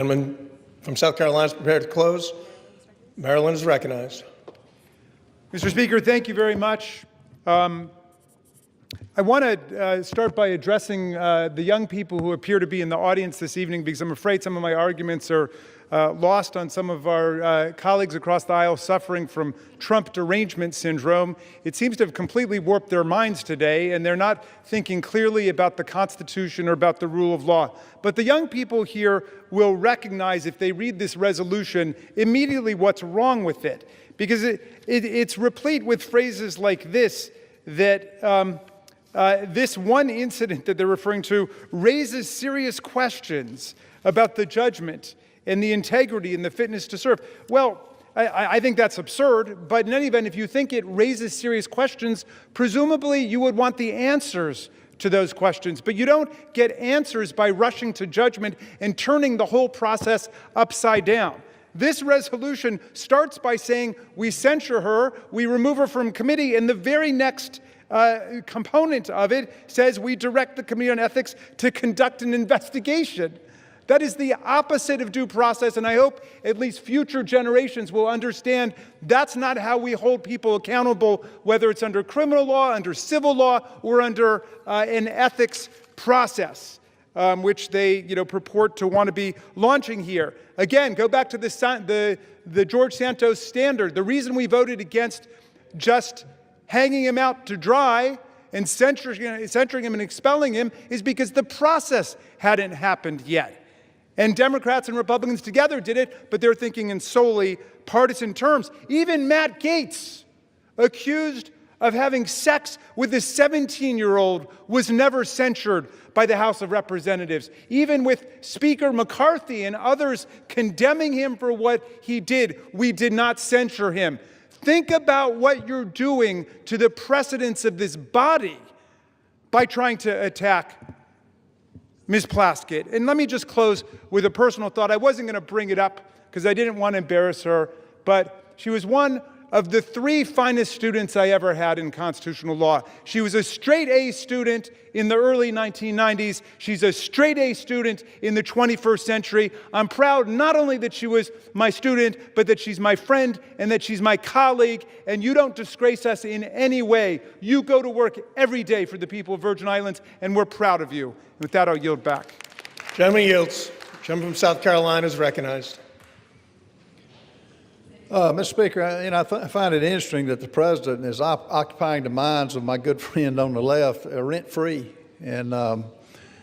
Gentleman from South Carolina is prepared to close. Maryland is recognized. Mr. Speaker, thank you very much. I want to start by addressing the young people who appear to be in the audience this evening, because I'm afraid some of my arguments are lost on some of our colleagues across the aisle suffering from Trump derangement syndrome. It seems to have completely warped their minds today, and they're not thinking clearly about the Constitution or about the rule of law. But the young people here will recognize, if they read this resolution, immediately what's wrong with it, because it's replete with phrases like this, that this one incident that they're referring to raises serious questions about the judgment and the integrity and the fitness to serve. Well, I think that's absurd, but in any event, if you think it raises serious questions, presumably you would want the answers to those questions. But you don't get answers by rushing to judgment and turning the whole process upside down. This resolution starts by saying we censure her, we remove her from committee, and the very next component of it says we direct the Committee on Ethics to conduct an investigation. That is the opposite of due process, and I hope at least future generations will understand that's not how we hold people accountable, whether it's under criminal law, under civil law, or under an ethics process, which they purport to want to be launching here. Again, go back to the George Santos standard. The reason we voted against just hanging him out to dry and censuring him and expelling him is because the process hadn't happened yet. And Democrats and Republicans together did it, but they're thinking in solely partisan terms. Even Matt Gaetz, accused of having sex with a 17-year-old, was never censured by the House of Representatives. Even with Speaker McCarthy and others condemning him for what he did, we did not censure him. Think about what you're doing to the precedents of this body by trying to attack Ms. Plaskett. And let me just close with a personal thought. I wasn't going to bring it up because I didn't want to embarrass her, but she was one of the 3 finest students I ever had in constitutional law. She was a straight A student in the early 1990s. She's a straight A student in the 21st century. I'm proud not only that she was my student, but that she's my friend and that she's my colleague, and you don't disgrace us in any way. You go to work every day for the people of Virgin Islands, and we're proud of you. And with that, I'll yield back. Gentleman yields. Gentleman from South Carolina is recognized. Mr. Speaker, I find it interesting that the president is occupying the minds of my good friend on the left rent-free. And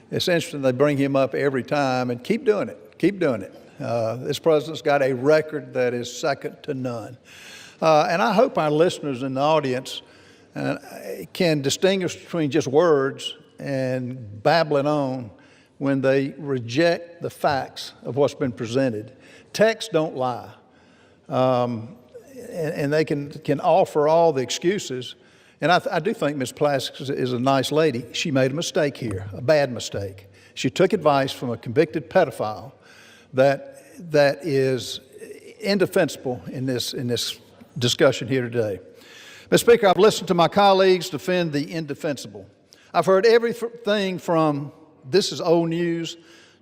it's interesting they bring him up every time, and keep doing it. Keep doing it. This president's got a record that is second to none. And I hope our listeners in the audience can distinguish between just words and babbling on when they reject the facts of what's been presented. Texts don't lie. And they can offer all the excuses. And I do think Ms. Plaskett is a nice lady. She made a mistake here, a bad mistake. She took advice from a convicted pedophile that is indefensible in this discussion here today. Mr. Speaker, I've listened to my colleagues defend the indefensible. I've heard everything from this is old news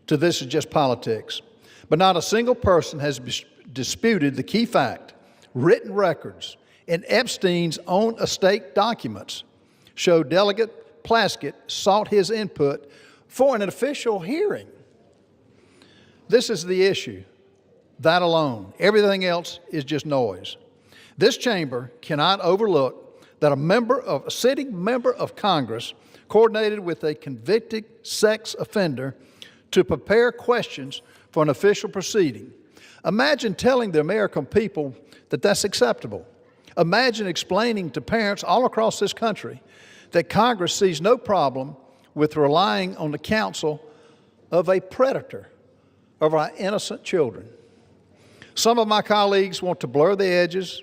to this is just politics. But not a single person has disputed the key fact: written records and Epstein's own estate documents show Delegate Plaskett sought his input for an official hearing. This is the issue, that alone. Everything else is just noise. This chamber cannot overlook that a sitting member of Congress coordinated with a convicted sex offender to prepare questions for an official proceeding. Imagine telling the American people that that's acceptable. Imagine explaining to parents all across this country that Congress sees no problem with relying on the counsel of a predator of our innocent children. Some of my colleagues want to blur the edges,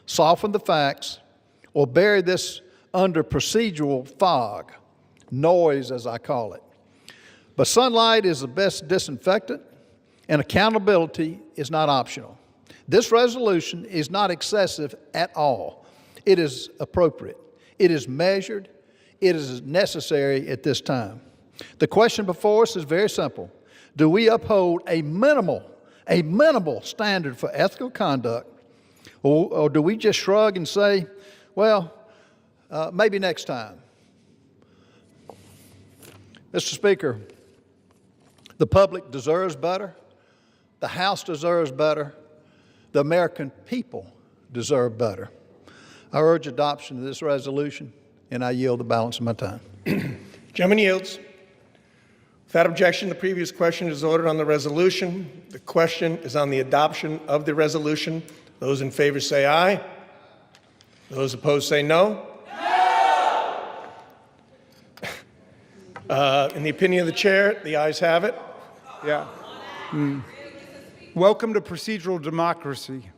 soften the facts, or bury this under procedural fog, noise as I call it. But sunlight is the best disinfectant, and accountability is not optional. This resolution is not excessive at all. It is appropriate. It is measured. It is necessary at this time. The question before us is very simple. Do we uphold a minimal standard for ethical conduct, or do we just shrug and say, well, maybe next time? Mr. Speaker, the public deserves better. The House deserves better. The American people deserve better. I urge adoption of this resolution, and I yield the balance of my time. Gentleman yields. Without objection, the previous question is ordered on the resolution. The question is on the adoption of the resolution. Those in favor say aye. Those opposed say no. In the opinion of the chair, the ayes have it. Yeah. Welcome to procedural democracy.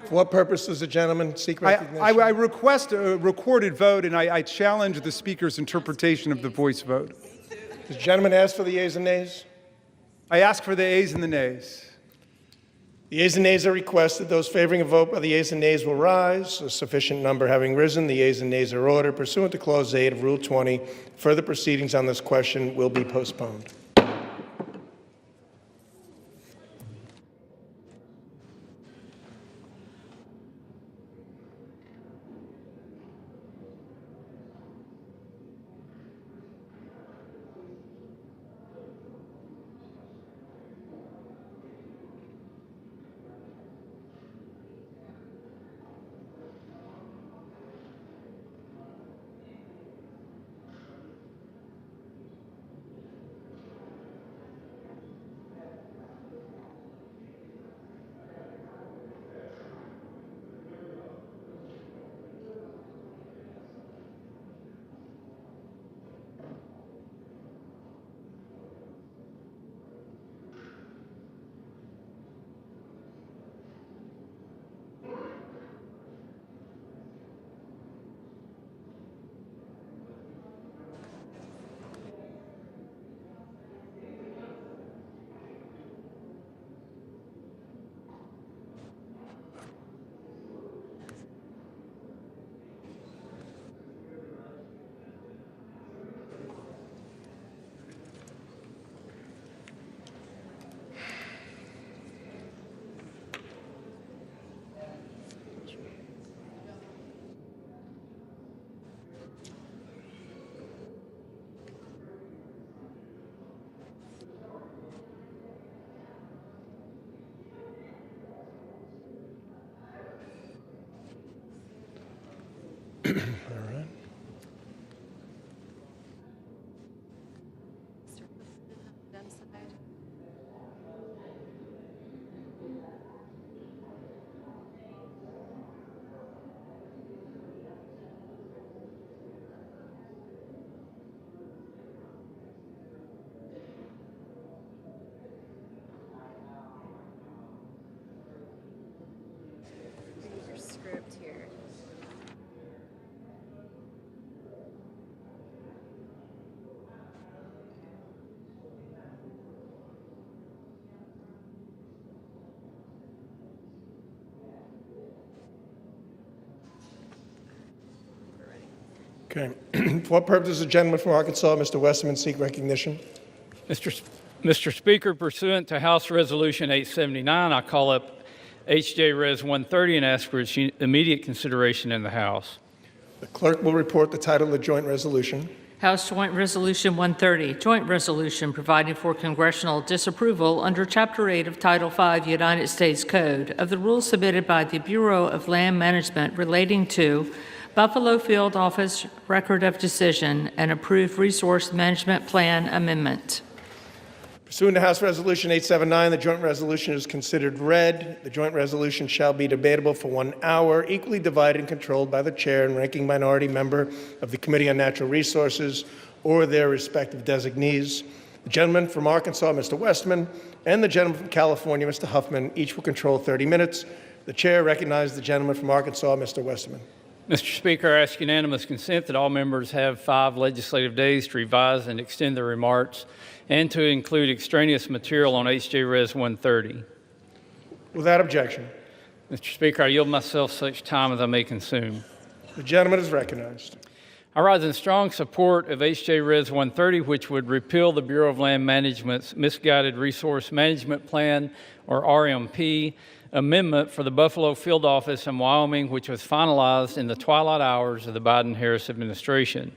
For what purpose does the gentleman seek recognition? I request a recorded vote, and I challenge the Speaker's interpretation of the voice vote. Does the gentleman ask for the yeas and nays? I ask for the ayes and the nays. The yeas and nays are requested. Those favoring a vote by the yeas and nays will rise. A sufficient number having risen, the yeas and nays are ordered. Pursuant to Clause 8 of Rule 20, further proceedings on this question will be postponed. All right. Your script here. Okay. For what purpose does the gentleman from Arkansas, Mr. Westerman, seek recognition? Mr. Speaker, pursuant to House Resolution 879, I call up H.J. Res. 130 and ask for its immediate consideration in the House. The clerk will report the title of the joint resolution. House Joint Resolution 130, joint resolution providing for congressional disapproval under Chapter 8 of Title 5 United States Code of the rules submitted by the Bureau of Land Management relating to Buffalo Field Office Record of Decision and approved Resource Management Plan Amendment. Pursuant to House Resolution 879, the joint resolution is considered read. The joint resolution shall be debatable for 1 hour, equally divided and controlled by the chair and ranking minority member of the Committee on Natural Resources or their respective designees. The gentleman from Arkansas, Mr. Westman, and the gentleman from California, Mr. Huffman, each will control 30 minutes. The chair recognizes the gentleman from Arkansas, Mr. Westerman. Mr. Speaker, I ask unanimous consent that all members have 5 legislative days to revise and extend their remarks and to include extraneous material on H.J. Res. 130. Without objection. Mr. Speaker, I yield myself such time as I may consume. The gentleman is recognized. I rise in strong support of H.J. Res. 130, which would repeal the Bureau of Land Management's Misguided Resource Management Plan, or RMP, amendment for the Buffalo field office in Wyoming, which was finalized in the twilight hours of the Biden-Harris administration.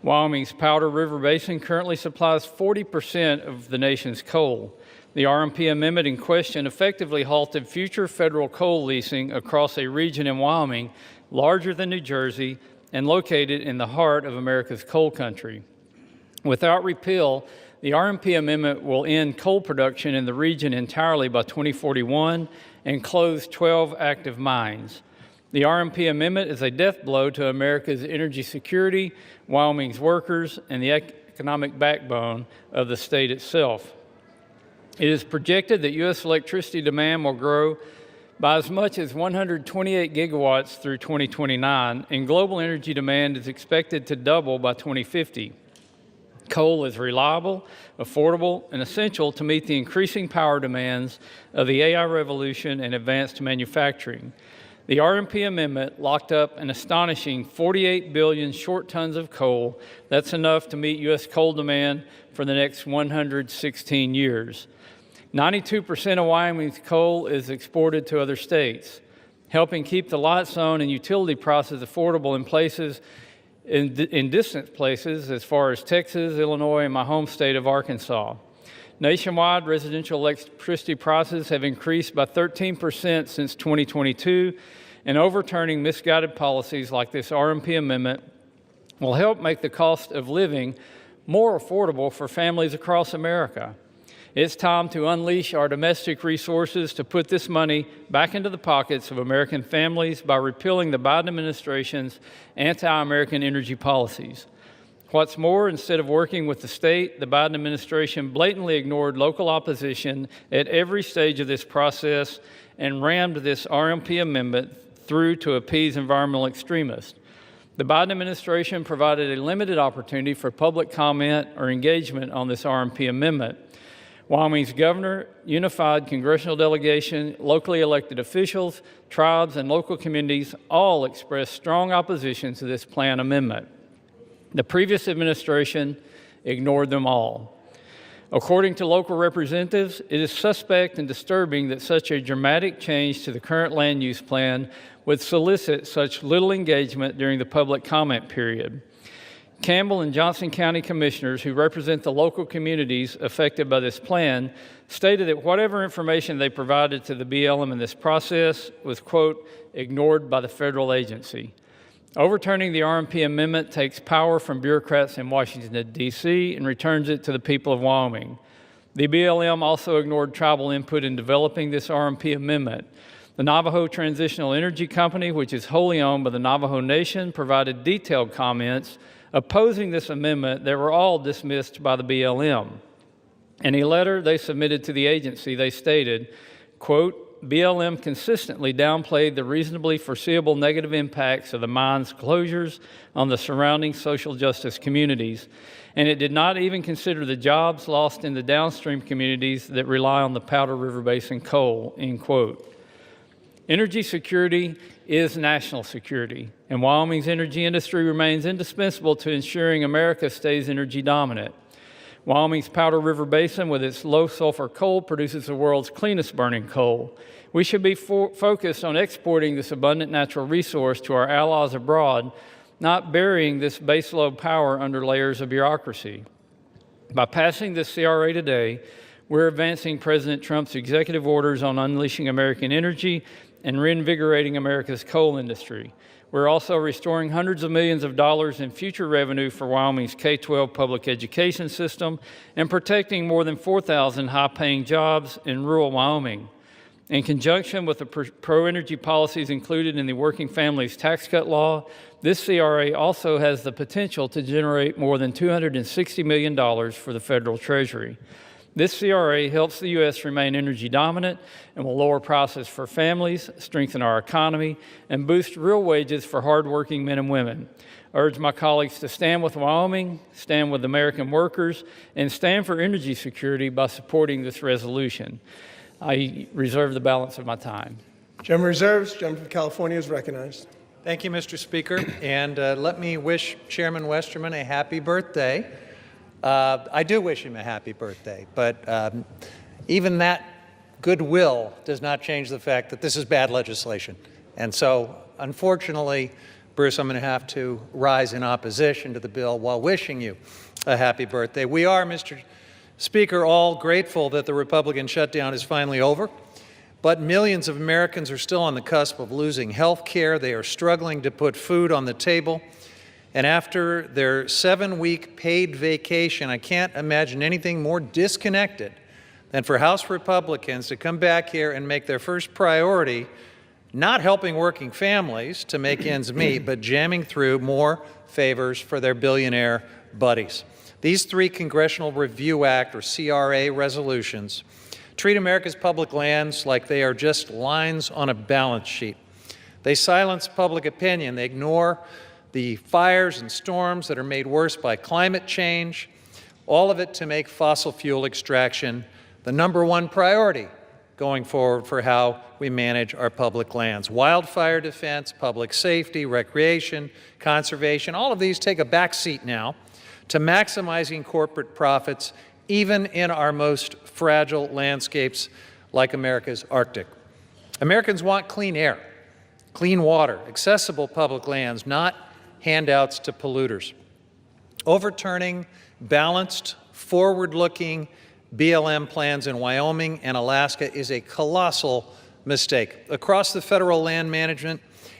Wyoming's Powder River Basin currently supplies 40% of the nation's coal. The RMP amendment in question effectively halted future federal coal leasing across a region in Wyoming larger than New Jersey and located in the heart of America's coal country. Without repeal, the RMP amendment will end coal production in the region entirely by 2041 and close 12 active mines. The RMP amendment is a death blow to America's energy security, Wyoming's workers, and the economic backbone of the state itself. It is projected that U.S. electricity demand will grow by as much as 128 gigawatts through 2029, and global energy demand is expected to double by 2050. Coal is reliable, affordable, and essential to meet the increasing power demands of the AI revolution and advanced manufacturing. The RMP amendment locked up an astonishing 48 billion short tons of coal. That's enough to meet U.S. coal demand for the next 116 years. 92% of Wyoming's coal is exported to other states, helping keep the lights on and utility prices affordable in distant places as far as Texas, Illinois, and my home state of Arkansas. Nationwide, residential electricity prices have increased by 13% since 2022, and overturning misguided policies like this RMP amendment will help make the cost of living more affordable for families across America. It's time to unleash our domestic resources to put this money back into the pockets of American families by repealing the Biden administration's anti-American energy policies. What's more, instead of working with the state, the Biden administration blatantly ignored local opposition at every stage of this process and rammed this RMP amendment through to appease environmental extremists. The Biden administration provided a limited opportunity for public comment or engagement on this RMP amendment. Wyoming's governor, unified congressional delegation, locally elected officials, tribes, and local communities all expressed strong opposition to this plan amendment. The previous administration ignored them all. According to local representatives, it is suspect and disturbing that such a dramatic change to the current land use plan would solicit such little engagement during the public comment period. Campbell and Johnson County commissioners who represent the local communities affected by this plan stated that whatever information they provided to the BLM in this process was, quote, ignored by the federal agency. Overturning the RMP amendment takes power from bureaucrats in Washington, D.C. and returns it to the people of Wyoming. The BLM also ignored tribal input in developing this RMP amendment. The Navajo Transitional Energy Company, which is wholly owned by the Navajo Nation, provided detailed comments opposing this amendment that were all dismissed by the BLM. In a letter they submitted to the agency, they stated, quote, BLM consistently downplayed the reasonably foreseeable negative impacts of the mine's closures on the surrounding social justice communities, and it did not even consider the jobs lost in the downstream communities that rely on the Powder River Basin coal, end quote. Energy security is national security, and Wyoming's energy industry remains indispensable to ensuring America stays energy dominant. Wyoming's Powder River Basin, with its low-sulfur coal, produces the world's cleanest burning coal. We should be focused on exporting this abundant natural resource to our allies abroad, not burying this baseload power under layers of bureaucracy. By passing this CRA today, we're advancing President Trump's executive orders on unleashing American energy and reinvigorating America's coal industry. We're also restoring hundreds of millions of dollars in future revenue for Wyoming's K-12 public education system and protecting more than 4,000 high-paying jobs in rural Wyoming. In conjunction with the pro-energy policies included in the Working Families Tax Cut Law, this CRA also has the potential to generate more than $260 million for the federal treasury. This CRA helps the U.S. remain energy dominant and will lower prices for families, strengthen our economy, and boost real wages for hardworking men and women. I urge my colleagues to stand with Wyoming, stand with American workers, and stand for energy security by supporting this resolution. I reserve the balance of my time. Gentleman reserves. Gentleman from California is recognized. Thank you, Mr. Speaker, and let me wish Chairman Westerman a happy birthday. I do wish him a happy birthday, but even that goodwill does not change the fact that this is bad legislation. And so, unfortunately, Bruce, I'm going to have to rise in opposition to the bill while wishing you a happy birthday. We are, Mr. Speaker, all grateful that the Republican shutdown is finally over. But millions of Americans are still on the cusp of losing health care. They are struggling to put food on the table. And after their 7-week paid vacation, I can't imagine anything more disconnected than for House Republicans to come back here and make their first priority not helping working families to make ends meet, but jamming through more favors for their billionaire buddies. These 3 Congressional Review Act, or CRA, resolutions treat America's public lands like they are just lines on a balance sheet. They silence public opinion. They ignore the fires and storms that are made worse by climate change, all of it to make fossil fuel extraction the #1 priority going forward for how we manage our public lands. Wildfire defense, public safety, recreation, conservation, all of these take a back seat now to maximizing corporate profits even in our most fragile landscapes like America's Arctic. Americans want clean air, clean water, accessible public lands, not handouts to polluters. Overturning balanced, forward-looking BLM plans in Wyoming and Alaska is a colossal mistake. Across the federal land management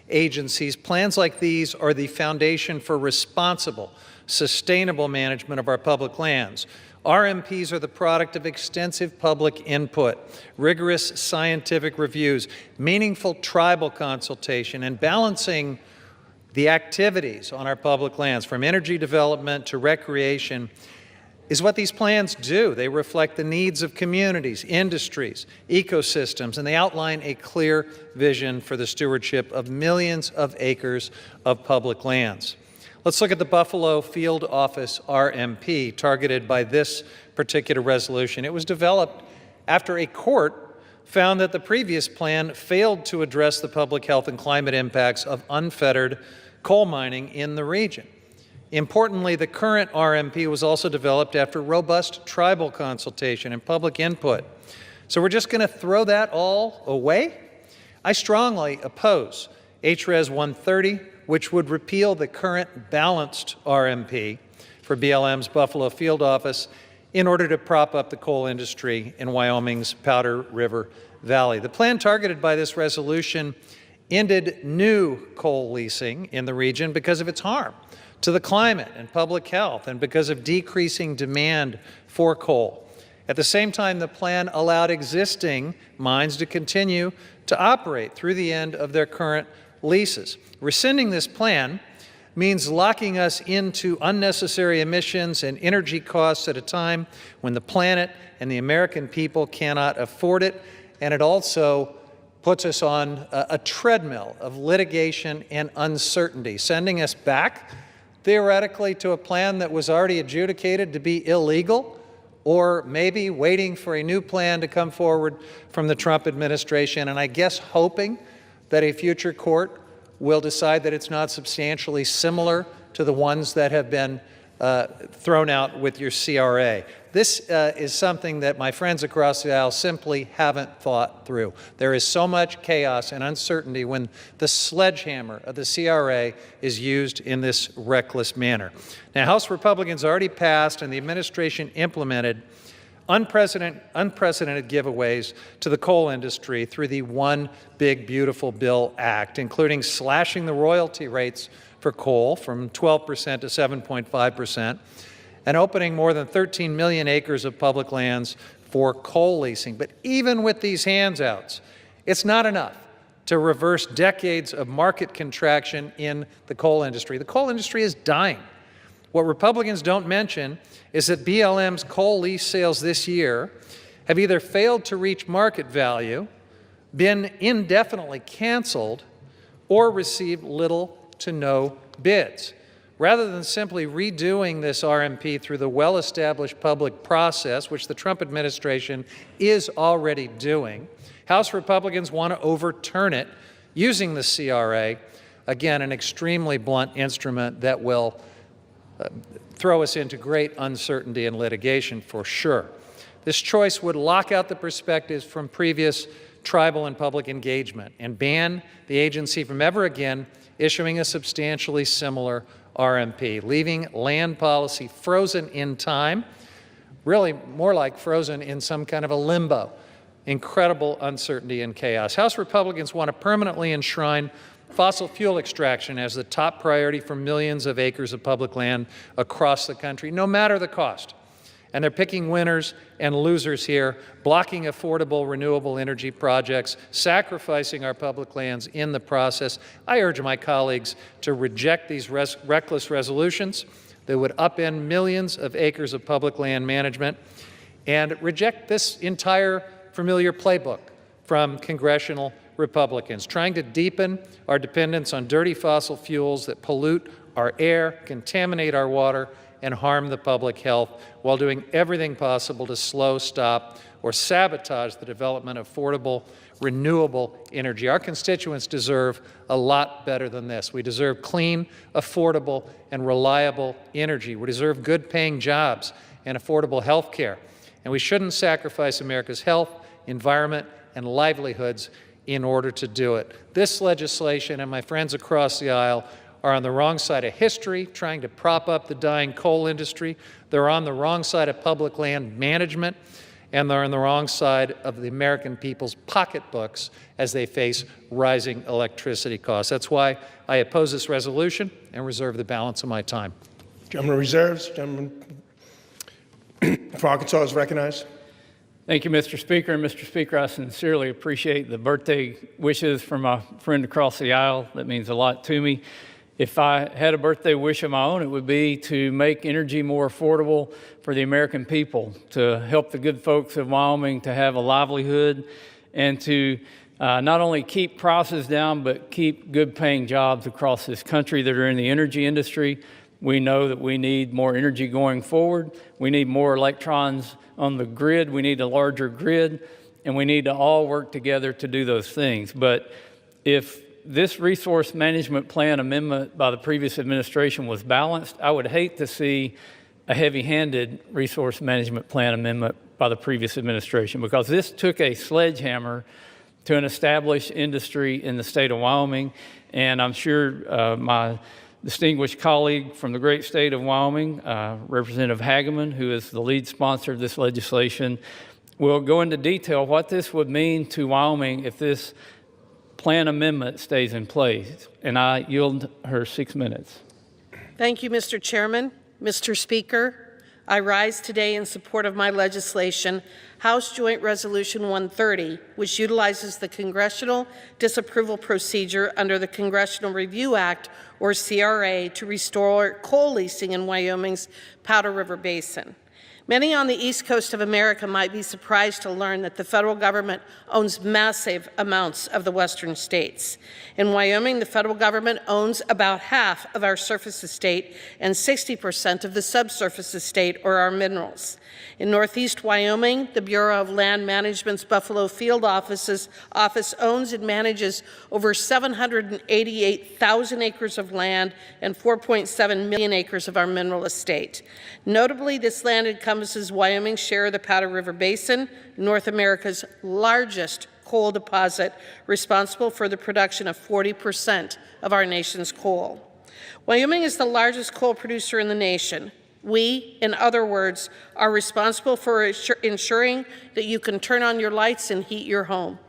agencies, plans like these are the foundation for responsible, sustainable management of our public lands. RMPs are the product of extensive public input, rigorous scientific reviews, meaningful tribal consultation, and balancing the activities on our public lands, from energy development to recreation, is what these plans do. They reflect the needs of communities, industries, ecosystems, and they outline a clear vision for the stewardship of millions of acres of public lands. Let's look at the Buffalo Field Office RMP targeted by this particular resolution. It was developed after a court found that the previous plan failed to address the public health and climate impacts of unfettered coal mining in the region. Importantly, the current RMP was also developed after robust tribal consultation and public input. So we're just going to throw that all away? I strongly oppose HRes 130, which would repeal the current balanced RMP for BLM's Buffalo Field Office in order to prop up the coal industry in Wyoming's Powder River Valley. The plan targeted by this resolution ended new coal leasing in the region because of its harm to the climate and public health and because of decreasing demand for coal. At the same time, the plan allowed existing mines to continue to operate through the end of their current leases. Rescinding this plan means locking us into unnecessary emissions and energy costs at a time when the planet and the American people cannot afford it, and it also puts us on a treadmill of litigation and uncertainty, sending us back, theoretically, to a plan that was already adjudicated to be illegal, or maybe waiting for a new plan to come forward from the Trump administration, and I guess hoping that a future court will decide that it's not substantially similar to the ones that have been thrown out with your CRA. This is something that my friends across the aisle simply haven't thought through. There is so much chaos and uncertainty when the sledgehammer of the CRA is used in this reckless manner. Now, House Republicans already passed and the administration implemented unprecedented giveaways to the coal industry through the One Big Beautiful Bill Act, including slashing the royalty rates for coal from 12% to 7.5%, and opening more than 13 million acres of public lands for coal leasing. But even with these handouts, it's not enough to reverse decades of market contraction in the coal industry. The coal industry is dying. What Republicans don't mention is that BLM's coal lease sales this year have either failed to reach market value, been indefinitely canceled, or received little to no bids. Rather than simply redoing this RMP through the well-established public process, which the Trump administration is already doing, House Republicans want to overturn it using the CRA Again, an extremely blunt instrument that will throw us into great uncertainty and litigation for sure. This choice would lock out the perspectives from previous tribal and public engagement and ban the agency from ever again issuing a substantially similar RMP, leaving land policy frozen in time, really more like frozen in some kind of a limbo. Incredible uncertainty and chaos. House Republicans want to permanently enshrine fossil fuel extraction as the top priority for millions of acres of public land across the country, no matter the cost. And they're picking winners and losers here, blocking affordable renewable energy projects, sacrificing our public lands in the process. I urge my colleagues to reject these reckless resolutions that would upend millions of acres of public land management and reject this entire familiar playbook from congressional Republicans, trying to deepen our dependence on dirty fossil fuels that pollute our air, contaminate our water, and harm the public health, while doing everything possible to slow, stop, or sabotage the development of affordable, renewable energy. Our constituents deserve a lot better than this. We deserve clean, affordable, and reliable energy. We deserve good-paying jobs and affordable health care. And we shouldn't sacrifice America's health, environment, and livelihoods in order to do it. This legislation and my friends across the aisle are on the wrong side of history, trying to prop up the dying coal industry. They're on the wrong side of public land management, and they're on the wrong side of the American people's pocketbooks as they face rising electricity costs. That's why I oppose this resolution and reserve the balance of my time. Gentleman reserves. Gentleman for Arkansas is recognized. Thank you, Mr. Speaker. And Mr. Speaker, I sincerely appreciate the birthday wishes from my friend across the aisle. That means a lot to me. If I had a birthday wish of my own, it would be to make energy more affordable for the American people, to help the good folks of Wyoming to have a livelihood, and to not only keep prices down, but keep good-paying jobs across this country that are in the energy industry. We know that we need more energy going forward. We need more electrons on the grid. We need a larger grid, and we need to all work together to do those things. But if this resource management plan amendment by the previous administration was balanced, I would hate to see a heavy-handed resource management plan amendment by the previous administration, because this took a sledgehammer to an established industry in the state of Wyoming. And I'm sure my distinguished colleague from the great state of Wyoming, Representative Hageman, who is the lead sponsor of this legislation, will go into detail what this would mean to Wyoming if this plan amendment stays in place. And I yield her 6 minutes. Thank you, Mr. Chairman. Mr. Speaker, I rise today in support of my legislation, House Joint Resolution 130, which utilizes the Congressional Disapproval Procedure under the Congressional Review Act, or CRA, to restore coal leasing in Wyoming's Powder River Basin. Many on the East Coast of America might be surprised to learn that the federal government owns massive amounts of the western states. In Wyoming, the federal government owns about half of our surface estate and 60% of the subsurface estate, or our minerals. In Northeast Wyoming, the Bureau of Land Management's Buffalo Field Office owns and manages over 788,000 acres of land and 4.7 million acres of our mineral estate. Notably, this land encompasses Wyoming's share of the Powder River Basin, North America's largest coal deposit, responsible for the production of 40% of our nation's coal. Wyoming is the largest coal producer in the nation. We, in other words, are responsible for ensuring that you can turn on your lights and heat your home.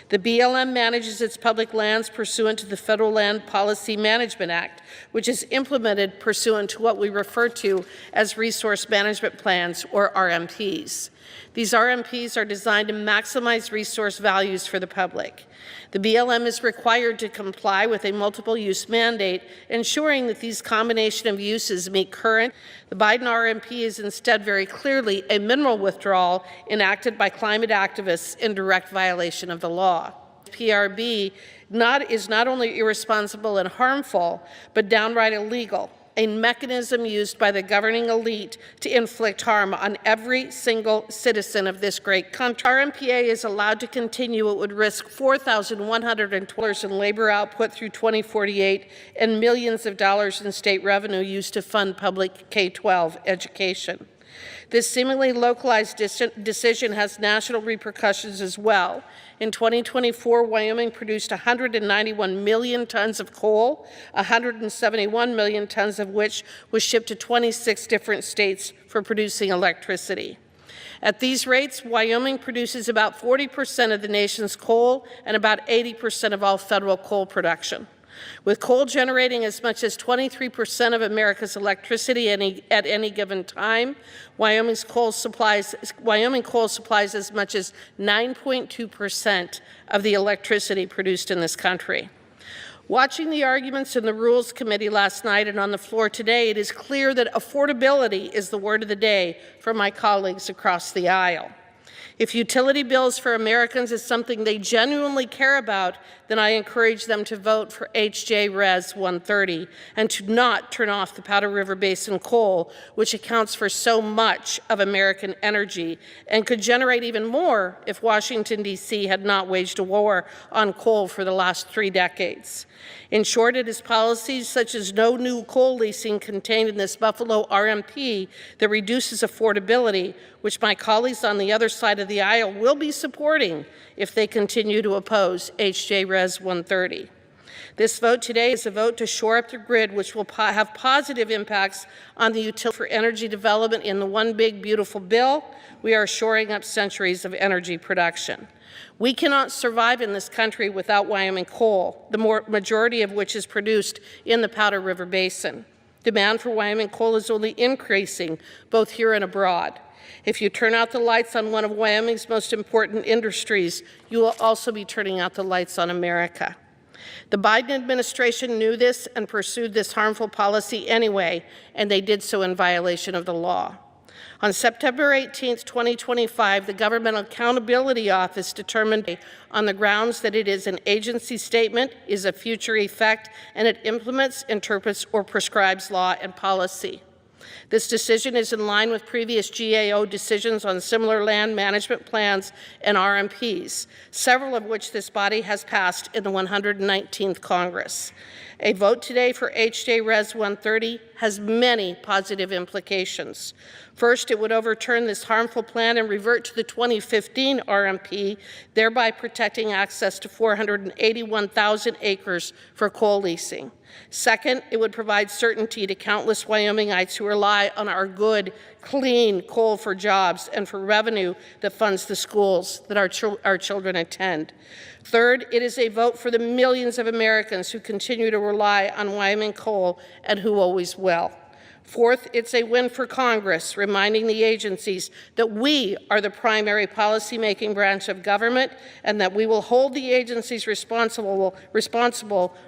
The BLM manages its public lands pursuant to the Federal Land Policy Management Act, which is implemented pursuant to what we refer to as resource management plans, or RMPs. These RMPs are designed to maximize resource values for the public. The BLM is required to comply with a multiple use mandate, ensuring that these combination of uses meet current. The Biden RMP is instead very clearly a mineral withdrawal enacted by climate activists in direct violation of the law. PRB is not only irresponsible and harmful, but downright illegal. a mechanism used by the governing elite to inflict harm on every single citizen of this great country. RMPA is allowed to continue, it would risk $4,100 in labor output through 2048 and millions of dollars in state revenue used to fund public K-12 education. This seemingly localized decision has national repercussions as well. In 2024, Wyoming produced 191 million tons of coal, 171 million tons of which was shipped to 26 different states for producing electricity. At these rates, Wyoming produces about 40% of the nation's coal and about 80% of all federal coal production. With coal generating as much as 23% of America's electricity at any given time, Wyoming coal supplies as much as 9.2% of the electricity produced in this country. Watching the arguments in the Rules Committee last night and on the floor today, it is clear that affordability is the word of the day for my colleagues across the aisle. If utility bills for Americans is something they genuinely care about, then I encourage them to vote for H.J. Res. 130 and to not turn off the Powder River Basin coal, which accounts for so much of American energy and could generate even more if Washington, D.C. had not waged a war on coal for the last 3 decades. In short, it is policies such as no new coal leasing contained in this Buffalo RMP that reduces affordability, which my colleagues on the other side of the aisle will be supporting if they continue to oppose H.J. Res. 130. This vote today is a vote to shore up the grid, which will have positive impacts on the utility for energy development. In the one big beautiful bill, we are shoring up centuries of energy production. We cannot survive in this country without Wyoming coal, the majority of which is produced in the Powder River Basin. Demand for Wyoming coal is only increasing, both here and abroad. If you turn out the lights on one of Wyoming's most important industries, you will also be turning out the lights on America. The Biden administration knew this and pursued this harmful policy anyway, and they did so in violation of the law. On September 18, 2025, the Government Accountability Office determined on the grounds that it is an agency statement, is a future effect, and it implements, interprets, or prescribes law and policy. This decision is in line with previous GAO decisions on similar land management plans and RMPs, several of which this body has passed in the 119th Congress. A vote today for H.J. Res. 130 has many positive implications. First, it would overturn this harmful plan and revert to the 2015 RMP, thereby protecting access to 481,000 acres for coal leasing. Second, it would provide certainty to countless Wyomingites who rely on our good, clean coal for jobs and for revenue that funds the schools that our children attend. Third, it is a vote for the millions of Americans who continue to rely on Wyoming coal and who always will. Fourth, it's a win for Congress, reminding the agencies that we are the primary policymaking branch of government and that we will hold the agencies responsible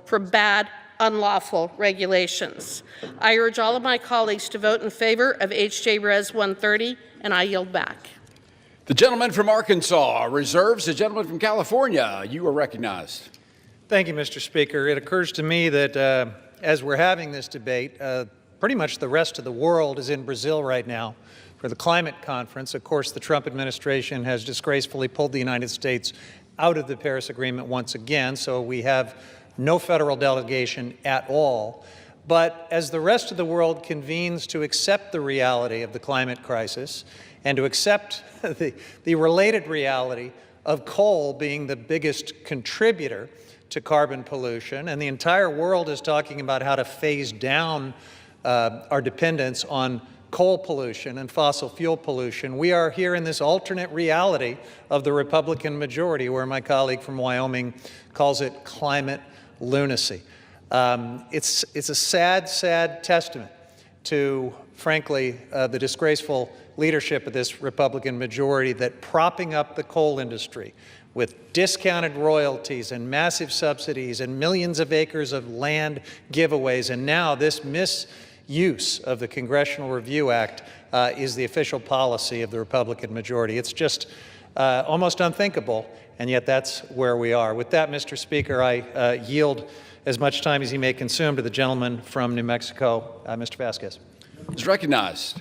for bad, unlawful regulations. I urge all of my colleagues to vote in favor of H.J. Res. 130, and I yield back. The gentleman from Arkansas reserves. The gentleman from California, you are recognized. Thank you, Mr. Speaker. It occurs to me that as we're having this debate, pretty much the rest of the world is in Brazil right now for the climate conference. Of course, the Trump administration has disgracefully pulled the United States out of the Paris Agreement once again, so we have no federal delegation at all. But as the rest of the world convenes to accept the reality of the climate crisis and to accept the related reality of coal being the biggest contributor to carbon pollution, and the entire world is talking about how to phase down our dependence on coal pollution and fossil fuel pollution, we are here in this alternate reality of the Republican majority, where my colleague from Wyoming calls it climate lunacy. It's a sad, sad testament to, frankly, the disgraceful leadership of this Republican majority that propping up the coal industry with discounted royalties and massive subsidies and millions of acres of land giveaways, and now this misuse of the Congressional Review Act is the official policy of the Republican majority. It's just almost unthinkable, and yet that's where we are. With that, Mr. Speaker, I yield as much time as he may consume to the gentleman from New Mexico, Mr. Vasquez. Is recognized.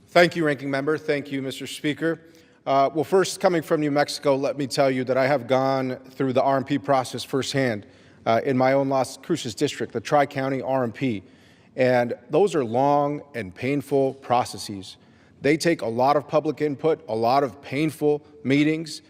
Thank you, Ranking Member. Thank you, Mr. Speaker. Well, first, coming from New Mexico, let me tell you that I have gone through the RMP process firsthand in my own Las Cruces district, the Tri-County RMP. And those are long and painful processes. They take a lot of public input, a lot of painful meetings.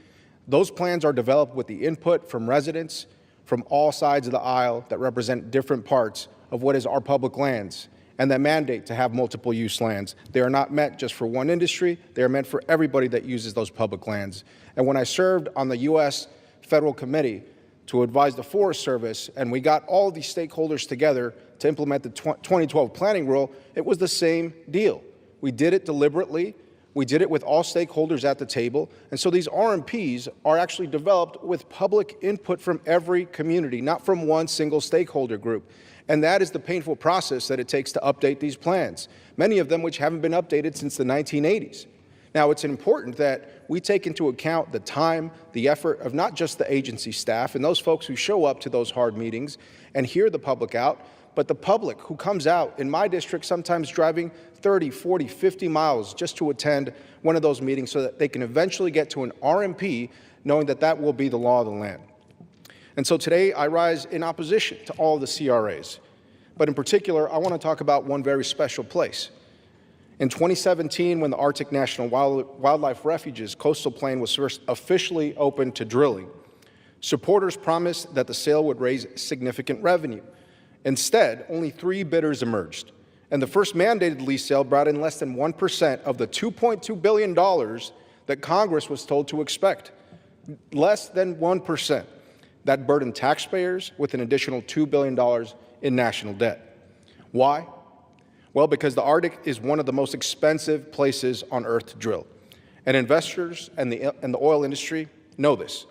Those plans are developed with the input from residents from all sides of the aisle that represent different parts of what is our public lands and that mandate to have multiple use lands. They are not meant just for one industry. They are meant for everybody that uses those public lands. And when I served on the U.S. Federal Committee to advise the Forest Service, and we got all of these stakeholders together to implement the 2012 planning rule, it was the same deal. We did it deliberately. We did it with all stakeholders at the table. And so these RMPs are actually developed with public input from every community, not from one single stakeholder group. And that is the painful process that it takes to update these plans, many of them which haven't been updated since the 1980s. Now, it's important that we take into account the time, the effort of not just the agency staff and those folks who show up to those hard meetings and hear the public out, but the public who comes out in my district sometimes driving 30, 40, 50 miles just to attend one of those meetings so that they can eventually get to an RMP knowing that that will be the law of the land. And so today I rise in opposition to all of the CRAs. But in particular, I want to talk about one very special place. In 2017, when the Arctic National Wildlife Refuge's coastal plain was first officially opened to drilling, supporters promised that the sale would raise significant revenue. Instead, only 3 bidders emerged. And the first mandated lease sale brought in less than 1% of the $2.2 billion that Congress was told to expect. Less than 1%. That burdened taxpayers with an additional $2 billion in national debt. Why? Well, because the Arctic is one of the most expensive places on Earth to drill. And investors and the oil industry know this.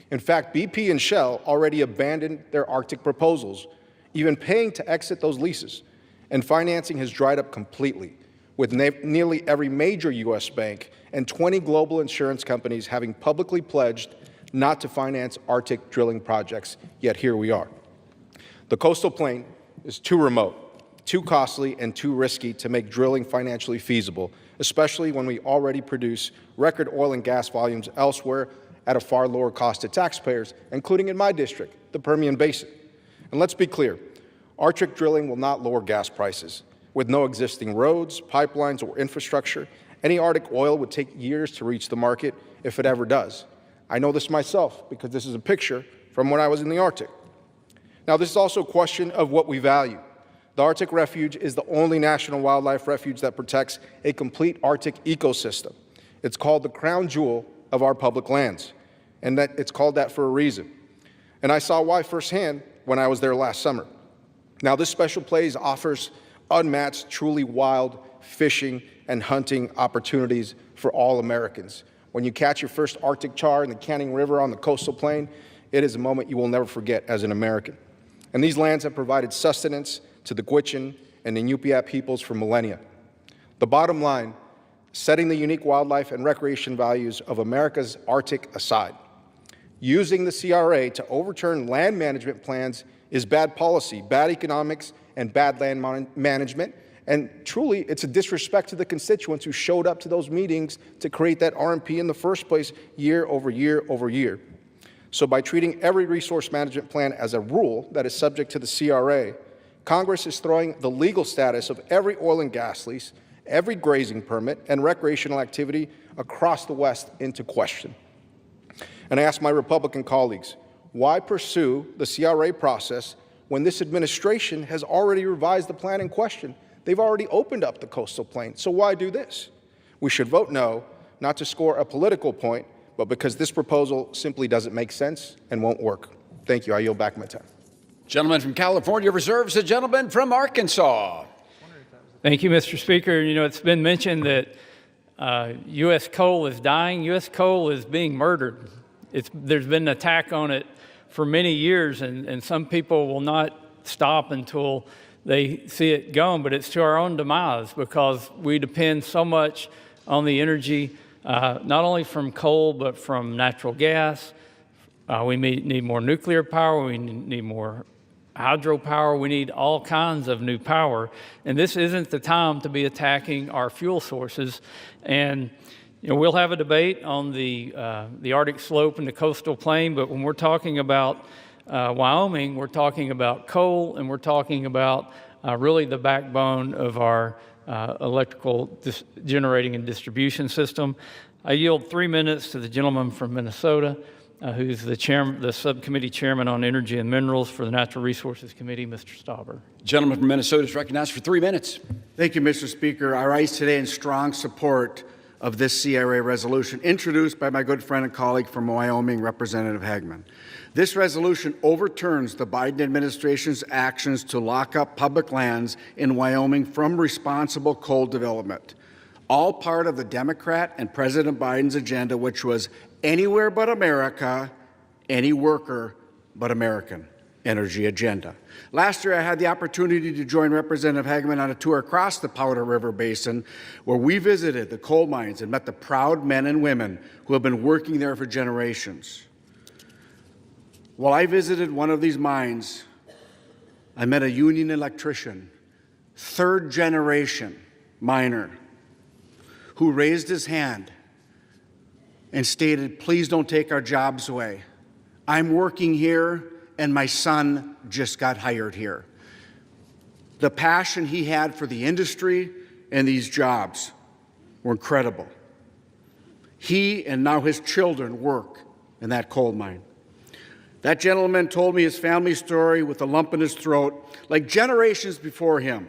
In fact, BP and Shell already abandoned their Arctic proposals, even paying to exit those leases. And financing has dried up completely, with nearly every major U.S. bank and 20 global insurance companies having publicly pledged not to finance Arctic drilling projects, yet here we are. The coastal plain is too remote, too costly, and too risky to make drilling financially feasible, especially when we already produce record oil and gas volumes elsewhere at a far lower cost to taxpayers, including in my district, the Permian Basin. And let's be clear, Arctic drilling will not lower gas prices. With no existing roads, pipelines, or infrastructure, any Arctic oil would take years to reach the market if it ever does. I know this myself because this is a picture from when I was in the Arctic. Now, this is also a question of what we value. The Arctic Refuge is the only national wildlife refuge that protects a complete Arctic ecosystem. It's called the crown jewel of our public lands, and that it's called that for a reason. And I saw why firsthand when I was there last summer. Now, this special place offers unmatched, truly wild fishing and hunting opportunities for all Americans. When you catch your first Arctic char in the Canning River on the coastal plain, it is a moment you will never forget as an American. And these lands have provided sustenance to the Gwich'in and the Inupiat peoples for millennia. The bottom line, setting the unique wildlife and recreation values of America's Arctic aside, using the CRA to overturn land management plans is bad policy, bad economics, and bad land management. And truly, it's a disrespect to the constituents who showed up to those meetings to create that RMP in the first place year over year over year. So by treating every resource management plan as a rule that is subject to the CRA, Congress is throwing the legal status of every oil and gas lease, every grazing permit, and recreational activity across the West into question. And I ask my Republican colleagues, why pursue the CRA process when this administration has already revised the plan in question? They've already opened up the coastal plain, so why do this? We should vote no, not to score a political point, but because this proposal simply doesn't make sense and won't work. Thank you. I yield back my time. Gentleman from California reserves the gentleman from Arkansas. Thank you, Mr. Speaker. You know, it's been mentioned that U.S. coal is dying. U.S. coal is being murdered. There's been an attack on it for many years, and some people will not stop until they see it gone, but it's to our own demise because we depend so much on the energy, not only from coal, but from natural gas. We need more nuclear power. We need more hydropower. We need all kinds of new power. And this isn't the time to be attacking our fuel sources. And we'll have a debate on the Arctic slope and the coastal plain, but when we're talking about Wyoming, we're talking about coal, and we're talking about really the backbone of our electrical generating and distribution system. I yield 3 minutes to the gentleman from Minnesota, who's the subcommittee chairman on energy and minerals for the Natural Resources Committee, Mr. Stauber. Gentleman from Minnesota is recognized for 3 minutes. Thank you, Mr. Speaker. I rise today in strong support of this CRA resolution introduced by my good friend and colleague from Wyoming, Representative Hagman. This resolution overturns the Biden administration's actions to lock up public lands in Wyoming from responsible coal development, all part of the Democrat and President Biden's agenda, which was anywhere but America, any worker but American energy agenda. Last year, I had the opportunity to join Representative Hagman on a tour across the Powder River Basin, where we visited the coal mines and met the proud men and women who have been working there for generations. While I visited one of these mines, I met a union electrician, third-generation miner, who raised his hand and stated, "Please don't take our jobs away. I'm working here, and my son just got hired here." The passion he had for the industry and these jobs were incredible. He and now his children work in that coal mine. That gentleman told me his family story with a lump in his throat. Like generations before him,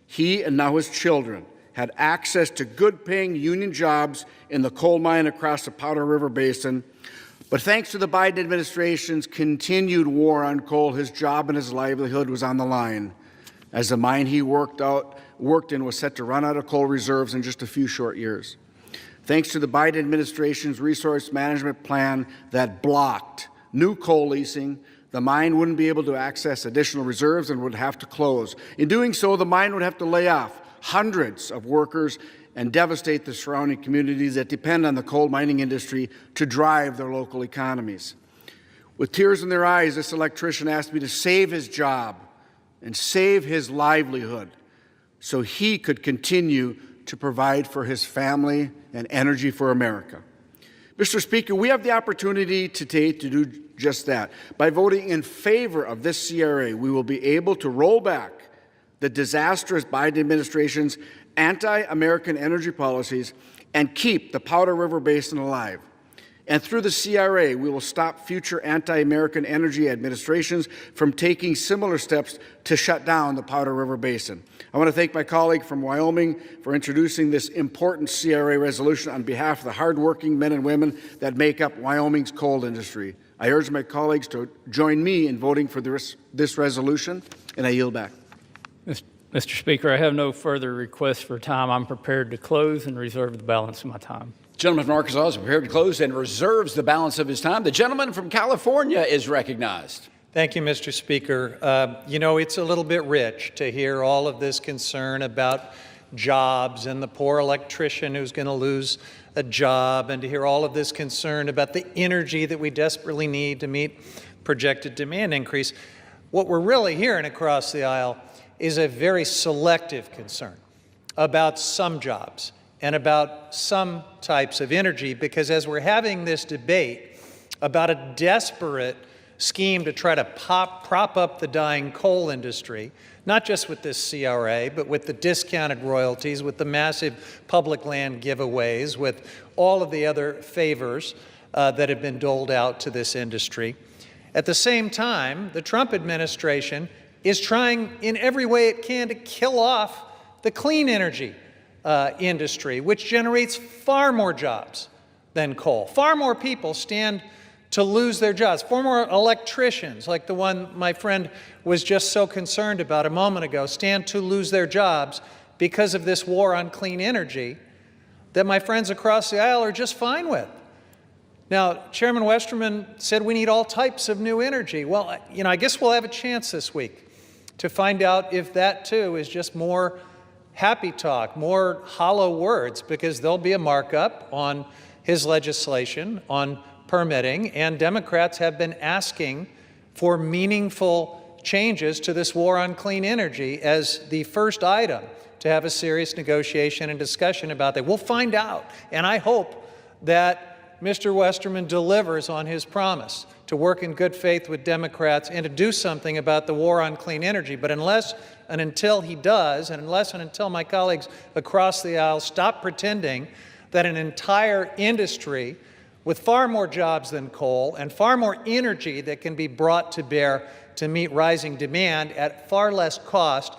he and now his children had access to good-paying union jobs in the coal mine across the Powder River Basin. But thanks to the Biden administration's continued war on coal, his job and his livelihood was on the line, as the mine he worked in was set to run out of coal reserves in just a few short years. Thanks to the Biden administration's resource management plan that blocked new coal leasing, the mine wouldn't be able to access additional reserves and would have to close. In doing so, the mine would have to lay off hundreds of workers and devastate the surrounding communities that depend on the coal mining industry to drive their local economies. With tears in their eyes, this electrician asked me to save his job and save his livelihood so he could continue to provide for his family and energy for America. Mr. Speaker, we have the opportunity today to do just that. By voting in favor of this CRA, we will be able to roll back the disastrous Biden administration's anti-American energy policies and keep the Powder River Basin alive. And through the CRA, we will stop future anti-American energy administrations from taking similar steps to shut down the Powder River Basin. I want to thank my colleague from Wyoming for introducing this important CRA resolution on behalf of the hardworking men and women that make up Wyoming's coal industry. I urge my colleagues to join me in voting for this resolution, and I yield back. Mr. Speaker, I have no further requests for time. I'm prepared to close and reserve the balance of my time. Gentleman from Arkansas is prepared to close and reserves the balance of his time. The gentleman from California is recognized. Thank you, Mr. Speaker. It's a little bit rich to hear all of this concern about jobs and the poor electrician who's going to lose a job, and to hear all of this concern about the energy that we desperately need to meet projected demand increase. What we're really hearing across the aisle is a very selective concern about some jobs and about some types of energy, because as we're having this debate about a desperate scheme to try to prop up the dying coal industry, not just with this CRA, but with the discounted royalties, with the massive public land giveaways, with all of the other favors that have been doled out to this industry. At the same time, the Trump administration is trying in every way it can to kill off the clean energy industry, which generates far more jobs than coal. Far more people stand to lose their jobs. Far more electricians, like the one my friend was just so concerned about a moment ago, stand to lose their jobs because of this war on clean energy that my friends across the aisle are just fine with. Now, Chairman Westerman said we need all types of new energy. Well, I guess we'll have a chance this week to find out if that, too, is just more happy talk, more hollow words, because there'll be a markup on his legislation on permitting, and Democrats have been asking for meaningful changes to this war on clean energy as the first item to have a serious negotiation and discussion about that. We'll find out, and I hope that Mr. Westerman delivers on his promise to work in good faith with Democrats and to do something about the war on clean energy. But unless and until he does, and unless and until my colleagues across the aisle stop pretending that an entire industry with far more jobs than coal and far more energy that can be brought to bear to meet rising demand at far less cost,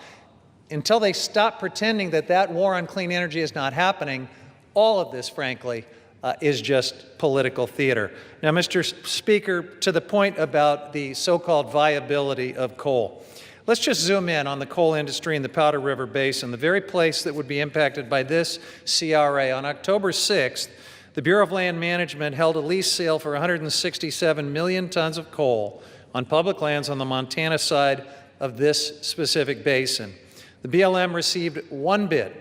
until they stop pretending that that war on clean energy is not happening, all of this, frankly, is just political theater. Now, Mr. Speaker, to the point about the so-called viability of coal, let's just zoom in on the coal industry in the Powder River Basin, the very place that would be impacted by this CRA. On October 6th, the Bureau of Land Management held a lease sale for 167 million tons of coal on public lands on the Montana side of this specific basin. The BLM received one bid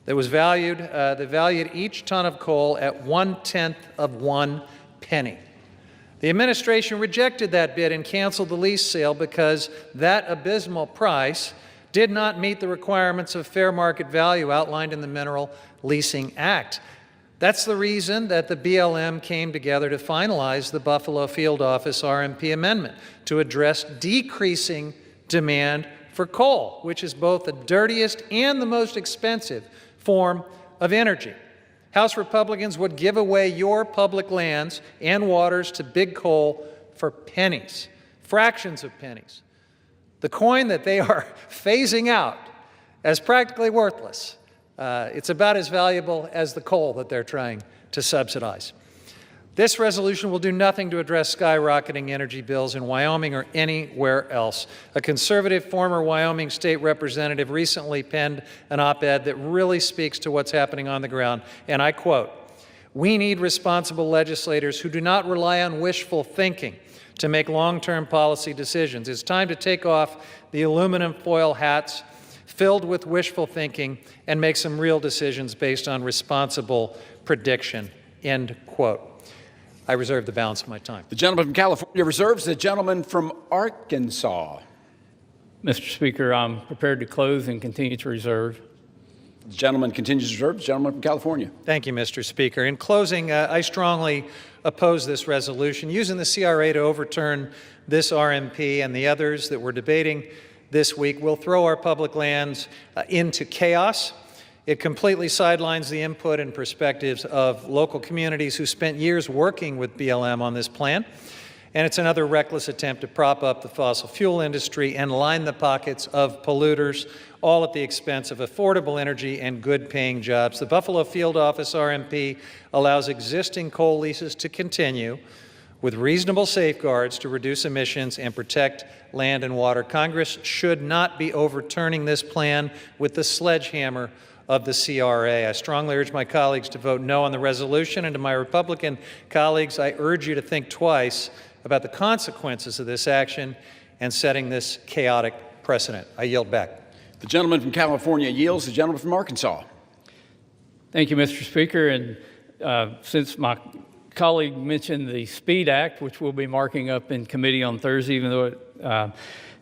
that was valued each ton of coal at 1/10 of 1 penny. The administration rejected that bid and canceled the lease sale because that abysmal price did not meet the requirements of fair market value outlined in the Mineral Leasing Act. That's the reason that the BLM came together to finalize the Buffalo Field Office RMP amendment to address decreasing demand for coal, which is both the dirtiest and the most expensive form of energy. House Republicans would give away your public lands and waters to big coal for pennies, fractions of pennies. The coin that they are phasing out as practically worthless. It's about as valuable as the coal that they're trying to subsidize. This resolution will do nothing to address skyrocketing energy bills in Wyoming or anywhere else. A conservative former Wyoming state representative recently penned an op-ed that really speaks to what's happening on the ground, and I quote, "We need responsible legislators who do not rely on wishful thinking to make long-term policy decisions. It's time to take off the aluminum foil hats filled with wishful thinking and make some real decisions based on responsible prediction," end quote. I reserve the balance of my time. The gentleman from California reserves. The gentleman from Arkansas. Mr. Speaker, I'm prepared to close and continue to reserve. The gentleman continues to reserve. The gentleman from California. Thank you, Mr. Speaker. In closing, I strongly oppose this resolution. Using the CRA to overturn this RMP and the others that we're debating this week will throw our public lands into chaos. It completely sidelines the input and perspectives of local communities who spent years working with BLM on this plan. And it's another reckless attempt to prop up the fossil fuel industry and line the pockets of polluters, all at the expense of affordable energy and good-paying jobs. The Buffalo Field Office RMP allows existing coal leases to continue with reasonable safeguards to reduce emissions and protect land and water. Congress should not be overturning this plan with the sledgehammer of the CRA. I strongly urge my colleagues to vote no on the resolution, and to my Republican colleagues, I urge you to think twice about the consequences of this action and setting this chaotic precedent. I yield back. The gentleman from California yields. The gentleman from Arkansas. Thank you, Mr. Speaker. And since my colleague mentioned the SPEED Act, which we'll be marking up in committee on Thursday, even though it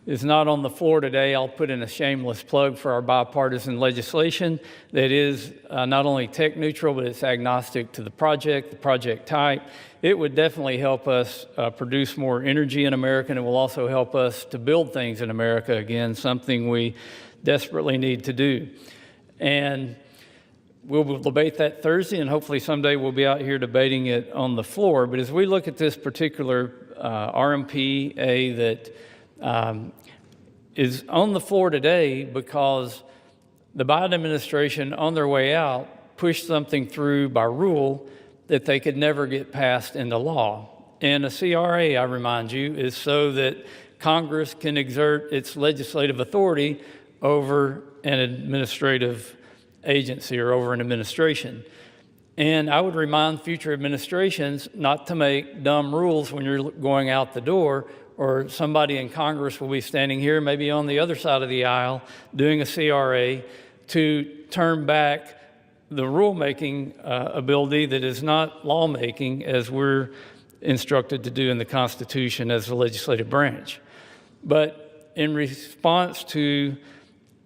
is not on the floor today, I'll put in a shameless plug for our bipartisan legislation that is not only tech neutral, but it's agnostic to the project type. It would definitely help us produce more energy in America, and it will also help us to build things in America again, something we desperately need to do. And we'll debate that Thursday, and hopefully someday we'll be out here debating it on the floor. But as we look at this particular RMPA that is on the floor today because the Biden administration, on their way out, pushed something through by rule that they could never get passed into law. And a CRA, I remind you, is so that Congress can exert its legislative authority over an administrative agency or over an administration. And I would remind future administrations not to make dumb rules when you're going out the door, or somebody in Congress will be standing here, maybe on the other side of the aisle, doing a CRA to turn back the rulemaking ability that is not lawmaking as we're instructed to do in the Constitution as the legislative branch. But in response to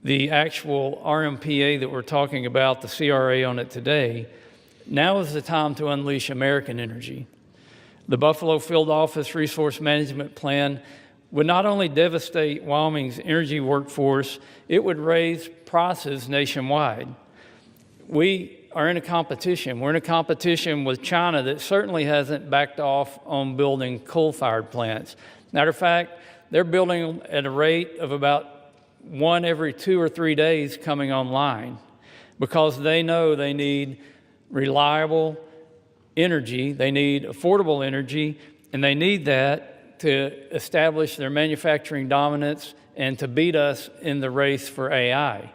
the actual RMPA that we're talking about, the CRA on it today, now is the time to unleash American energy. The Buffalo Field Office Resource Management Plan would not only devastate Wyoming's energy workforce, it would raise prices nationwide. We are in a competition. We're in a competition with China that certainly hasn't backed off on building coal-fired plants. Matter of fact, they're building at a rate of about one every 2 or 3 days coming online because they know they need reliable energy, they need affordable energy, and they need that to establish their manufacturing dominance and to beat us in the race for AI.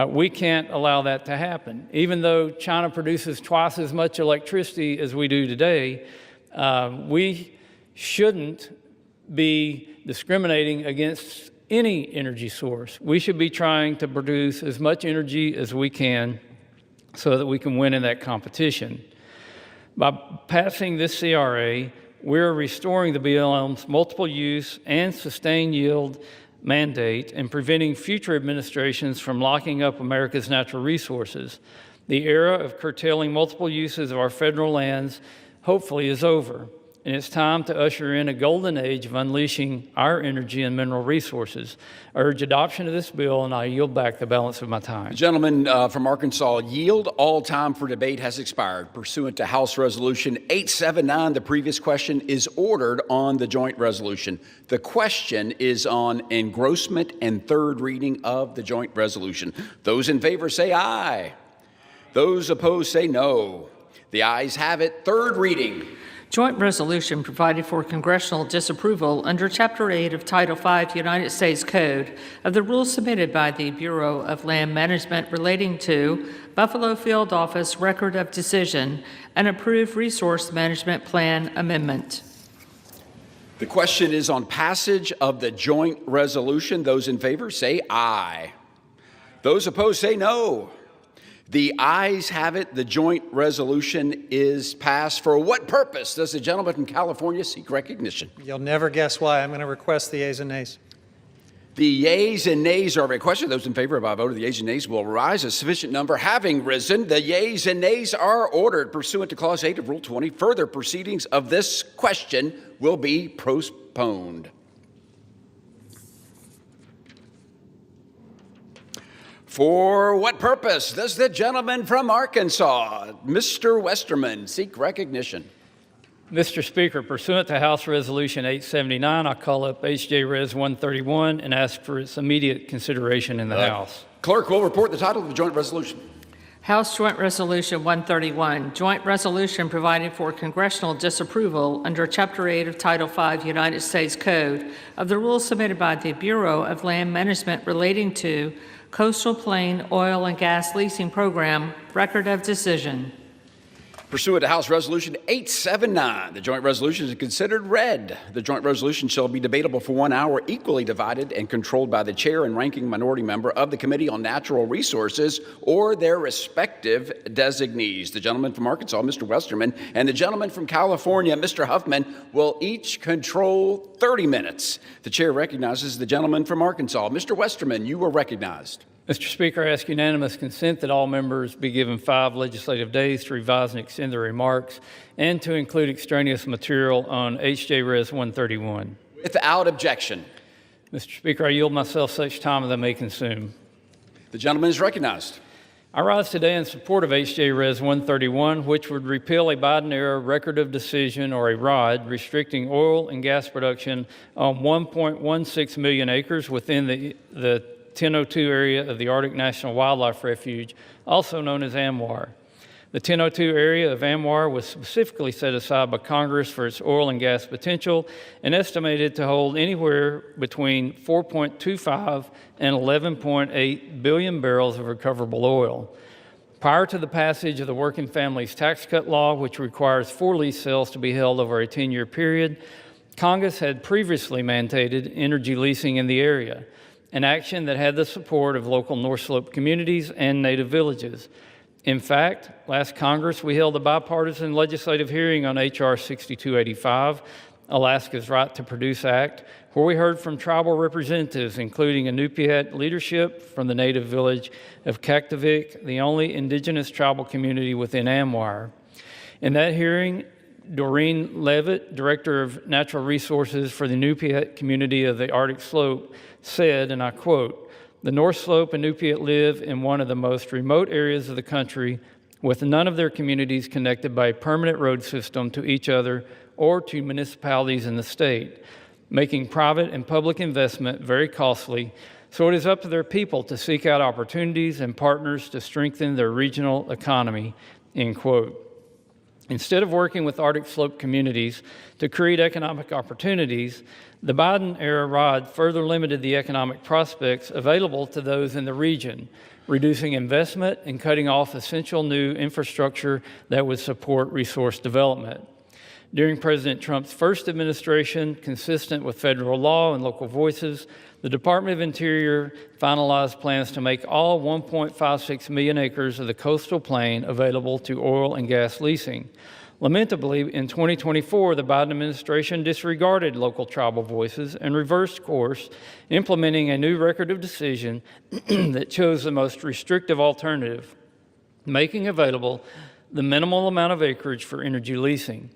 We can't allow that to happen. Even though China produces twice as much electricity as we do today, we shouldn't be discriminating against any energy source. We should be trying to produce as much energy as we can so that we can win in that competition. By passing this CRA, we're restoring the BLM's multiple use and sustained yield mandate and preventing future administrations from locking up America's natural resources. The era of curtailing multiple uses of our federal lands hopefully is over, and it's time to usher in a golden age of unleashing our energy and mineral resources. I urge adoption of this bill, and I yield back the balance of my time. The gentleman from Arkansas, yield. All time for debate has expired. Pursuant to House Resolution 879, the previous question is ordered on the joint resolution. The question is on engrossment and third reading of the joint resolution. Those in favor say aye. Those opposed say no. The ayes have it. Third reading. Joint resolution providing for congressional disapproval under Chapter 8 of Title 5 United States Code of the rules submitted by the Bureau of Land Management relating to Buffalo Field Office Record of Decision and approved Resource Management Plan Amendment. The question is on passage of the joint resolution. Those in favor say aye. Those opposed say no. The ayes have it. The joint resolution is passed. For what purpose does the gentleman from California seek recognition? You'll never guess why. I'm going to request the yeas and nays. The yeas and nays are requested. Those in favor by a vote of the yeas and nays will rise. A sufficient number having risen, the yeas and nays are ordered. Pursuant to Clause 8 of Rule 20, further proceedings of this question will be postponed. For what purpose does the gentleman from Arkansas, Mr. Westerman, seek recognition? Mr. Speaker, pursuant to House Resolution 879, I call up H.J. Res. 131 and ask for its immediate consideration in the House. Clerk will report the title of the joint resolution. House Joint Resolution 131, Joint Resolution providing for congressional disapproval under Chapter 8 of Title 5 United States Code of the rules submitted by the Bureau of Land Management relating to Coastal Plain Oil and Gas Leasing Program Record of Decision. Pursuant to House Resolution 879, the joint resolution is considered read. The joint resolution shall be debatable for 1 hour, equally divided and controlled by the chair and ranking minority member of the Committee on Natural Resources or their respective designees. The gentleman from Arkansas, Mr. Westerman, and the gentleman from California, Mr. Huffman, will each control 30 minutes. The chair recognizes the gentleman from Arkansas. Mr. Westerman, you are recognized. Mr. Speaker, I ask unanimous consent that all members be given 5 legislative days to revise and extend their remarks and to include extraneous material on H.J. Res. 131. Without objection. Mr. Speaker, I yield myself such time as I may consume. The gentleman is recognized. I rise today in support of H.J. Res. 131, which would repeal a Biden-era record of decision, or a ROD, restricting oil and gas production on 1.16 million acres within the 1002 area of the Arctic National Wildlife Refuge, also known as ANWR. The 1002 area of ANWR was specifically set aside by Congress for its oil and gas potential and estimated to hold anywhere between 4.25 and 11.8 billion barrels of recoverable oil. Prior to the passage of the Working Families Tax Cut Law, which requires 4 lease sales to be held over a 10-year period, Congress had previously mandated energy leasing in the area, an action that had the support of local North Slope communities and native villages. In fact, last Congress, we held a bipartisan legislative hearing on H.R. 6285, Alaska's Right to Produce Act, where we heard from tribal representatives, including Inupiat leadership from the native village of Kaktovik, the only indigenous tribal community within AMWIRE. In that hearing, Doreen Levitt, Director of Natural Resources for the Inupiat community of the Arctic Slope, said, and I quote, "The North Slope Inupiat live in one of the most remote areas of the country, with none of their communities connected by a permanent road system to each other or to municipalities in the state, making private and public investment very costly, so it is up to their people to seek out opportunities and partners to strengthen their regional economy," end quote. Instead of working with Arctic Slope communities to create economic opportunities, the Biden-era ROD further limited the economic prospects available to those in the region, reducing investment and cutting off essential new infrastructure that would support resource development. During President Trump's first administration, consistent with federal law and local voices, the Department of Interior finalized plans to make all 1.56 million acres of the coastal plain available to oil and gas leasing. Lamentably, in 2024, the Biden administration disregarded local tribal voices and reversed course, implementing a new record of decision that chose the most restrictive alternative, making available the minimal amount of acreage for energy leasing.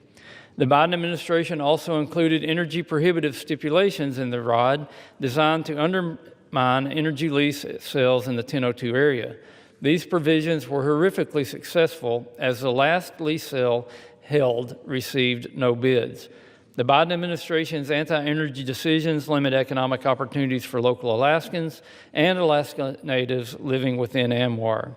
The Biden administration also included energy prohibitive stipulations in the ROD designed to undermine energy lease sales in the 1002 area. These provisions were horrifically successful, as the last lease sale held received no bids. The Biden administration's anti-energy decisions limit economic opportunities for local Alaskans and Alaska natives living within AMWIRE.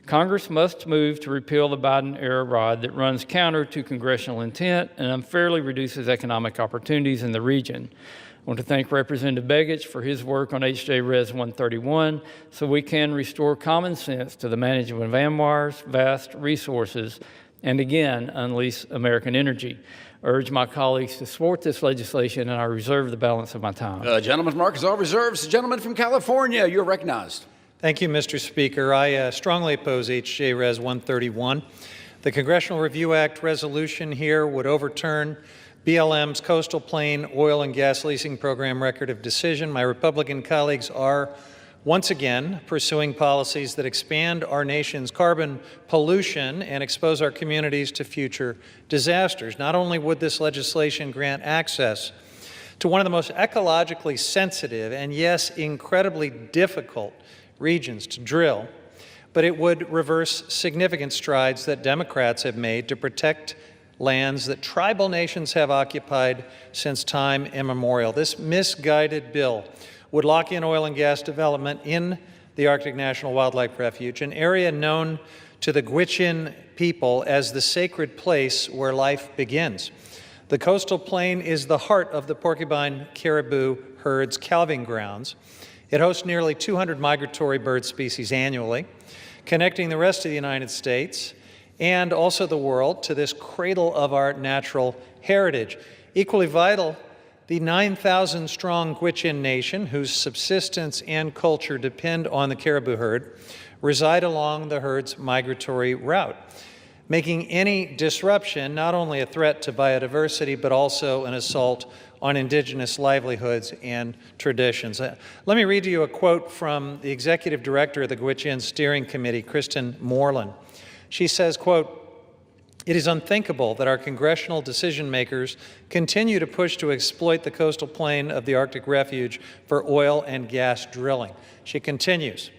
Congress must move to repeal the Biden-era ROD that runs counter to congressional intent and unfairly reduces economic opportunities in the region. I want to thank Representative Begich for his work on HJ Res 131 so we can restore common sense to the management of AMWIRE's vast resources and again unleash American energy. I urge my colleagues to support this legislation, and I reserve the balance of my time. Gentleman's mark is all reserved. The gentleman from California, you're recognized. Thank you, Mr. Speaker. I strongly oppose H.J. Res. 131. The Congressional Review Act resolution here would overturn BLM's Coastal Plain Oil and Gas Leasing Program record of decision. My Republican colleagues are once again pursuing policies that expand our nation's carbon pollution and expose our communities to future disasters. Not only would this legislation grant access to one of the most ecologically sensitive and, yes, incredibly difficult regions to drill, but it would reverse significant strides that Democrats have made to protect lands that tribal nations have occupied since time immemorial. This misguided bill would lock in oil and gas development in the Arctic National Wildlife Refuge, an area known to the Gwich'in people as the sacred place where life begins. The coastal plain is the heart of the porcupine caribou herd's calving grounds. It hosts nearly 200 migratory bird species annually, connecting the rest of the United States and also the world to this cradle of our natural heritage. Equally vital, the 9,000-strong Gwich'in Nation, whose subsistence and culture depend on the caribou herd, reside along the herd's migratory route, making any disruption not only a threat to biodiversity, but also an assault on indigenous livelihoods and traditions. Let me read to you a quote from the executive director of the Gwich'in Steering Committee, Kristen Moreland. She says, quote, "It is unthinkable that our congressional decision makers continue to push to exploit the coastal plain of the Arctic Refuge for oil and gas drilling." She continues,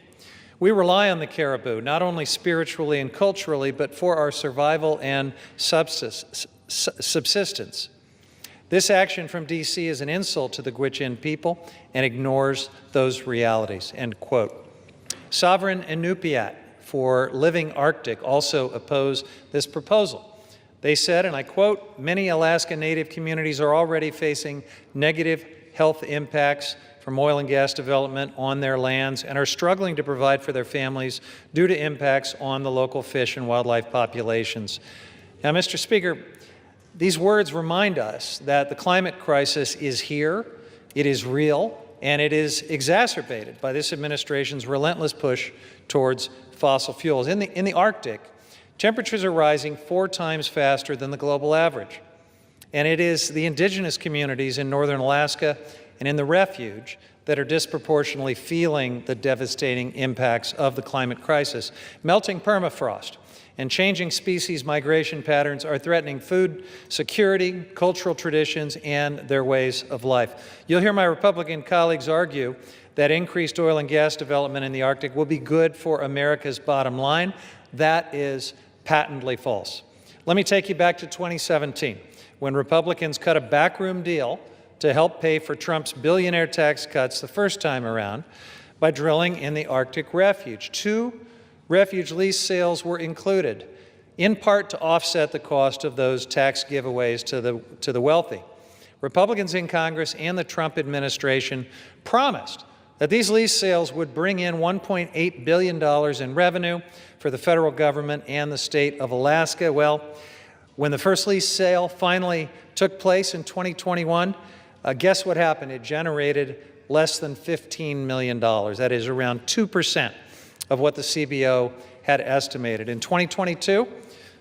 "We rely on the caribou, not only spiritually and culturally, but for our survival and subsistence. This action from D.C. is an insult to the Gwich'in people and ignores those realities," end quote. Sovereign Inupiat for Living Arctic also oppose this proposal. They said, and I quote, "Many Alaska Native communities are already facing negative health impacts from oil and gas development on their lands and are struggling to provide for their families due to impacts on the local fish and wildlife populations." Now, Mr. Speaker, these words remind us that the climate crisis is here, it is real, and it is exacerbated by this administration's relentless push towards fossil fuels. In the Arctic, temperatures are rising 4 times faster than the global average. And it is the indigenous communities in northern Alaska and in the refuge that are disproportionately feeling the devastating impacts of the climate crisis. Melting permafrost and changing species migration patterns are threatening food security, cultural traditions, and their ways of life. You'll hear my Republican colleagues argue that increased oil and gas development in the Arctic will be good for America's bottom line. That is patently false. Let me take you back to 2017, when Republicans cut a backroom deal to help pay for Trump's billionaire tax cuts the first time around by drilling in the Arctic refuge. 2 refuge lease sales were included, in part to offset the cost of those tax giveaways to the wealthy. Republicans in Congress and the Trump administration promised that these lease sales would bring in $1.8 billion in revenue for the federal government and the state of Alaska. Well, when the first lease sale finally took place in 2021, guess what happened? It generated less than $15 million. That is around 2% of what the CBO had estimated. In 2022,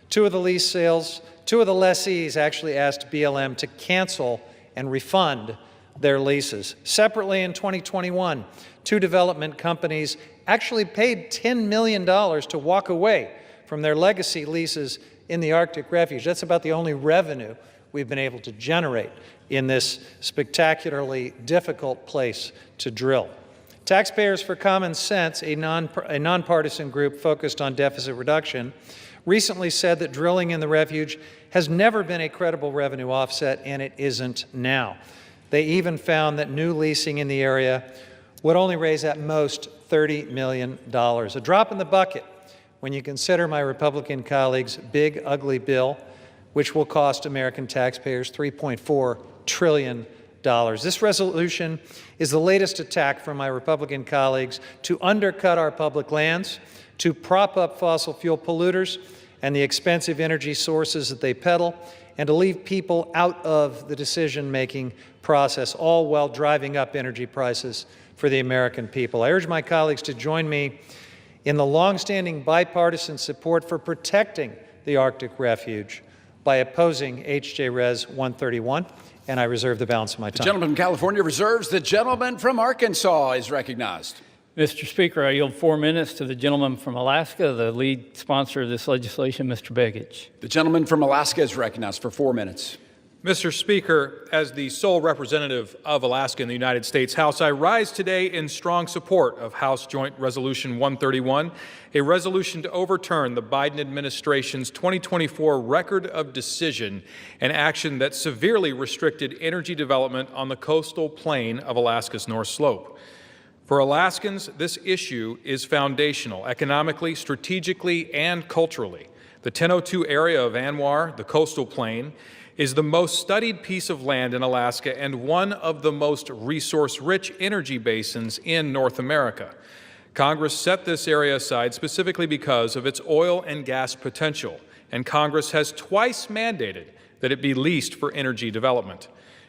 2 of the lessees actually asked BLM to cancel and refund their leases. Separately, in 2021, 2 development companies actually paid $10 million to walk away from their legacy leases in the Arctic refuge. That's about the only revenue we've been able to generate in this spectacularly difficult place to drill. Taxpayers for Common Sense, a nonpartisan group focused on deficit reduction, recently said that drilling in the refuge has never been a credible revenue offset, and it isn't now. They even found that new leasing in the area would only raise at most $30 million, a drop in the bucket when you consider my Republican colleagues' big, ugly bill, which will cost American taxpayers $3.4 trillion. This resolution is the latest attack from my Republican colleagues to undercut our public lands, to prop up fossil fuel polluters and the expensive energy sources that they peddle, and to leave people out of the decision-making process, all while driving up energy prices for the American people. I urge my colleagues to join me in the longstanding bipartisan support for protecting the Arctic refuge by opposing H.J. Res. 131, and I reserve the balance of my time. The gentleman from California reserves. The gentleman from Arkansas is recognized. Mr. Speaker, I yield 4 minutes to the gentleman from Alaska, the lead sponsor of this legislation, Mr. Begich. The gentleman from Alaska is recognized for 4 minutes. Mr. Speaker, as the sole representative of Alaska in the United States House, I rise today in strong support of House Joint Resolution 131, a resolution to overturn the Biden administration's 2024 record of decision and action that severely restricted energy development on the coastal plain of Alaska's North Slope. For Alaskans, this issue is foundational economically, strategically, and culturally. The 1002 area of ANWR, the coastal plain, is the most studied piece of land in Alaska and one of the most resource-rich energy basins in North America. Congress set this area aside specifically because of its oil and gas potential, and Congress has twice mandated that it be leased for energy development.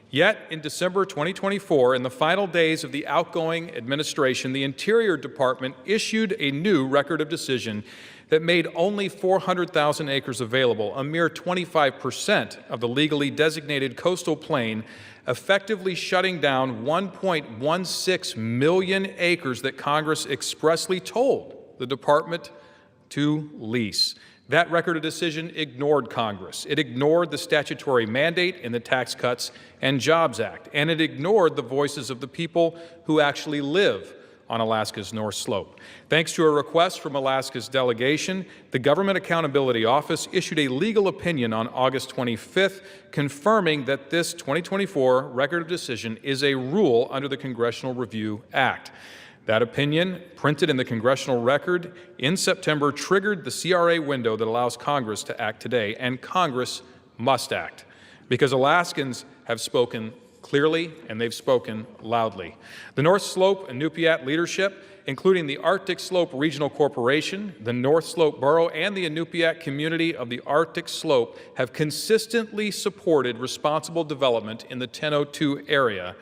Yet, in December 2024, in the final days of the outgoing administration, the Interior Department issued a new record of decision that made only 400,000 acres available, a mere 25% of the legally designated coastal plain, effectively shutting down 1.16 million acres that Congress expressly told the department to lease. That record of decision ignored Congress. It ignored the statutory mandate in the Tax Cuts and Jobs Act, and it ignored the voices of the people who actually live on Alaska's North Slope. Thanks to a request from Alaska's delegation, the Government Accountability Office issued a legal opinion on August 25th, confirming that this 2024 record of decision is a rule under the Congressional Review Act. That opinion, printed in the congressional record in September, triggered the CRA window that allows Congress to act today, and Congress must act, because Alaskans have spoken clearly, and they've spoken loudly. The North Slope and Inupiat leadership, including the Arctic Slope Regional Corporation, the North Slope Borough, and the Inupiat community of the Arctic Slope, have consistently supported responsible development in the 1002 area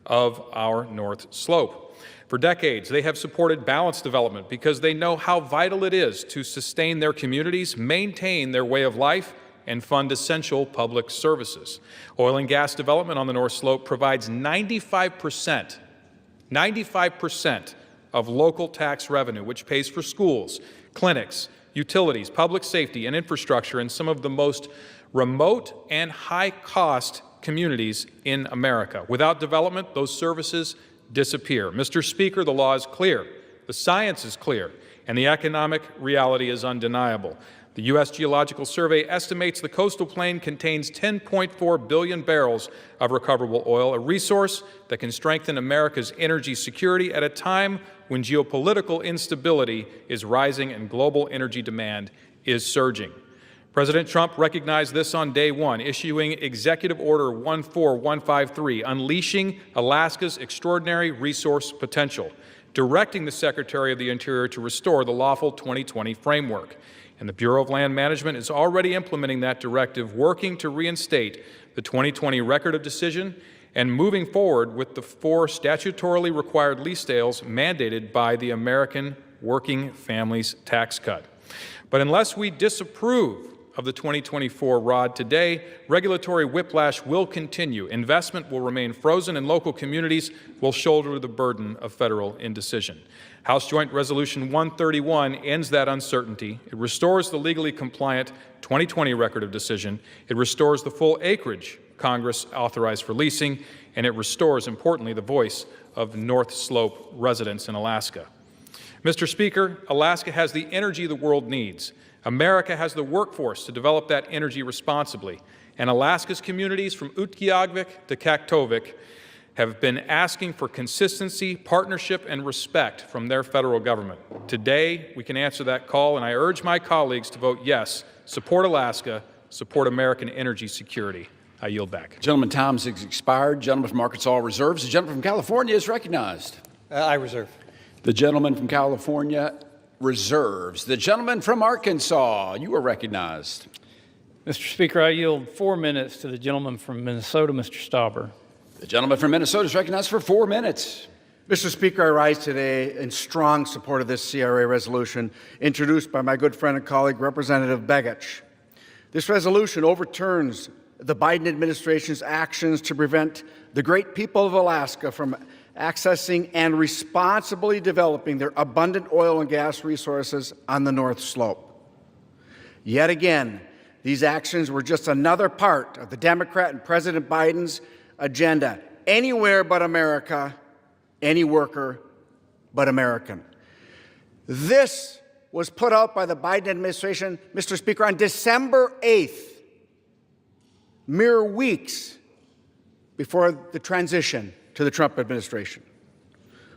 of our North Slope. For decades, they have supported balanced development because they know how vital it is to sustain their communities, maintain their way of life, and fund essential public services. Oil and gas development on the North Slope provides 95% of local tax revenue, which pays for schools, clinics, utilities, public safety, and infrastructure in some of the most remote and high-cost communities in America. Without development, those services disappear. Mr. Speaker, the law is clear, the science is clear, and the economic reality is undeniable. The U.S. Geological Survey estimates the coastal plain contains 10.4 billion barrels of recoverable oil, a resource that can strengthen America's energy security at a time when geopolitical instability is rising and global energy demand is surging. President Trump recognized this on day one, issuing Executive Order 14153, unleashing Alaska's extraordinary resource potential, directing the Secretary of the Interior to restore the lawful 2020 framework. And the Bureau of Land Management is already implementing that directive, working to reinstate the 2020 record of decision and moving forward with the 4 statutorily required lease sales mandated by the American Working Families Tax Cut. But unless we disapprove of the 2024 ROD today, regulatory whiplash will continue. Investment will remain frozen, and local communities will shoulder the burden of federal indecision. House Joint Resolution 131 ends that uncertainty. It restores the legally compliant 2020 record of decision. It restores the full acreage Congress authorized for leasing, and it restores, importantly, the voice of the North Slope residents in Alaska. Mr. Speaker, Alaska has the energy the world needs. America has the workforce to develop that energy responsibly, and Alaska's communities from Utqiagvik to Kaktovik have been asking for consistency, partnership, and respect from their federal government. Today, we can answer that call, and I urge my colleagues to vote yes, support Alaska, support American energy security. I yield back. Gentleman, time's expired. Gentleman from Arkansas reserves. The gentleman from California is recognized. I reserve. The gentleman from California reserves. The gentleman from Arkansas, you are recognized. Mr. Speaker, I yield 4 minutes to the gentleman from Minnesota, Mr. Stauber. The gentleman from Minnesota is recognized for 4 minutes. Mr. Speaker, I rise today in strong support of this CRA resolution introduced by my good friend and colleague, Representative Begich. This resolution overturns the Biden administration's actions to prevent the great people of Alaska from accessing and responsibly developing their abundant oil and gas resources on the North Slope. Yet again, these actions were just another part of the Democrat and President Biden's agenda. Anywhere but America, any worker but American. This was put out by the Biden administration, Mr. Speaker, on December 8th, mere weeks before the transition to the Trump administration.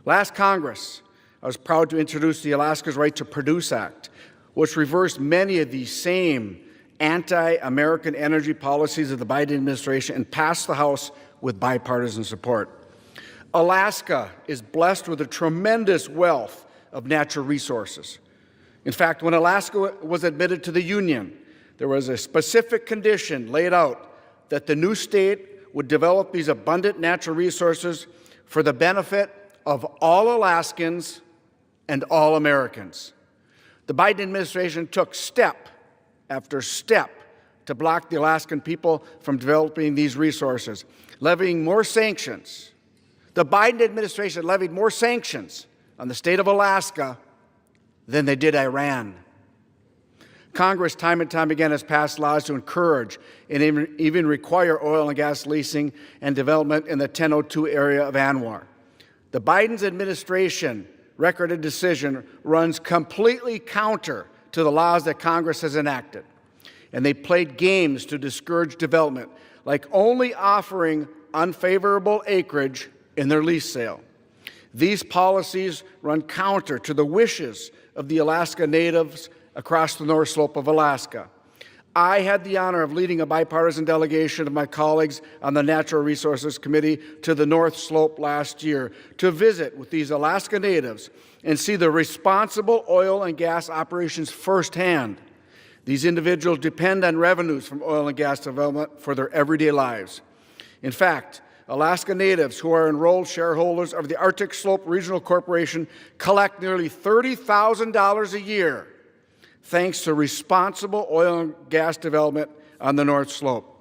Last Congress, I was proud to introduce the Alaska's Right to Produce Act, which reversed many of the same anti-American energy policies of the Biden administration and passed the House with bipartisan support. Alaska is blessed with a tremendous wealth of natural resources. In fact, when Alaska was admitted to the Union, there was a specific condition laid out that the new state would develop these abundant natural resources for the benefit of all Alaskans and all Americans. The Biden administration took step after step to block the Alaskan people from developing these resources, levying more sanctions. The Biden administration levied more sanctions on the state of Alaska than they did Iran. Congress, time and time again, has passed laws to encourage and even require oil and gas leasing and development in the 1002 area of ANWR. The Biden's administration record of decision runs completely counter to the laws that Congress has enacted. And they played games to discourage development, like only offering unfavorable acreage in their lease sale. These policies run counter to the wishes of the Alaska Natives across the North Slope of Alaska. I had the honor of leading a bipartisan delegation of my colleagues on the Natural Resources Committee to the North Slope last year to visit with these Alaska Natives and see the responsible oil and gas operations firsthand. These individuals depend on revenues from oil and gas development for their everyday lives. In fact, Alaska Natives who are enrolled shareholders of the Arctic Slope Regional Corporation collect nearly $30,000 a year thanks to responsible oil and gas development on the North Slope.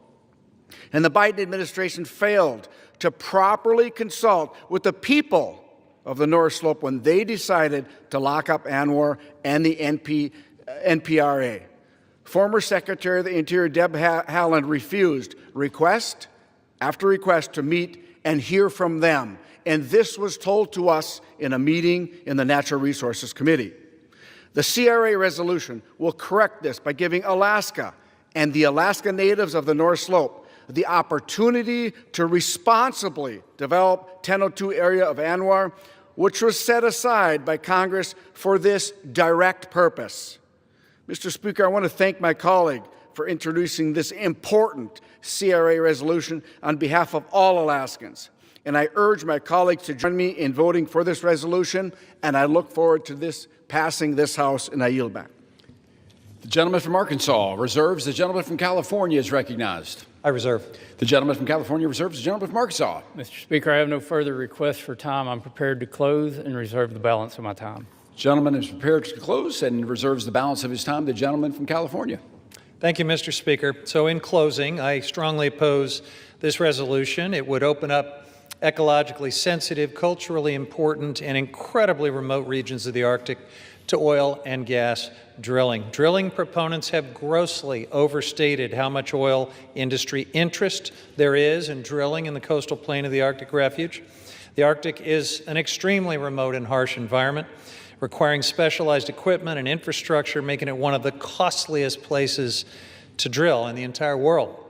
And the Biden administration failed to properly consult with the people of the North Slope when they decided to lock up ANWR and the NPRA. Former Secretary of the Interior Deb Haaland refused request after request to meet and hear from them. And this was told to us in a meeting in the Natural Resources Committee. The CRA resolution will correct this by giving Alaska and the Alaska natives of the North Slope the opportunity to responsibly develop 1002 area of ANWR, which was set aside by Congress for this direct purpose. Mr. Speaker, I want to thank my colleague for introducing this important CRA resolution on behalf of all Alaskans. And I urge my colleagues to join me in voting for this resolution, and I look forward to this passing this House, and I yield back. The gentleman from Arkansas reserves. The gentleman from California is recognized. I reserve. The gentleman from California reserves. The gentleman from Arkansas. Mr. Speaker, I have no further requests for time. I'm prepared to close and reserve the balance of my time. Gentleman is prepared to close and reserves the balance of his time. The gentleman from California. Thank you, Mr. Speaker. So in closing, I strongly oppose this resolution. It would open up ecologically sensitive, culturally important, and incredibly remote regions of the Arctic to oil and gas drilling. Drilling proponents have grossly overstated how much oil industry interest there is in drilling in the coastal plain of the Arctic Refuge. The Arctic is an extremely remote and harsh environment, requiring specialized equipment and infrastructure, making it one of the costliest places to drill in the entire world.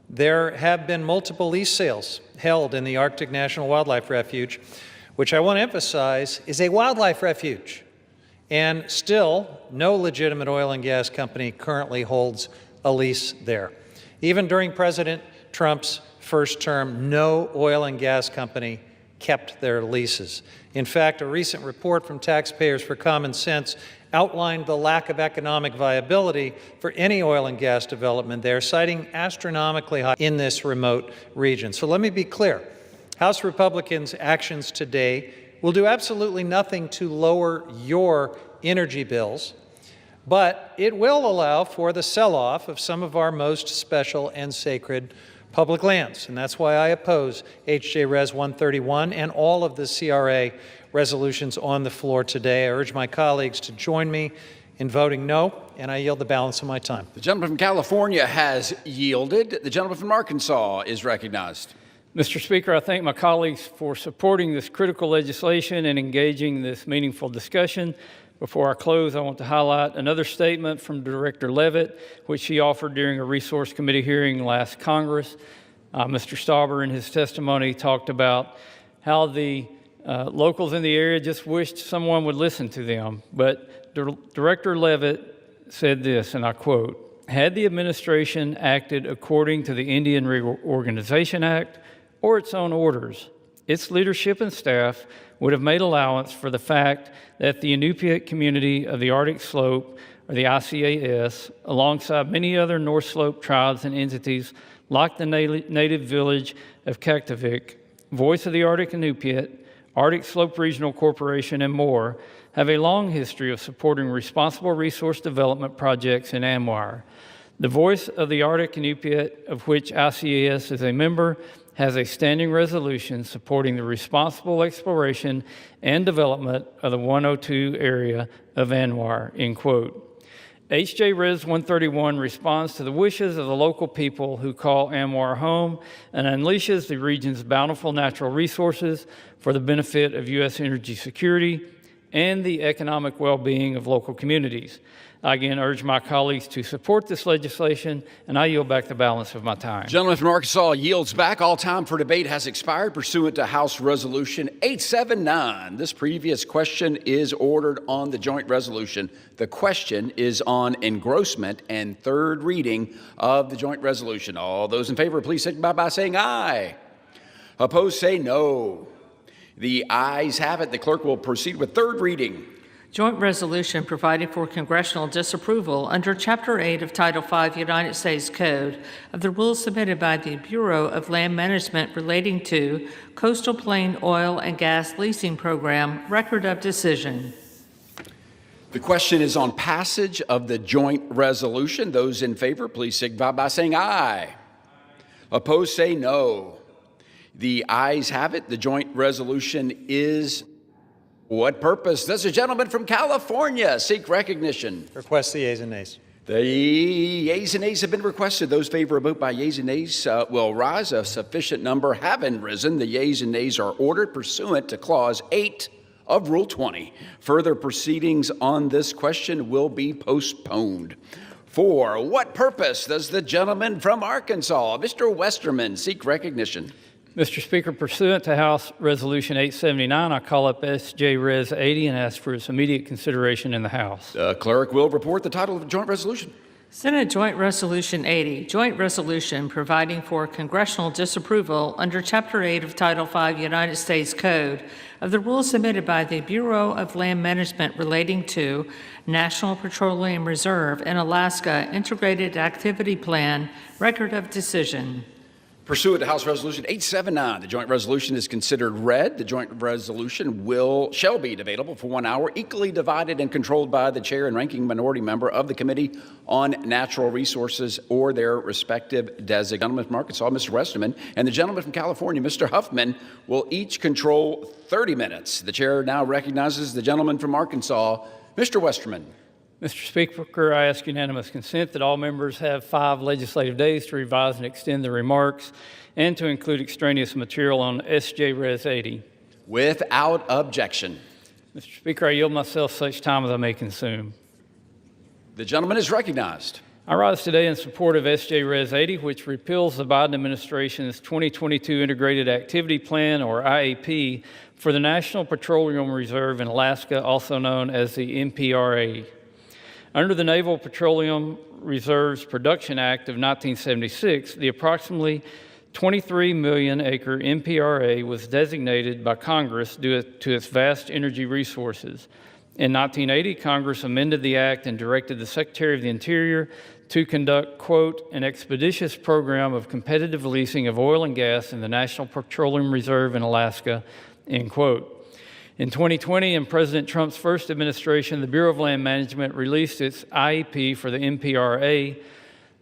There have been multiple lease sales held in the Arctic National Wildlife Refuge, which I want to emphasize is a wildlife refuge. And still, no legitimate oil and gas company currently holds a lease there. Even during President Trump's first term, no oil and gas company kept their leases. In fact, a recent report from Taxpayers for Common Sense outlined the lack of economic viability for any oil and gas development there, citing astronomically high in this remote region. So let me be clear. House Republicans' actions today will do absolutely nothing to lower your energy bills, but it will allow for the sell-off of some of our most special and sacred public lands. And that's why I oppose H.J. Res. 131 and all of the CRA resolutions on the floor today. I urge my colleagues to join me in voting no, and I yield the balance of my time. The gentleman from California has yielded. The gentleman from Arkansas is recognized. Mr. Speaker, I thank my colleagues for supporting this critical legislation and engaging in this meaningful discussion. Before I close, I want to highlight another statement from Director Levitt, which he offered during a Resource Committee hearing last Congress. Mr. Stauber, in his testimony, talked about how the locals in the area just wished someone would listen to them. But Director Levitt said this, and I quote, "Had the administration acted according to the Indian Reorganization Act or its own orders, its leadership and staff would have made allowance for the fact that the Inupiat community of the Arctic Slope, or the ICAS, alongside many other North Slope tribes and entities like the native village of Kaktovik, Voice of the Arctic Inupiat, Arctic Slope Regional Corporation, and more, have a long history of supporting responsible resource development projects in ANWR. The Voice of the Arctic Inupiat, of which ICAS is a member, has a standing resolution supporting the responsible exploration and development of the 102 area of ANWR," end quote. H.J. Res. 131 responds to the wishes of the local people who call ANWR home and unleashes the region's bountiful natural resources for the benefit of U.S. energy security and the economic well-being of local communities. I again urge my colleagues to support this legislation, and I yield back the balance of my time. Gentleman from Arkansas yields back. All time for debate has expired pursuant to House Resolution 879. This previous question is ordered on the joint resolution. The question is on engrossment and third reading of the joint resolution. All those in favor, please signify by saying aye. Opposed, say no. The ayes have it. The clerk will proceed with third reading. Joint resolution providing for congressional disapproval under Chapter 8 of Title 5 United States Code of the rules submitted by the Bureau of Land Management relating to Coastal Plain Oil and Gas Leasing Program Record of Decision. The question is on passage of the joint resolution. Those in favor, please signify by saying aye. Opposed, say no. The ayes have it. The joint resolution is. What purpose does the gentleman from California seek recognition? Request the yeas and nays. The yeas and nays have been requested. Those favor a vote by yeas and nays will rise. A sufficient number haven't risen. The yeas and nays are ordered pursuant to Clause 8 of Rule 20. Further proceedings on this question will be postponed. For what purpose does the gentleman from Arkansas, Mr. Westerman, seek recognition? Mr. Speaker, pursuant to House Resolution 879, I call up S.J. Res. 80 and ask for its immediate consideration in the House. The clerk will report the title of the joint resolution. Senate Joint Resolution 80, Joint Resolution providing for congressional disapproval under Chapter 8 of Title 5 United States Code of the rules submitted by the Bureau of Land Management relating to National Petroleum Reserve and Alaska Integrated Activity Plan Record of Decision. Pursuant to House Resolution 879, the joint resolution is considered read. The joint resolution shall be debatable for 1 hour, equally divided and controlled by the chair and ranking minority member of the Committee on Natural Resources or their respective designated. The gentleman from Arkansas, Mr. Westerman, and the gentleman from California, Mr. Huffman, will each control 30 minutes. The chair now recognizes the gentleman from Arkansas, Mr. Westerman. Mr. Speaker, I ask unanimous consent that all members have 5 legislative days to revise and extend their remarks and to include extraneous material on S.J. Res. 80. Without objection. Mr. Speaker, I yield myself such time as I may consume. The gentleman is recognized. I rise today in support of S.J. Res. 80, which repeals the Biden administration's 2022 Integrated Activity Plan, or IAP, for the National Petroleum Reserve in Alaska, also known as the NPRA. Under the Naval Petroleum Reserve's Production Act of 1976, the approximately 23 million acre NPRA was designated by Congress due to its vast energy resources. In 1980, Congress amended the act and directed the Secretary of the Interior to conduct, quote, an expeditious program of competitive leasing of oil and gas in the National Petroleum Reserve in Alaska, end quote. In 2020, in President Trump's first administration, the Bureau of Land Management released its IEP for the NPRA.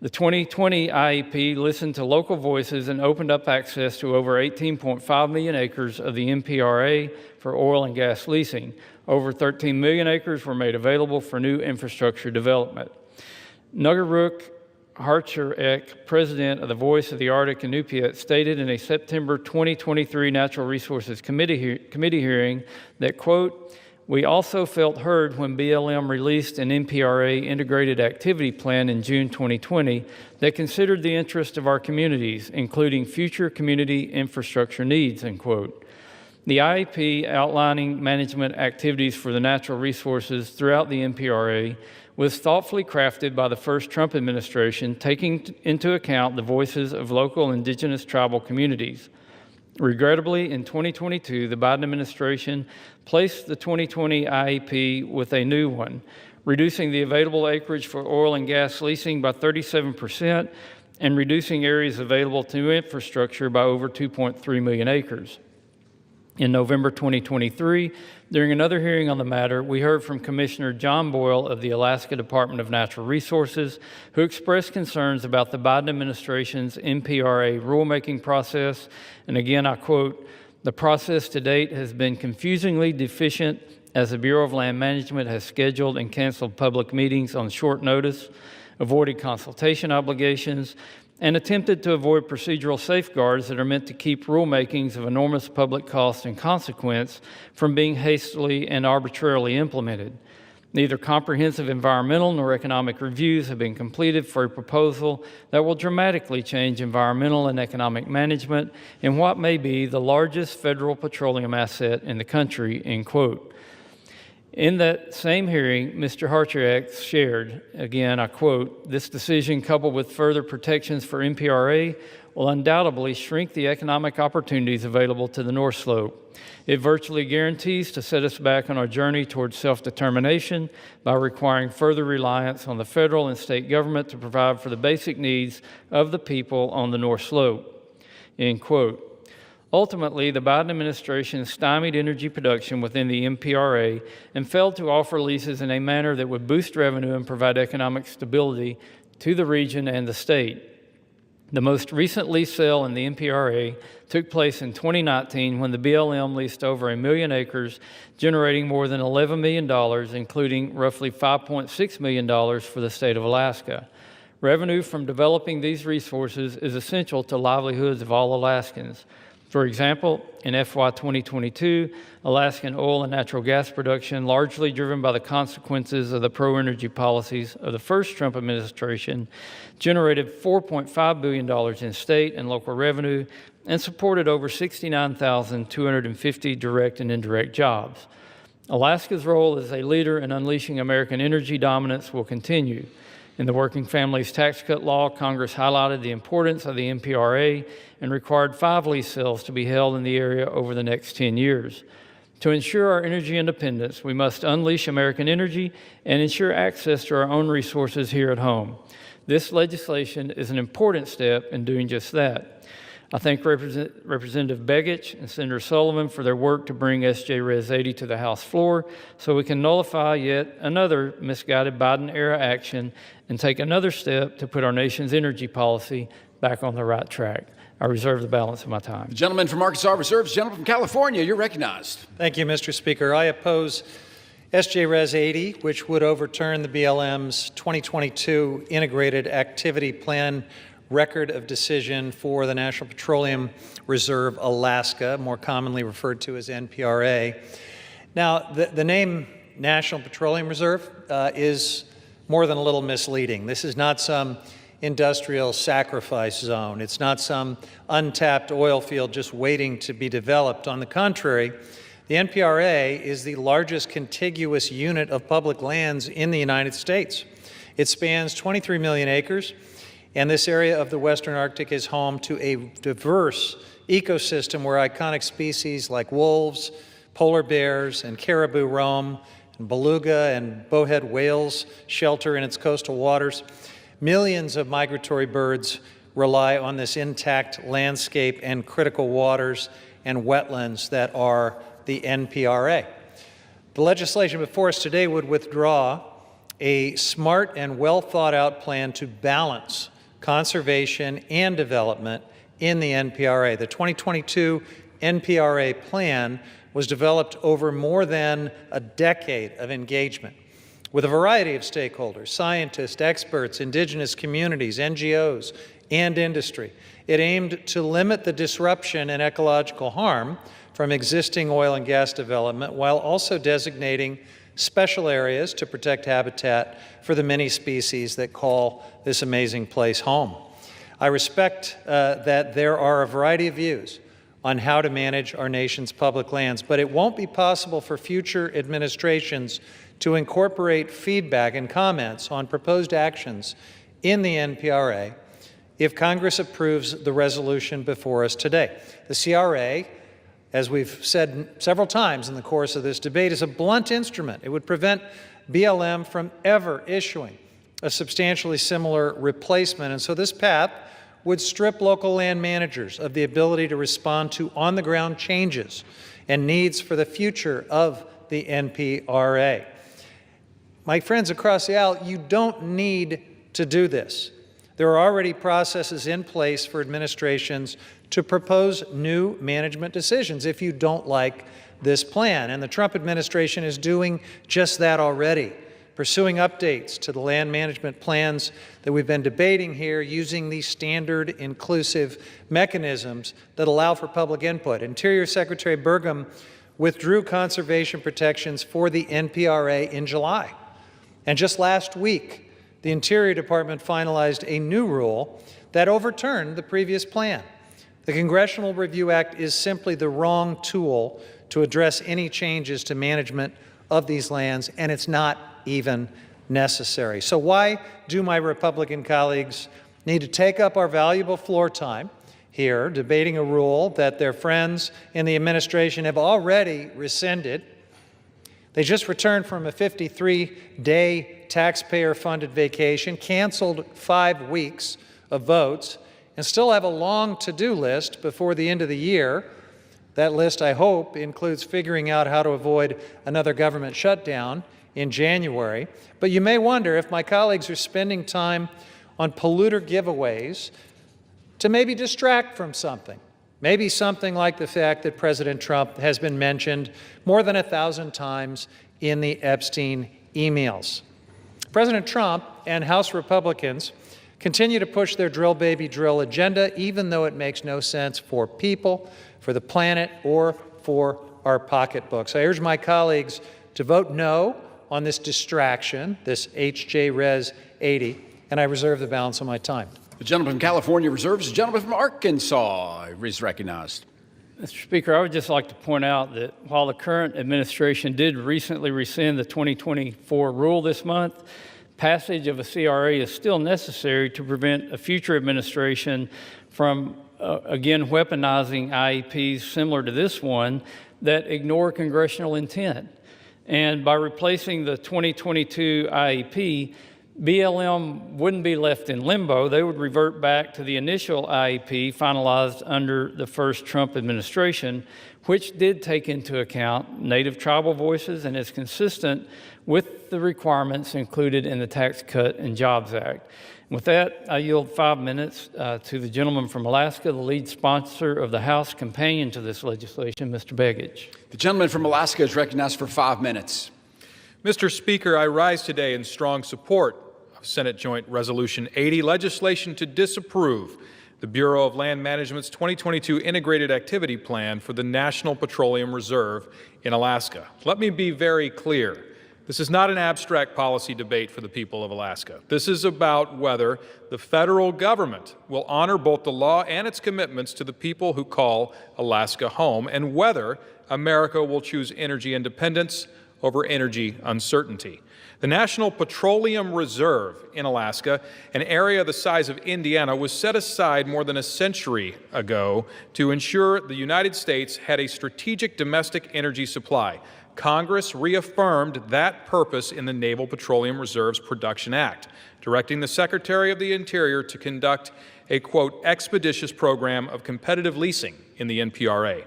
The 2020 IEP listened to local voices and opened up access to over 18.5 million acres of the NPRA for oil and gas leasing. Over 13 million acres were made available for new infrastructure development. Nuggeruk Harcherek, president of the Voice of the Arctic Inupiat, stated in a September 2023 Natural Resources Committee hearing that, quote, we also felt heard when BLM released an NPRA integrated activity plan in June 2020 that considered the interest of our communities, including future community infrastructure needs, end quote. The IEP outlining management activities for the natural resources throughout the NPRA was thoughtfully crafted by the first Trump administration, taking into account the voices of local indigenous tribal communities. Regrettably, in 2022, the Biden administration placed the 2020 IEP with a new one, reducing the available acreage for oil and gas leasing by 37% and reducing areas available to infrastructure by over 2.3 million acres. In November 2023, during another hearing on the matter, we heard from Commissioner John Boyle of the Alaska Department of Natural Resources, who expressed concerns about the Biden administration's NPRA rulemaking process. And again, I quote, the process to date has been confusingly deficient as the Bureau of Land Management has scheduled and canceled public meetings on short notice, avoided consultation obligations, and attempted to avoid procedural safeguards that are meant to keep rulemakings of enormous public cost and consequence from being hastily and arbitrarily implemented. Neither comprehensive environmental nor economic reviews have been completed for a proposal that will dramatically change environmental and economic management in what may be the largest federal petroleum asset in the country, end quote. In that same hearing, Mr. Harcherek shared, again, I quote, this decision coupled with further protections for NPRA will undoubtedly shrink the economic opportunities available to the North Slope. It virtually guarantees to set us back on our journey towards self-determination by requiring further reliance on the federal and state government to provide for the basic needs of the people on the North Slope, end quote. Ultimately, the Biden administration stymied energy production within the NPRA and failed to offer leases in a manner that would boost revenue and provide economic stability to the region and the state. The most recent lease sale in the NPRA took place in 2019 when the BLM leased over 1 million acres, generating more than $11 million, including roughly $5.6 million for the state of Alaska. Revenue from developing these resources is essential to livelihoods of all Alaskans. For example, in FY 2022, Alaskan oil and natural gas production, largely driven by the consequences of the pro-energy policies of the first Trump administration, generated $4.5 billion in state and local revenue and supported over 69,250 direct and indirect jobs. Alaska's role as a leader in unleashing American energy dominance will continue. In the Working Families Tax Cut Law, Congress highlighted the importance of the NPRA and required 5 lease sales to be held in the area over the next 10 years. To ensure our energy independence, we must unleash American energy and ensure access to our own resources here at home. This legislation is an important step in doing just that. I thank Representative Begich and Senator Sullivan for their work to bring S.J. Res. 80 to the House floor so we can nullify yet another misguided Biden-era action and take another step to put our nation's energy policy back on the right track. I reserve the balance of my time. The gentleman from Arkansas reserves. Gentleman from California, you're recognized. Thank you, Mr. Speaker. I oppose S.J. Res. 80, which would overturn the BLM's 2022 Integrated Activity Plan Record of Decision for the National Petroleum Reserve, Alaska, more commonly referred to as NPRA. Now, the name National Petroleum Reserve is more than a little misleading. This is not some industrial sacrifice zone. It's not some untapped oil field just waiting to be developed. On the contrary, the NPRA is the largest contiguous unit of public lands in the United States. It spans 23 million acres, and this area of the Western Arctic is home to a diverse ecosystem where iconic species like wolves, polar bears, and caribou roam, and beluga and bowhead whales shelter in its coastal waters. Millions of migratory birds rely on this intact landscape and critical waters and wetlands that are the NPRA. The legislation before us today would withdraw a smart and well-thought-out plan to balance conservation and development in the NPRA. The 2022 NPRA plan was developed over more than a decade of engagement with a variety of stakeholders, scientists, experts, indigenous communities, NGOs, and industry. It aimed to limit the disruption and ecological harm from existing oil and gas development while also designating special areas to protect habitat for the many species that call this amazing place home. I respect that there are a variety of views on how to manage our nation's public lands, but it won't be possible for future administrations to incorporate feedback and comments on proposed actions in the NPRA if Congress approves the resolution before us today. The CRA, as we've said several times in the course of this debate, is a blunt instrument. It would prevent BLM from ever issuing a substantially similar replacement, and so this path would strip local land managers of the ability to respond to on-the-ground changes and needs for the future of the NPRA. My friends across the aisle, you don't need to do this. There are already processes in place for administrations to propose new management decisions if you don't like this plan. And the Trump administration is doing just that already, pursuing updates to the land management plans that we've been debating here using these standard inclusive mechanisms that allow for public input. Interior Secretary Burgum withdrew conservation protections for the NPRA in July. And just last week, the Interior Department finalized a new rule that overturned the previous plan. The Congressional Review Act is simply the wrong tool to address any changes to management of these lands, and it's not even necessary. So why do my Republican colleagues need to take up our valuable floor time here debating a rule that their friends in the administration have already rescinded? They just returned from a 53-day taxpayer-funded vacation, canceled 5 weeks of votes, and still have a long to-do list before the end of the year. That list, I hope, includes figuring out how to avoid another government shutdown in January. But you may wonder if my colleagues are spending time on polluter giveaways to maybe distract from something. Maybe something like the fact that President Trump has been mentioned more than 1,000 times in the Epstein emails. President Trump and House Republicans continue to push their drill baby drill agenda, even though it makes no sense for people, for the planet, or for our pocketbooks. I urge my colleagues to vote no on this distraction, this H.J. Res. 80, and I reserve the balance of my time. The gentleman from California reserves. The gentleman from Arkansas is recognized. Mr. Speaker, I would just like to point out that while the current administration did recently rescind the 2024 rule this month, passage of a CRA is still necessary to prevent a future administration from, again, weaponizing IEPs similar to this one that ignore congressional intent. And by replacing the 2022 IEP, BLM wouldn't be left in limbo. They would revert back to the initial IEP finalized under the first Trump administration, which did take into account Native tribal voices and is consistent with the requirements included in the Tax Cut and Jobs Act. With that, I yield 5 minutes to the gentleman from Alaska, the lead sponsor of the House companion to this legislation, Mr. Begich. The gentleman from Alaska is recognized for 5 minutes. Mr. Speaker, I rise today in strong support of Senate Joint Resolution 80, legislation to disapprove the Bureau of Land Management's 2022 Integrated Activity Plan for the National Petroleum Reserve in Alaska. Let me be very clear. This is not an abstract policy debate for the people of Alaska. This is about whether the federal government will honor both the law and its commitments to the people who call Alaska home, and whether America will choose energy independence over energy uncertainty. The National Petroleum Reserve in Alaska, an area the size of Indiana, was set aside more than a century ago to ensure the United States had a strategic domestic energy supply. Congress reaffirmed that purpose in the Naval Petroleum Reserve's Production Act, directing the Secretary of the Interior to conduct a, quote, expeditious program of competitive leasing in the NPRA.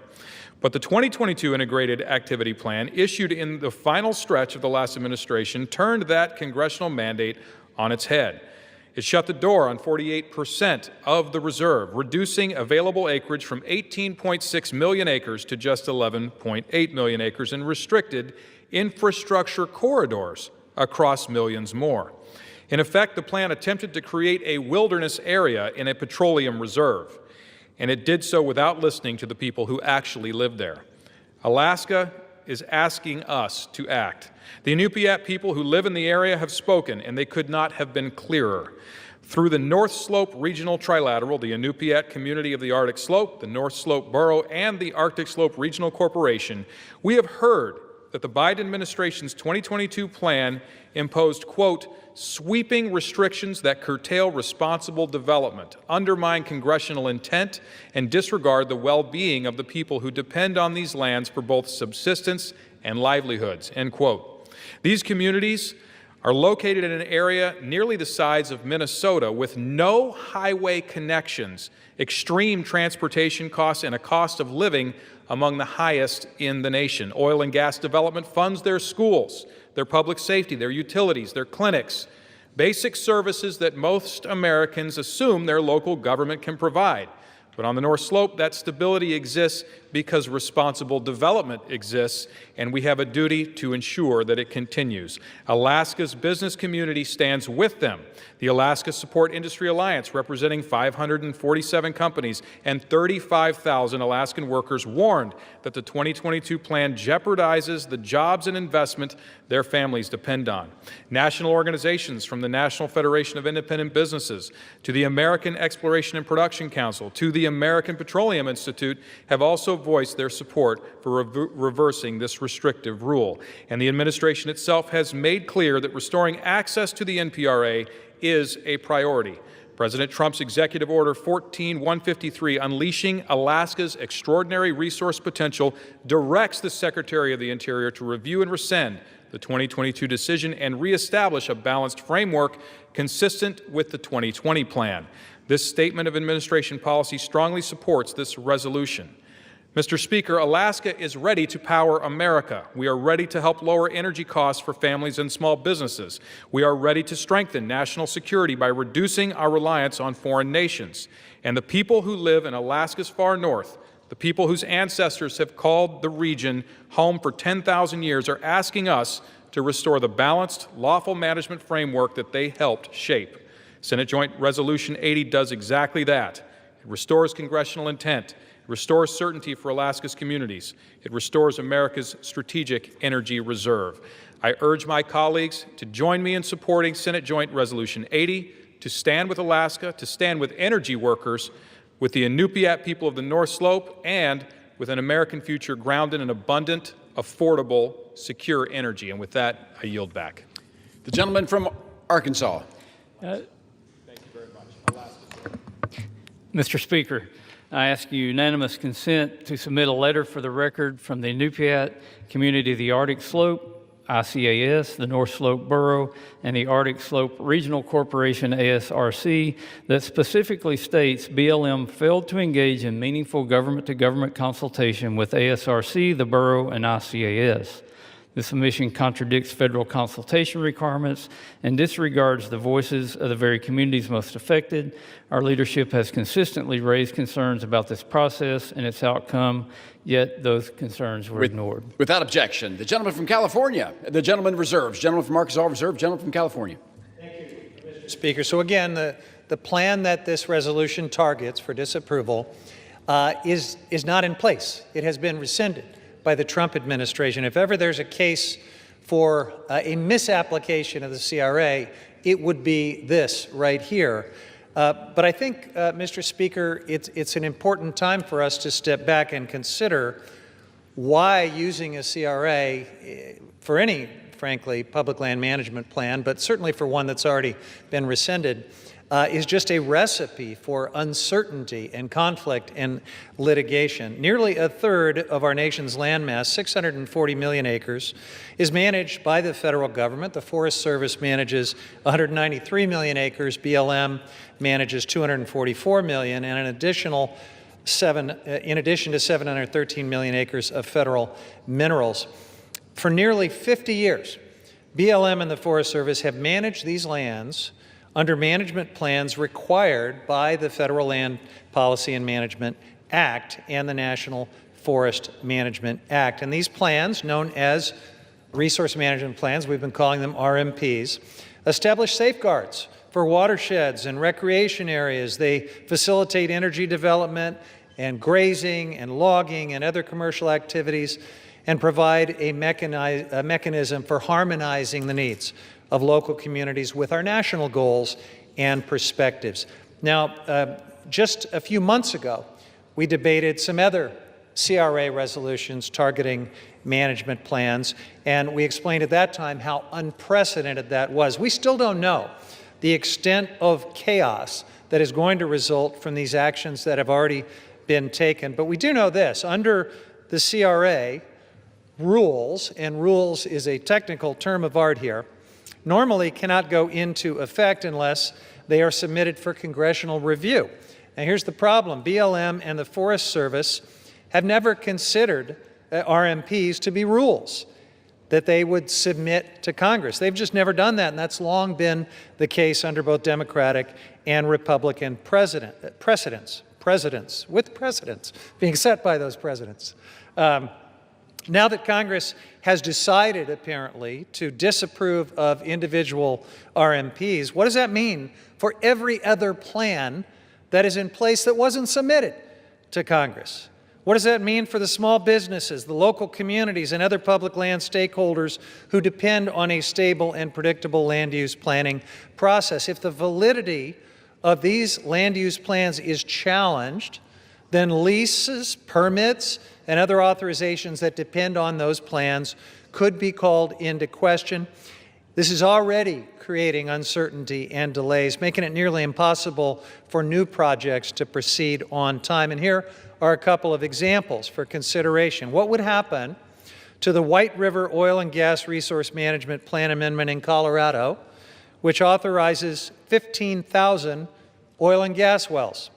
But the 2022 Integrated Activity Plan, issued in the final stretch of the last administration, turned that congressional mandate on its head. It shut the door on 48% of the reserve, reducing available acreage from 18.6 million acres to just 11.8 million acres, and restricted infrastructure corridors across millions more. In effect, the plan attempted to create a wilderness area in a petroleum reserve, and it did so without listening to the people who actually live there. Alaska is asking us to act. The Inupiat people who live in the area have spoken, and they could not have been clearer. Through the North Slope Regional Trilateral, the Inupiat Community of the Arctic Slope, the North Slope Borough, and the Arctic Slope Regional Corporation, we have heard that the Biden administration's 2022 plan imposed, quote, sweeping restrictions that curtail responsible development, undermine congressional intent, and disregard the well-being of the people who depend on these lands for both subsistence and livelihoods, end quote. These communities are located in an area nearly the size of Minnesota with no highway connections, extreme transportation costs, and a cost of living among the highest in the nation. Oil and gas development funds their schools, their public safety, their utilities, their clinics, basic services that most Americans assume their local government can provide. But on the North Slope, that stability exists because responsible development exists, and we have a duty to ensure that it continues. Alaska's business community stands with them. The Alaska Support Industry Alliance, representing 547 companies and 35,000 Alaskan workers, warned that the 2022 plan jeopardizes the jobs and investment their families depend on. National organizations from the National Federation of Independent Businesses to the American Exploration and Production Council to the American Petroleum Institute have also voiced their support for reversing this restrictive rule. And the administration itself has made clear that restoring access to the NPRA is a priority. President Trump's Executive Order 14153, Unleashing Alaska's Extraordinary Resource Potential, directs the Secretary of the Interior to review and rescind the 2022 decision and reestablish a balanced framework consistent with the 2020 plan. This statement of administration policy strongly supports this resolution. Mr. Speaker, Alaska is ready to power America. We are ready to help lower energy costs for families and small businesses. We are ready to strengthen national security by reducing our reliance on foreign nations. And the people who live in Alaska's far north, the people whose ancestors have called the region home for 10,000 years, are asking us to restore the balanced, lawful management framework that they helped shape. Senate Joint Resolution 80 does exactly that. It restores congressional intent. Restores certainty for Alaska's communities. It restores America's strategic energy reserve. I urge my colleagues to join me in supporting Senate Joint Resolution 80, to stand with Alaska, to stand with energy workers, with the Inupiat people of the North Slope, and with an American future grounded in abundant, affordable, secure energy. And with that, I yield back. The gentleman from Arkansas. Thank you very much. Mr. Speaker, I ask unanimous consent to submit a letter for the record from the Inupiat community of the Arctic Slope, ICAS, the North Slope Borough, and the Arctic Slope Regional Corporation, ASRC, that specifically states BLM failed to engage in meaningful government-to-government consultation with ASRC, the borough, and ICAS. This submission contradicts federal consultation requirements and disregards the voices of the very communities most affected. Our leadership has consistently raised concerns about this process and its outcome, yet those concerns were ignored. Without objection, the gentleman from California, the gentleman reserves, gentleman from Arkansas reserve, gentleman from California. Thank you, Mr. Speaker. So again, the plan that this resolution targets for disapproval is not in place. It has been rescinded by the Trump administration. If ever there's a case for a misapplication of the CRA, it would be this right here. But I think, Mr. Speaker, it's an important time for us to step back and consider why using a CRA for any, frankly, public land management plan, but certainly for one that's already been rescinded, is just a recipe for uncertainty and conflict and litigation. Nearly a third of our nation's landmass, 640 million acres, is managed by the federal government. The Forest Service manages 193 million acres. BLM manages 244 million, and in addition to 713 million acres of federal minerals. For nearly 50 years, BLM and the Forest Service have managed these lands under management plans required by the Federal Land Policy and Management Act and the National Forest Management Act. And these plans, known as resource management plans, we've been calling them RMPs, establish safeguards for watersheds and recreation areas. They facilitate energy development and grazing and logging and other commercial activities, and provide a mechanism for harmonizing the needs of local communities with our national goals and perspectives. Now, just a few months ago, we debated some other CRA resolutions targeting management plans, and we explained at that time how unprecedented that was. We still don't know the extent of chaos that is going to result from these actions that have already been taken, but we do know this. Under the CRA, rules, and rules is a technical term of art here, normally cannot go into effect unless they are submitted for congressional review. Now here's the problem. BLM and the Forest Service have never considered RMPs to be rules that they would submit to Congress. They've just never done that, and that's long been the case under both Democratic and Republican precedents being set by those presidents. Now that Congress has decided, apparently, to disapprove of individual RMPs, what does that mean for every other plan that is in place that wasn't submitted to Congress? What does that mean for the small businesses, the local communities, and other public land stakeholders who depend on a stable and predictable land use planning process? If the validity of these land use plans is challenged, then leases, permits, and other authorizations that depend on those plans could be called into question. This is already creating uncertainty and delays, making it nearly impossible for new projects to proceed on time. And here are a couple of examples for consideration. What would happen to the White River Oil and Gas Resource Management Plan Amendment in Colorado, which authorizes 15,000 oil and gas wells?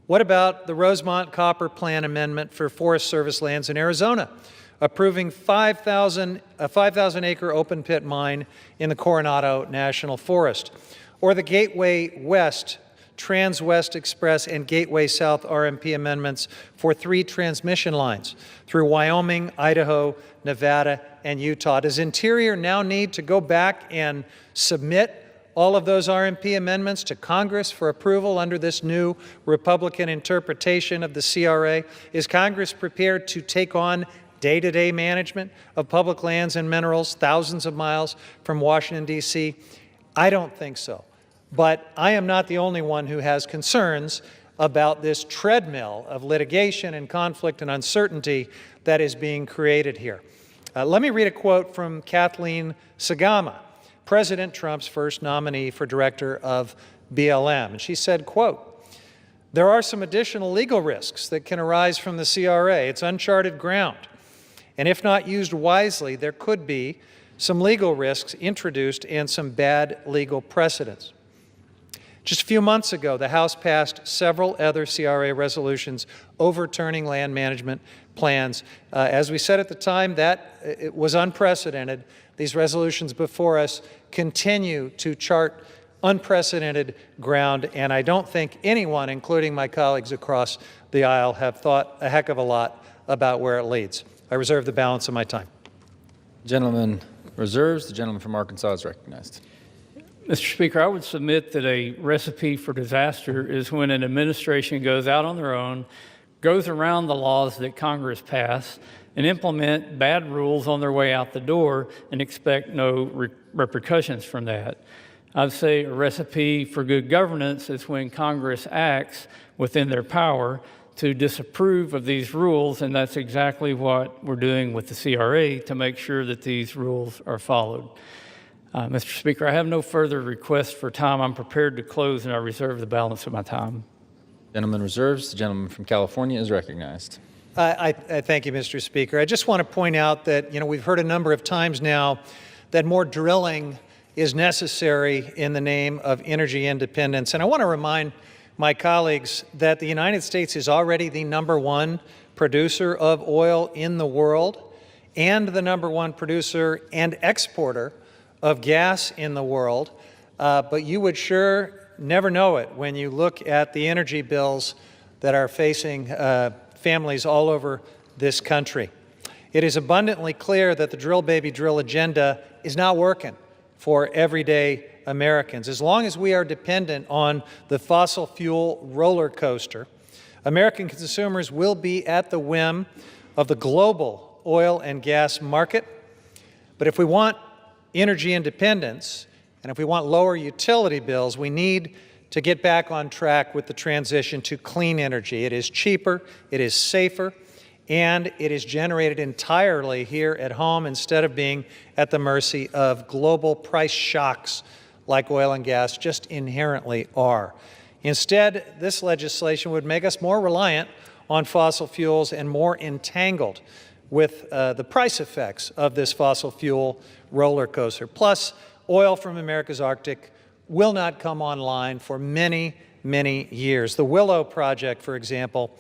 What about the Rosemont Copper Plan Amendment for Forest Service lands in Arizona, approving a 5,000-acre open-pit mine in the Coronado National Forest? Or the Gateway West, Trans-West Express, and Gateway South RMP amendments for 3 transmission lines through Wyoming, Idaho, Nevada, and Utah. Does Interior now need to go back and submit all of those RMP amendments to Congress for approval under this new Republican interpretation of the CRA? Is Congress prepared to take on day-to-day management of public lands and minerals thousands of miles from Washington, D.C.? I don't think so. But I am not the only one who has concerns about this treadmill of litigation and conflict and uncertainty that is being created here. Let me read a quote from Kathleen Sagama, President Trump's first nominee for director of BLM. And she said, quote, "There are some additional legal risks that can arise from the CRA. It's uncharted ground. And if not used wisely, there could be some legal risks introduced and some bad legal precedents." Just a few months ago, the House passed several other CRA resolutions overturning land management plans. As we said at the time, it was unprecedented. These resolutions before us continue to chart unprecedented ground, and I don't think anyone, including my colleagues across the aisle, have thought a heck of a lot about where it leads. I reserve the balance of my time. Gentleman reserves. The gentleman from Arkansas is recognized. Mr. Speaker, I would submit that a recipe for disaster is when an administration goes out on their own, goes around the laws that Congress passed, and implement bad rules on their way out the door and expect no repercussions from that. I'd say a recipe for good governance is when Congress acts within their power to disapprove of these rules, and that's exactly what we're doing with the CRA to make sure that these rules are followed. Mr. Speaker, I have no further requests for time. I'm prepared to close, and I reserve the balance of my time. Gentleman reserves. The gentleman from California is recognized. I thank you, Mr. Speaker. I just want to point out that, we've heard a number of times now that more drilling is necessary in the name of energy independence. And I want to remind my colleagues that the United States is already the #1 producer of oil in the world and the #1 producer and exporter of gas in the world. But you would sure never know it when you look at the energy bills that are facing families all over this country. It is abundantly clear that the drill, baby, drill agenda is not working for everyday Americans. As long as we are dependent on the fossil fuel roller coaster, American consumers will be at the whim of the global oil and gas market. But if we want energy independence, and if we want lower utility bills, we need to get back on track with the transition to clean energy. It is cheaper, it is safer, and it is generated entirely here at home instead of being at the mercy of global price shocks like oil and gas just inherently are. Instead, this legislation would make us more reliant on fossil fuels and more entangled with the price effects of this fossil fuel roller coaster. Plus, oil from America's Arctic will not come online for many, many years. The Willow project, for example,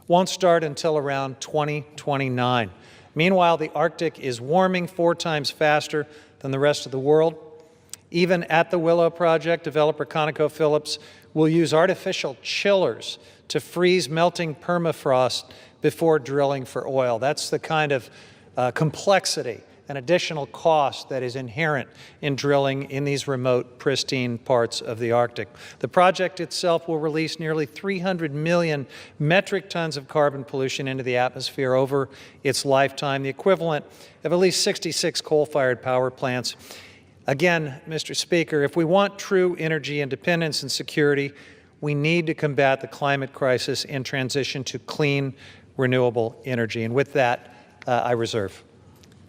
won't start until around 2029. Meanwhile, the Arctic is warming 4 times faster than the rest of the world. Even at the Willow project, developer ConocoPhillips will use artificial chillers to freeze melting permafrost before drilling for oil. That's the kind of complexity and additional cost that is inherent in drilling in these remote, pristine parts of the Arctic. The project itself will release nearly 300 million metric tons of carbon pollution into the atmosphere over its lifetime, the equivalent of at least 66 coal-fired power plants. Again, Mr. Speaker, if we want true energy independence and security, we need to combat the climate crisis and transition to clean, renewable energy. And with that, I reserve.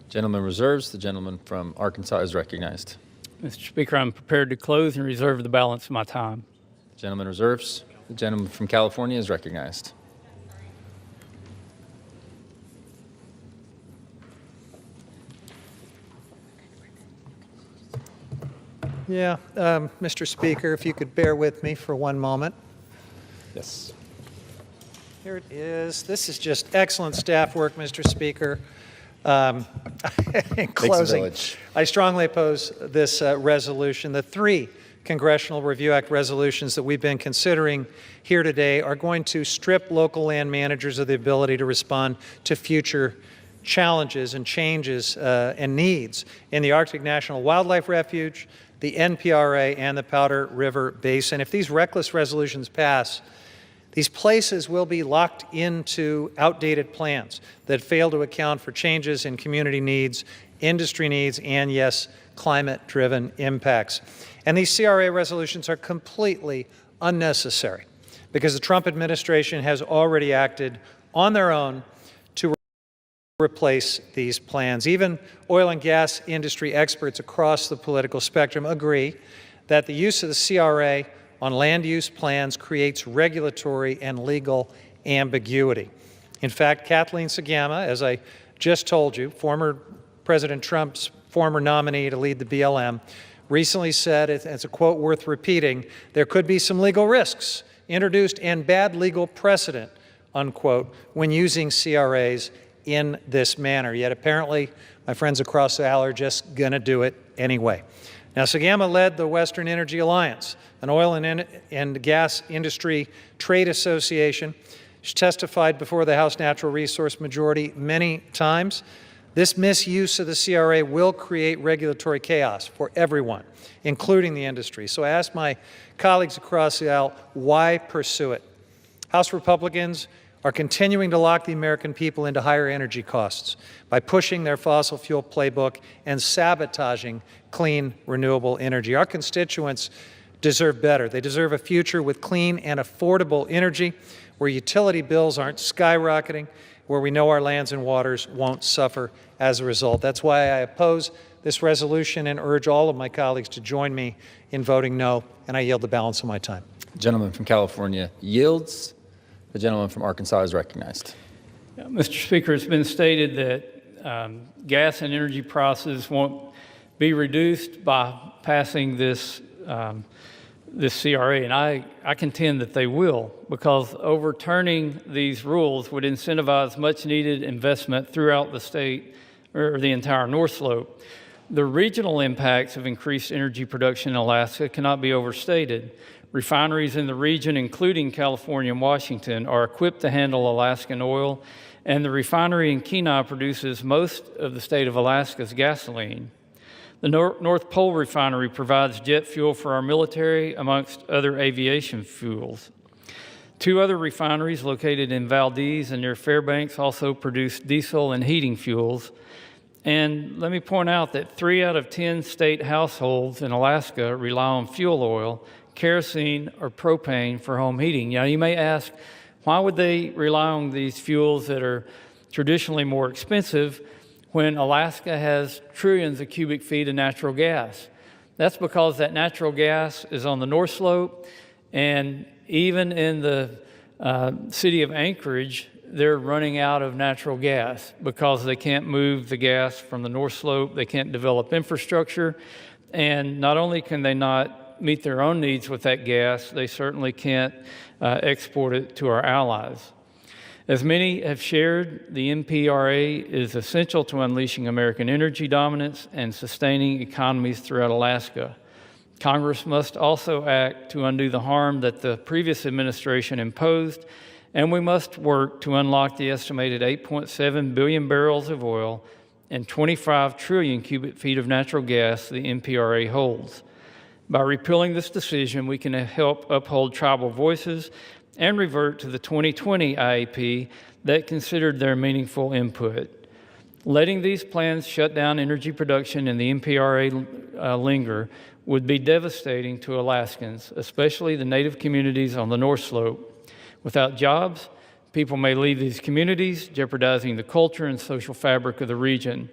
Gentleman reserves. The gentleman from Arkansas is recognized. Mr. Speaker, I'm prepared to close and reserve the balance of my time. The gentleman reserves. The gentleman from California is recognized. Mr. Speaker, if you could bear with me for one moment. Yes. Here it is. This is just excellent staff work, Mr. Speaker. In closing, village. I strongly oppose this resolution. The three Congressional Review Act resolutions that we've been considering here today are going to strip local land managers of the ability to respond to future challenges and changes and needs in the Arctic National Wildlife Refuge, the NPRA, and the Powder River Basin. If these reckless resolutions pass, these places will be locked into outdated plans that fail to account for changes in community needs, industry needs, and yes, climate-driven impacts. And these CRA resolutions are completely unnecessary because the Trump administration has already acted on their own to replace these plans. Even oil and gas industry experts across the political spectrum agree that the use of the CRA on land use plans creates regulatory and legal ambiguity. In fact, Kathleen Sagama, as I just told you, former President Trump's former nominee to lead the BLM, recently said, it's a quote worth repeating, there could be some legal risks introduced and bad legal precedent, unquote, when using CRAs in this manner. Yet apparently, my friends across the aisle are just going to do it anyway. Now, Sagama led the Western Energy Alliance, an oil and gas industry trade association. She testified before the House Natural Resource Majority many times. This misuse of the CRA will create regulatory chaos for everyone, including the industry. So I ask my colleagues across the aisle, why pursue it? House Republicans are continuing to lock the American people into higher energy costs by pushing their fossil fuel playbook and sabotaging clean, renewable energy. Our constituents deserve better. They deserve a future with clean and affordable energy where utility bills aren't skyrocketing, where we know our lands and waters won't suffer as a result. That's why I oppose this resolution and urge all of my colleagues to join me in voting no, and I yield the balance of my time. The gentleman from California yields. The gentleman from Arkansas is recognized. Mr. Speaker, it's been stated that gas and energy prices won't be reduced by passing this CRA, and I contend that they will, because overturning these rules would incentivize much-needed investment throughout the state or the entire North Slope. The regional impacts of increased energy production in Alaska cannot be overstated. Refineries in the region, including California and Washington, are equipped to handle Alaskan oil, and the refinery in Kenai produces most of the state of Alaska's gasoline. The North Pole Refinery provides jet fuel for our military, amongst other aviation fuels. Two other refineries located in Valdez and near Fairbanks also produce diesel and heating fuels. And let me point out that 3 out of 10 state households in Alaska rely on fuel oil, kerosene, or propane for home heating. Now, you may ask, why would they rely on these fuels that are traditionally more expensive when Alaska has trillions of cubic feet of natural gas? That's because that natural gas is on the North Slope, and even in the city of Anchorage, they're running out of natural gas because they can't move the gas from the North Slope, they can't develop infrastructure, and not only can they not meet their own needs with that gas, they certainly can't export it to our allies. As many have shared, the NPRA is essential to unleashing American energy dominance and sustaining economies throughout Alaska. Congress must also act to undo the harm that the previous administration imposed, and we must work to unlock the estimated 8.7 billion barrels of oil and 25 trillion cubic feet of natural gas the NPRA holds. By repealing this decision, we can help uphold tribal voices and revert to the 2020 IAP that considered their meaningful input. Letting these plans shut down energy production in the NPRA linger would be devastating to Alaskans, especially the Native communities on the North Slope. Without jobs, people may leave these communities, jeopardizing the culture and social fabric of the region.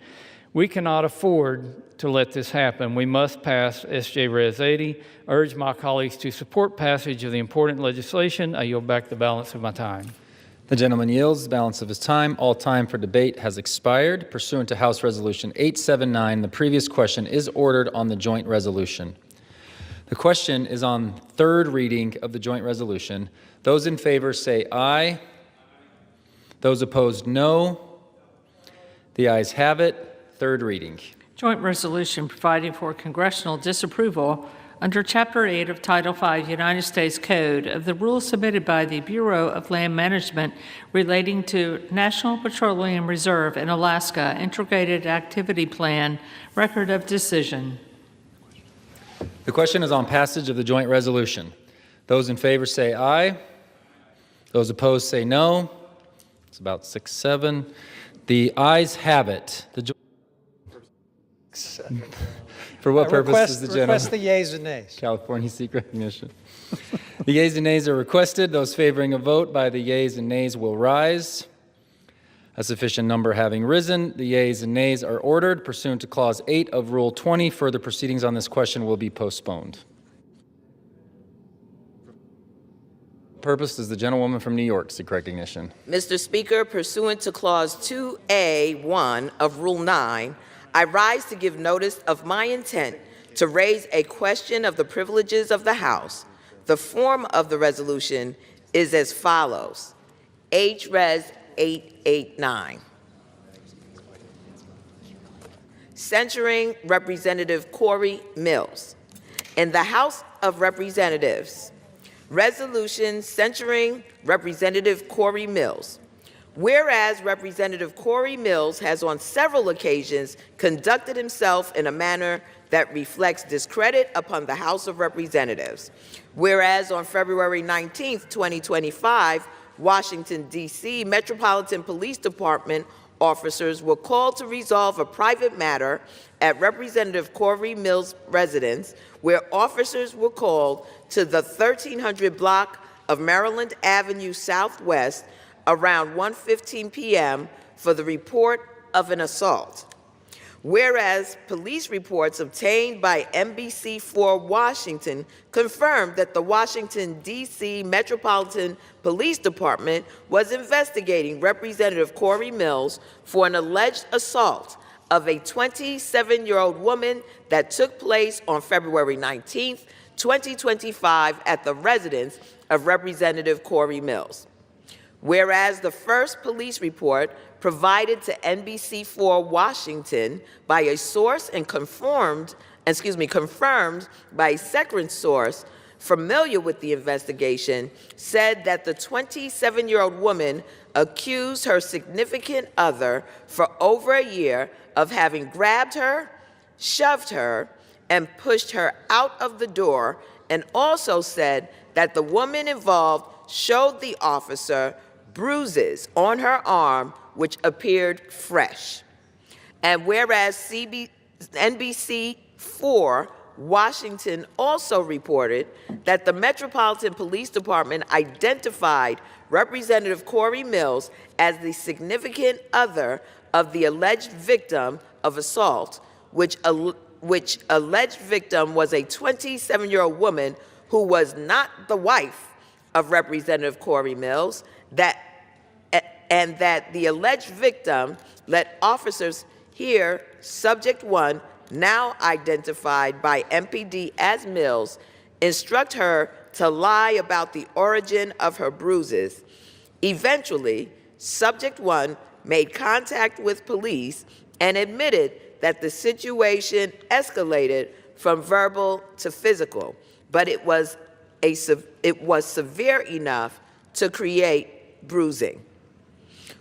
We cannot afford to let this happen. We must pass SJ Res 80. I urge my colleagues to support passage of the important legislation. I yield back the balance of my time. The gentleman yields the balance of his time. All time for debate has expired. Pursuant to House Resolution 879, the previous question is ordered on the joint resolution. The question is on third reading of the joint resolution. Those in favor say aye. Those opposed, no. The ayes have it. Third reading. Joint resolution providing for congressional disapproval under Chapter 8 of Title 5 United States Code of the rules submitted by the Bureau of Land Management relating to National Petroleum Reserve in Alaska Integrated Activity Plan Record of Decision. The question is on passage of the joint resolution. Those in favor say aye. Those opposed say no. It's about 6-7. The ayes have it. For what purpose does the gentleman? Request the yeas and nays. California seek recognition. The yeas and nays are requested. Those favoring a vote by the yeas and nays will rise. A sufficient number having risen, the yeas and nays are ordered. Pursuant to Clause 8 of Rule 20, further proceedings on this question will be postponed. Purpose does the gentlewoman from New York seek recognition? Mr. Speaker, pursuant to Clause 2A1 of Rule 9, I rise to give notice of my intent to raise a question of the privileges of the House. The form of the resolution is as follows. H-Res 889. Censuring Representative Corey Mills. In the House of Representatives, resolution censuring Representative Corey Mills. Whereas Representative Corey Mills has on several occasions conducted himself in a manner that reflects discredit upon the House of Representatives. Whereas on February 19, 2025, Washington, D.C. Metropolitan Police Department officers were called to resolve a private matter at Representative Corey Mills' residence, where officers were called to the 1300 block of Maryland Avenue Southwest around 1:15 p.m. for the report of an assault. Whereas police reports obtained by NBC4 Washington confirmed that the Washington, D.C. Metropolitan Police Department was investigating Representative Corey Mills for an alleged assault of a 27-year-old woman that took place on February 19, 2025 at the residence of Representative Corey Mills. Whereas the first police report provided to NBC4 Washington by a source and confirmed by a second source familiar with the investigation said that the 27-year-old woman accused her significant other for over a year of having grabbed her, shoved her, and pushed her out of the door, and also said that the woman involved showed the officer bruises on her arm which appeared fresh. And whereas NBC4 Washington also reported that the Metropolitan Police Department identified Representative Corey Mills as the significant other of the alleged victim of assault, which alleged victim was a 27-year-old woman who was not the wife of Representative Corey Mills, and that the alleged victim let officers here, Subject 1, now identified by MPD as Mills, instruct her to lie about the origin of her bruises. Eventually, Subject 1 made contact with police and admitted that the situation escalated from verbal to physical, but it was severe enough to create bruising.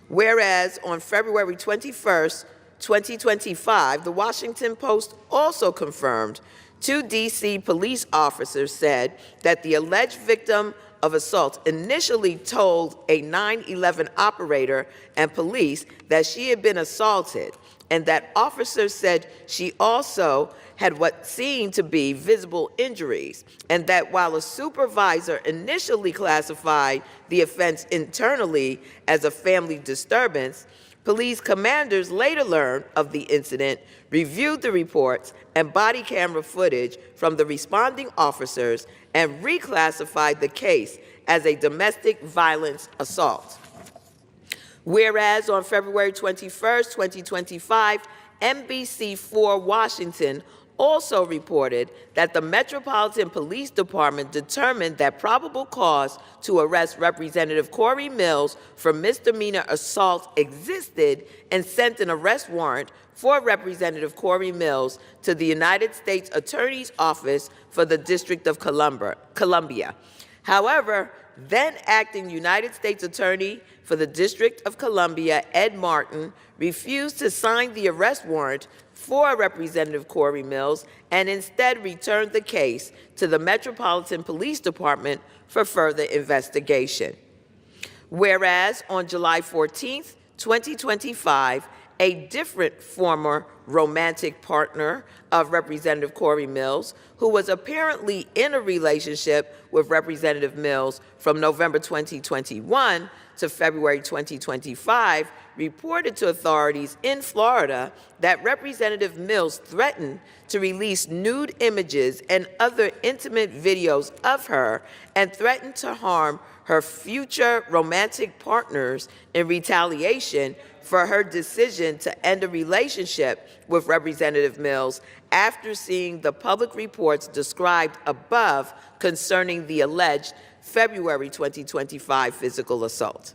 Whereas on February 21st, 2025, the Washington Post also confirmed 2 D.C. police officers said that the alleged victim of assault initially told a 9/11 operator and police that she had been assaulted, and that officers said she also had what seemed to be visible injuries, and that while a supervisor initially classified the offense internally as a family disturbance, police commanders later learned of the incident, reviewed the reports and body camera footage from the responding officers, and reclassified the case as a domestic violence assault. Whereas on February 21st, 2025, NBC4 Washington also reported that the Metropolitan Police Department determined that probable cause to arrest Representative Corey Mills for misdemeanor assault existed and sent an arrest warrant for Representative Corey Mills to the United States Attorney's Office for the District of Columbia. However, then acting United States Attorney for the District of Columbia, Ed Martin, refused to sign the arrest warrant for Representative Corey Mills and instead returned the case to the Metropolitan Police Department for further investigation. Whereas on July 14, 2025, a different former romantic partner of Representative Corey Mills, who was apparently in a relationship with Representative Mills from November 2021 to February 2025, reported to authorities in Florida that Representative Mills threatened to release nude images and other intimate videos of her and threatened to harm her future romantic partners in retaliation for her decision to end a relationship with Representative Mills after seeing the public reports described above concerning the alleged February 2025 physical assault.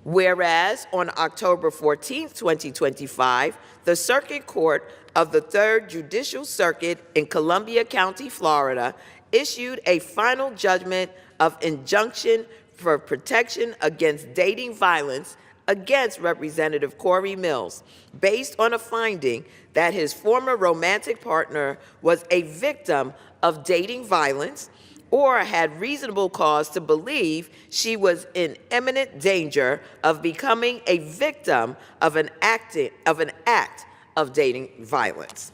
Whereas on October 14, 2025, the Circuit Court of the Third Judicial Circuit in Columbia County, Florida, issued a final judgment of injunction for protection against dating violence against Representative Corey Mills, based on a finding that his former romantic partner was a victim of dating violence or had reasonable cause to believe she was in imminent danger of becoming a victim of an act of dating violence.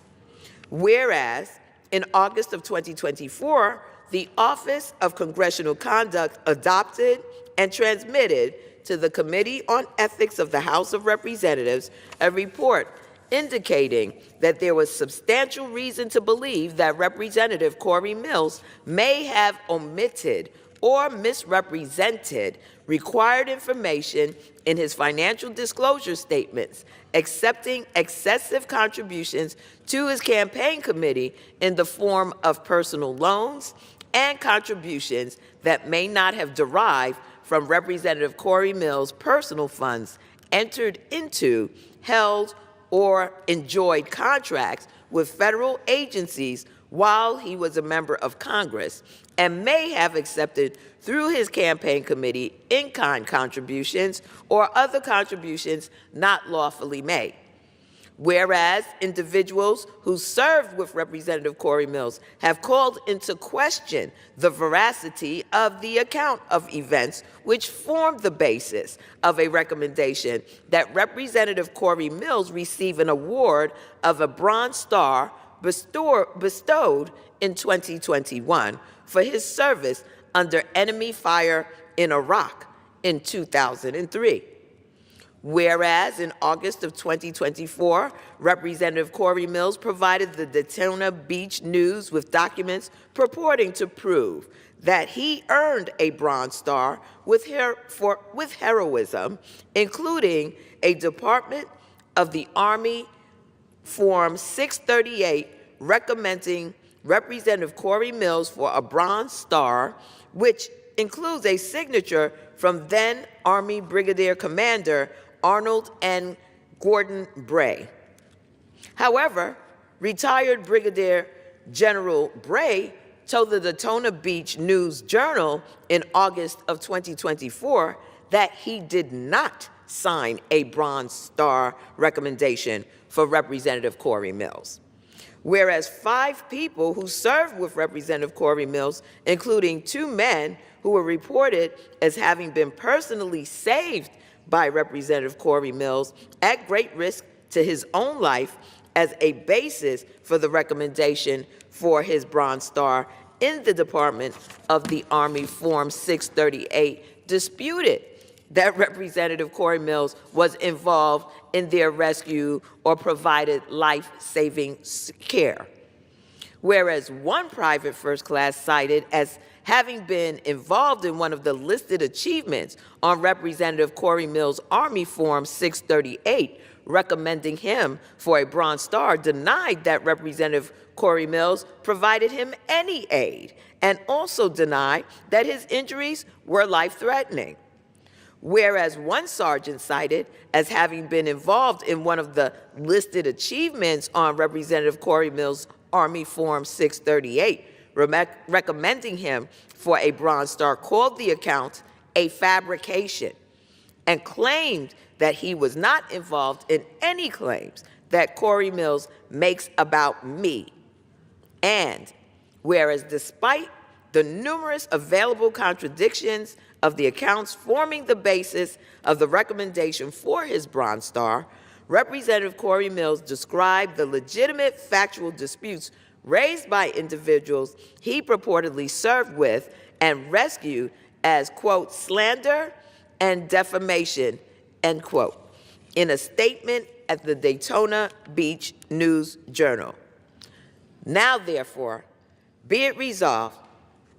Whereas in August of 2024, the Office of Congressional Conduct adopted and transmitted to the Committee on Ethics of the House of Representatives a report indicating that there was substantial reason to believe that Representative Corey Mills may have omitted or misrepresented required information in his financial disclosure statements, accepting excessive contributions to his campaign committee in the form of personal loans and contributions that may not have derived from Representative Corey Mills' personal funds entered into, held, or enjoyed contracts with federal agencies while he was a member of Congress, and may have accepted through his campaign committee in-kind contributions or other contributions not lawfully made. Whereas individuals who served with Representative Corey Mills have called into question the veracity of the account of events which formed the basis of a recommendation that Representative Corey Mills receive an award of a Bronze Star bestowed in 2021 for his service under enemy fire in Iraq in 2003. Whereas in August of 2024, Representative Corey Mills provided the Daytona Beach News with documents purporting to prove that he earned a Bronze Star with heroism, including a Department of the Army Form 638 recommending Representative Corey Mills for a Bronze Star, which includes a signature from then Army Brigadier Commander Arnold N. Gordon Bray. However, retired Brigadier General Bray told the Daytona Beach News Journal in August of 2024 that he did not sign a Bronze Star recommendation for Representative Corey Mills. Whereas 5 people who served with Representative Corey Mills, including 2 men who were reported as having been personally saved by Representative Corey Mills at great risk to his own life as a basis for the recommendation for his Bronze Star in the Department of the Army Form 638, disputed that Representative Corey Mills was involved in their rescue or provided life-saving care. Whereas one private first class cited as having been involved in one of the listed achievements on Representative Corey Mills' Army Form 638 recommending him for a Bronze Star, denied that Representative Corey Mills provided him any aid and also denied that his injuries were life-threatening. Whereas one sergeant cited as having been involved in one of the listed achievements on Representative Corey Mills' Army Form 638, recommending him for a Bronze Star, called the account a fabrication and claimed that he was not involved in any claims that Corey Mills makes about me. And whereas despite the numerous available contradictions of the accounts forming the basis of the recommendation for his Bronze Star, Representative Corey Mills described the legitimate factual disputes raised by individuals he purportedly served with and rescued as, quote, slander and defamation, end quote, in a statement at the Daytona Beach News Journal. Now, therefore, be it resolved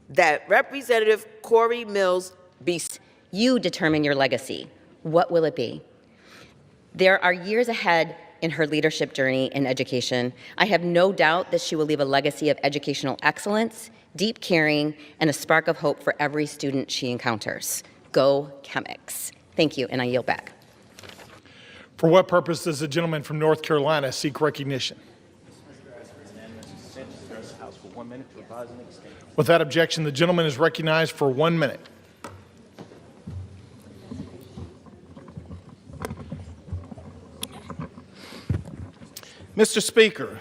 that Representative Corey Mills be... You determine your legacy. What will it be? There are years ahead in her leadership journey in education. I have no doubt that she will leave a legacy of educational excellence, deep caring, and a spark of hope for every student she encounters. Go Chemics. Thank you, and I yield back. For what purpose does the gentleman from North Carolina seek recognition? Without objection, the gentleman is recognized for 1 minute. Mr. Speaker,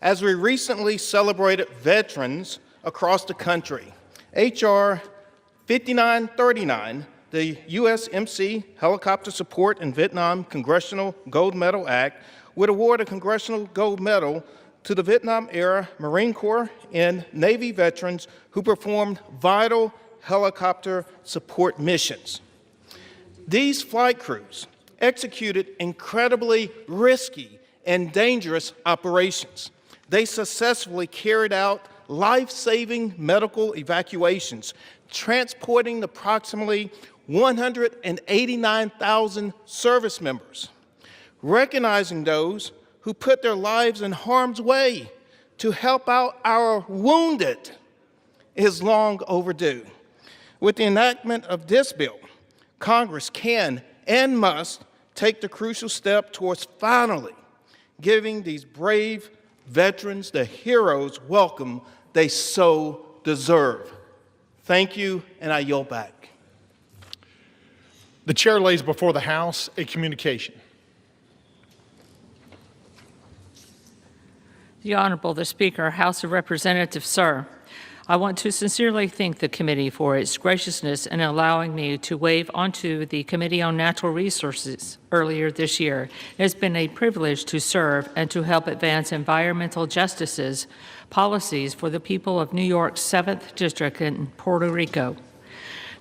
as we recently celebrated veterans across the country, H.R. 5939, the USMC Helicopter Support in Vietnam Congressional Gold Medal Act, would award a Congressional Gold Medal to the Vietnam-era Marine Corps and Navy veterans who performed vital helicopter support missions. These flight crews executed incredibly risky and dangerous operations. They successfully carried out life-saving medical evacuations, transporting approximately 189,000 service members. Recognizing those who put their lives in harm's way to help out our wounded is long overdue. With the enactment of this bill, Congress can and must take the crucial step towards finally giving these brave veterans the heroes welcome they so deserve. Thank you, and I yield back. The chair lays before the House a communication. The Honorable the Speaker, House of Representatives, sir. I want to sincerely thank the committee for its graciousness in allowing me to waive onto the Committee on Natural Resources earlier this year. It has been a privilege to serve and to help advance environmental justices policies for the people of New York's 7th District in Puerto Rico.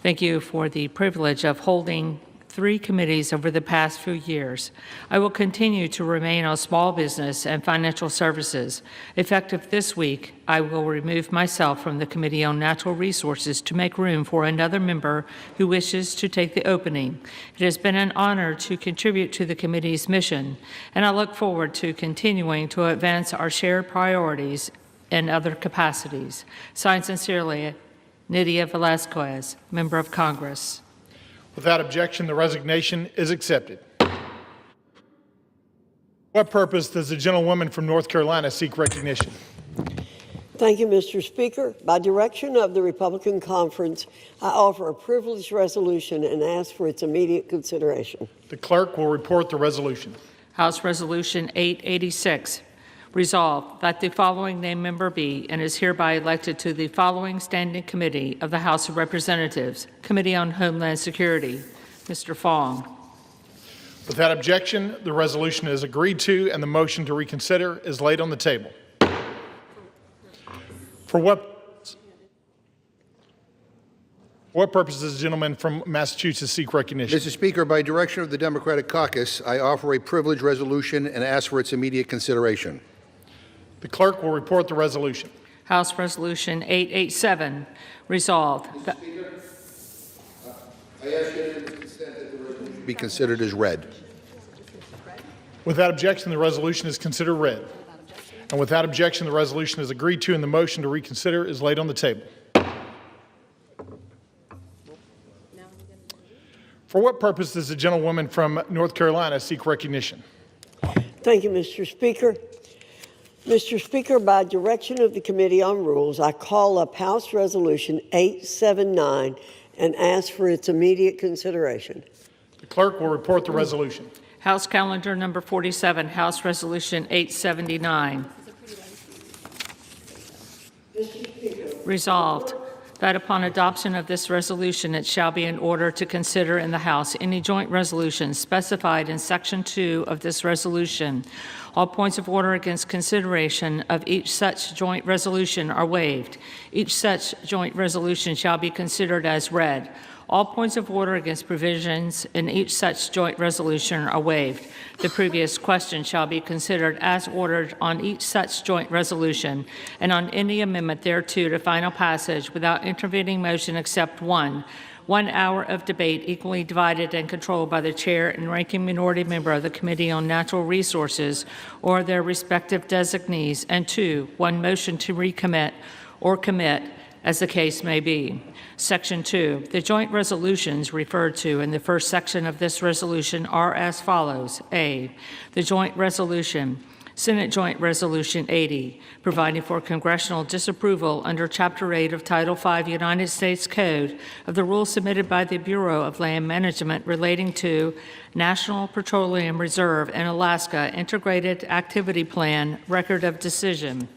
Thank you for the privilege of holding 3 committees over the past few years. I will continue to remain on small business and financial services. Effective this week, I will remove myself from the Committee on Natural Resources to make room for another member who wishes to take the opening. It has been an honor to contribute to the committee's mission, and I look forward to continuing to advance our shared priorities in other capacities. Signed sincerely, Nydia Velasquez, Member of Congress. Without objection, the resignation is accepted. What purpose does the gentlewoman from North Carolina seek recognition? Thank you, Mr. Speaker. By direction of the Republican Conference, I offer a privileged resolution and ask for its immediate consideration. The clerk will report the resolution. House Resolution 886. Resolved that the following named member be and is hereby elected to the following standing committee of the House of Representatives, Committee on Homeland Security. Mr. Fong. Without objection, the resolution is agreed to and the motion to reconsider is laid on the table. For what purpose does the gentleman from Massachusetts seek recognition? Mr. Speaker, by direction of the Democratic Caucus, I offer a privileged resolution and ask for its immediate consideration. The clerk will report the resolution. House Resolution 887. Resolved. Mr. Speaker, I ask unanimous consent that the resolution be considered as read. Without objection, the resolution is considered read. And without objection, the resolution is agreed to and the motion to reconsider is laid on the table. For what purpose does the gentlewoman from North Carolina seek recognition? Thank you, Mr. Speaker. Mr. Speaker, by direction of the Committee on Rules, I call up House Resolution 879 and ask for its immediate consideration. The clerk will report the resolution. House Calendar Number 47, House Resolution 879. Resolved that upon adoption of this resolution, it shall be in order to consider in the House any joint resolutions specified in Section 2 of this resolution. All points of order against consideration of each such joint resolution are waived. Each such joint resolution shall be considered as read. All points of order against provisions in each such joint resolution are waived. The previous question shall be considered as ordered on each such joint resolution and on any amendment thereto to final passage without intervening motion except one. 1 hour of debate equally divided and controlled by the chair and ranking minority member of the Committee on Natural Resources or their respective designees. And 2, 1 motion to recommit or commit as the case may be. Section 2, the joint resolutions referred to in the first section of this resolution are as follows. A, the joint resolution, Senate Joint Resolution 80, providing for congressional disapproval under Chapter 8 of Title 5 United States Code of the rules submitted by the Bureau of Land Management relating to National Petroleum Reserve in Alaska Integrated Activity Plan Record of Decision.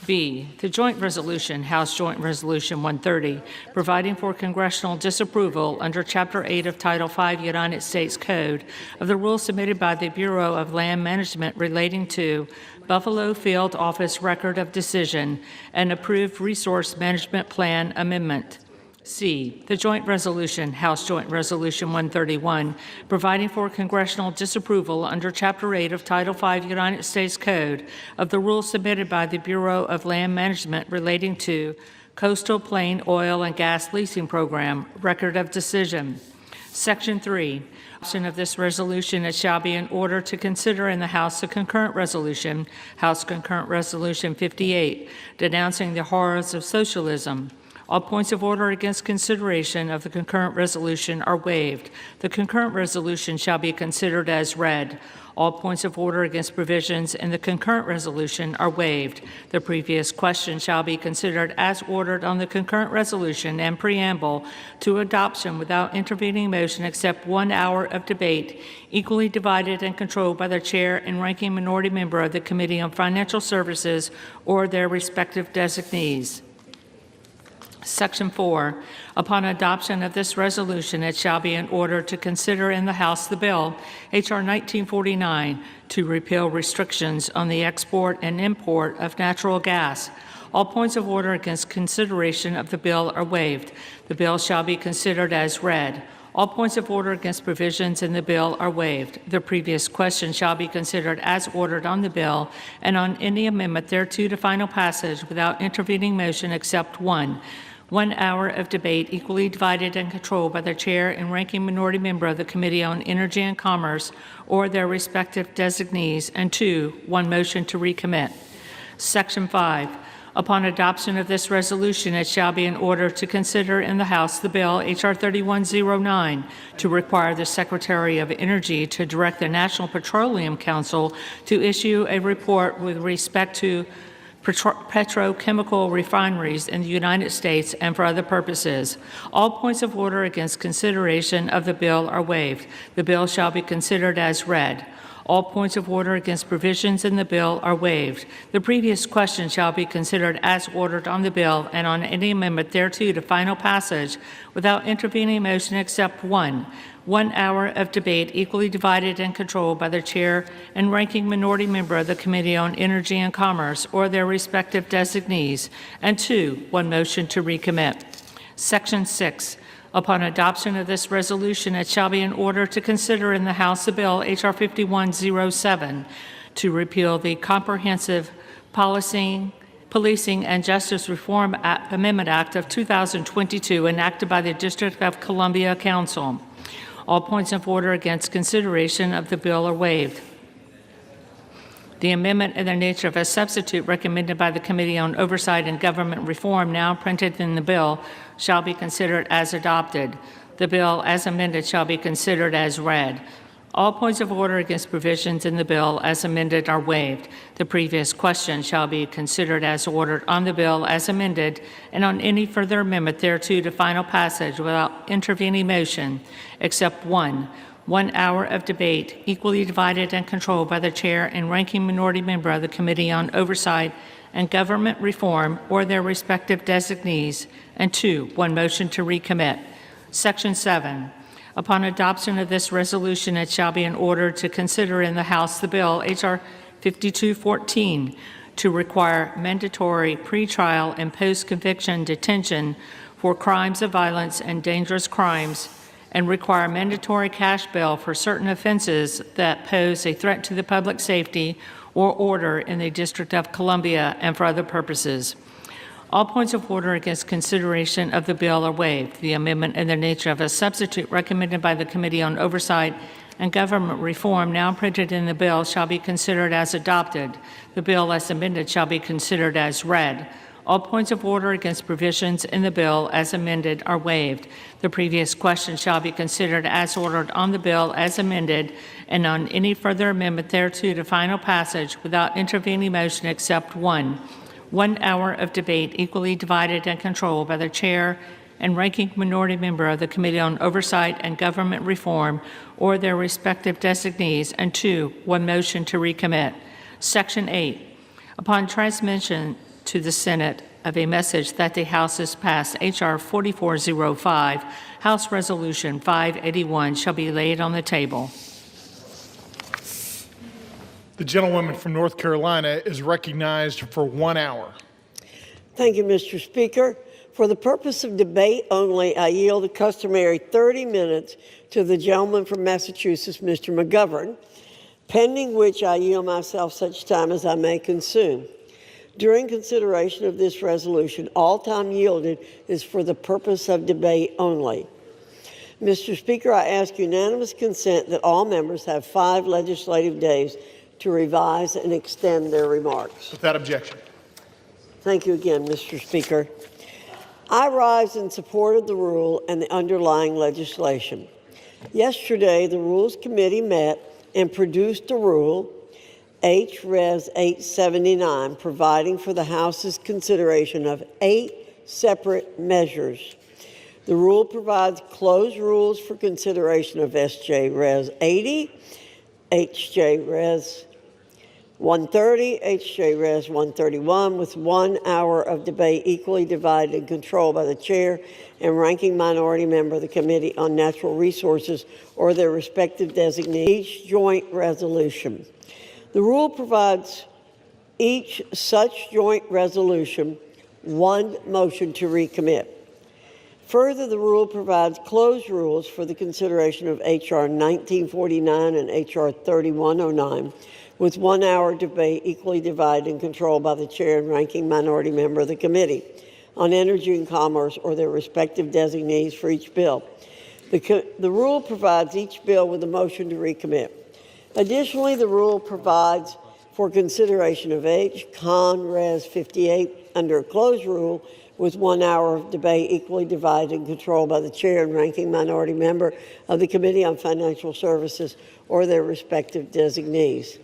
B, the joint resolution, House Joint Resolution 130, providing for congressional disapproval under Chapter 8 of Title 5 United States Code of the rules submitted by the Bureau of Land Management relating to Buffalo Field Office Record of Decision and approved Resource Management Plan Amendment. C, the joint resolution, House Joint Resolution 131, providing for congressional disapproval under Chapter 8 of Title 5 United States Code of the rules submitted by the Bureau of Land Management relating to Coastal Plain Oil and Gas Leasing Program, Record of Decision. Section 3, adoption of this resolution, it shall be in order to consider in the House a concurrent resolution, House Concurrent Resolution 58, denouncing the horrors of socialism. All points of order against consideration of the concurrent resolution are waived. The concurrent resolution shall be considered as read. All points of order against provisions in the concurrent resolution are waived. The previous question shall be considered as ordered on the concurrent resolution and preamble to adoption without intervening motion except 1 hour of debate, equally divided and controlled by the chair and ranking minority member of the Committee on Financial Services or their respective designees. Section 4, upon adoption of this resolution, it shall be in order to consider in the House the bill, H.R. 1949, to repeal restrictions on the export and import of natural gas. All points of order against consideration of the bill are waived. The bill shall be considered as read. All points of order against provisions in the bill are waived. The previous question shall be considered as ordered on the bill and on any amendment thereto to final passage without intervening motion except one. 1 hour of debate equally divided and controlled by the chair and ranking minority member of the Committee on Energy and Commerce or their respective designees. And 2, 1 motion to recommit. Section 5, upon adoption of this resolution, it shall be in order to consider in the House the bill H.R. 3109 to require the Secretary of Energy to direct the National Petroleum Council to issue a report with respect to petrochemical refineries in the United States and for other purposes. All points of order against consideration of the bill are waived. The bill shall be considered as read. All points of order against provisions in the bill are waived. The previous question shall be considered as ordered on the bill and on any amendment thereto to final passage without intervening motion except one. 1 hour of debate equally divided and controlled by the chair and ranking minority member of the Committee on Energy and Commerce or their respective designees. And 2, 1 motion to recommit. Section 6, upon adoption of this resolution, it shall be in order to consider in the House the bill H.R. 5107 to repeal the Comprehensive Policing and Justice Reform Amendment Act of 2022 enacted by the District of Columbia Council. All points of order against consideration of the bill are waived. The amendment in the nature of a substitute recommended by the Committee on Oversight and Government Reform, now printed in the bill, shall be considered as adopted. The bill, as amended, shall be considered as read. All points of order against provisions in the bill as amended are waived. The previous question shall be considered as ordered on the bill as amended and on any further amendment thereto to final passage without intervening motion, except 1 hour of debate equally divided and controlled by the chair and ranking minority member of the Committee on Oversight and Government Reform or their respective designees, and 2, 1 motion to recommit. Section 7. Upon adoption of this resolution, it shall be in order to consider in the House the bill, H.R. 5214, to require mandatory pretrial and post-conviction detention for crimes of violence and dangerous crimes, and require mandatory cash bail for certain offenses that pose a threat to the public safety or order in the District of Columbia and for other purposes. All points of order against consideration of the bill are waived. The amendment in the nature of a substitute recommended by the Committee on Oversight and Government Reform, now printed in the bill, shall be considered as adopted. The bill as amended shall be considered as read. All points of order against provisions in the bill as amended are waived. The previous question shall be considered as ordered on the bill as amended and on any further amendment thereto to final passage without intervening motion except 1 hour of debate equally divided and controlled by the chair and ranking minority member of the Committee on Oversight and Government Reform or their respective designees, and 2, 1 motion to recommit. Section 8. Upon transmission to the Senate of a message that the House has passed H.R. 4405, House Resolution 581 shall be laid on the table. The gentlewoman from North Carolina is recognized for 1 hour. Thank you, Mr. Speaker. For the purpose of debate only, I yield the customary 30 minutes to the gentleman from Massachusetts, Mr. McGovern, pending which I yield myself such time as I may consume. During consideration of this resolution, all time yielded is for the purpose of debate only. Mr. Speaker, I ask unanimous consent that all members have 5 legislative days to revise and extend their remarks. Without objection. Thank you again, Mr. Speaker. I rise in support of the rule and the underlying legislation. Yesterday, the Rules Committee met and produced a rule, H.Res. 879, providing for the House's consideration of 8 separate measures. The rule provides closed rules for consideration of S.J. Res. 80, H.J. Res. 130, H.J. Res. 131, with 1 hour of debate equally divided and controlled by the chair and ranking minority member of the Committee on Natural Resources or their respective designees, each joint resolution. The rule provides each such joint resolution 1 motion to recommit. Further, the rule provides closed rules for the consideration of H.R. 1949 and H.R. 3109, with 1 hour debate equally divided and controlled by the chair and ranking minority member of the Committee on Energy and Commerce or their respective designees for each bill. The rule provides each bill with a motion to recommit. Additionally, the rule provides for consideration of H. Con. Res. 58 under a closed rule with 1 hour of debate equally divided and controlled by the chair and ranking minority member of the Committee on Financial Services or their respective designees.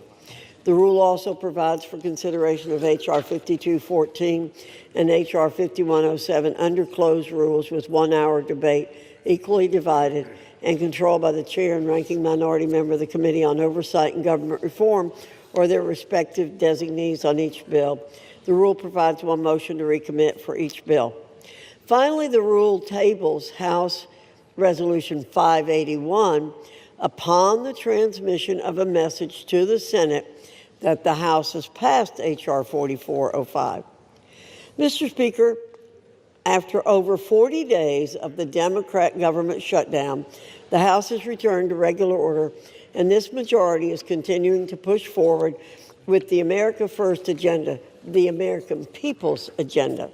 The rule also provides for consideration of H.R. 5214 and H.R. 5107 under closed rules with 1 hour debate equally divided and controlled by the chair and ranking minority member of the Committee on Oversight and Government Reform or their respective designees on each bill. The rule provides 1 motion to recommit for each bill. Finally, the rule tables House Resolution 581 upon the transmission of a message to the Senate that the House has passed H.R. 4405. Mr. Speaker, after over 40 days of the Democrat government shutdown, the House has returned to regular order, and this majority is continuing to push forward with the America First agenda, the American people's agenda.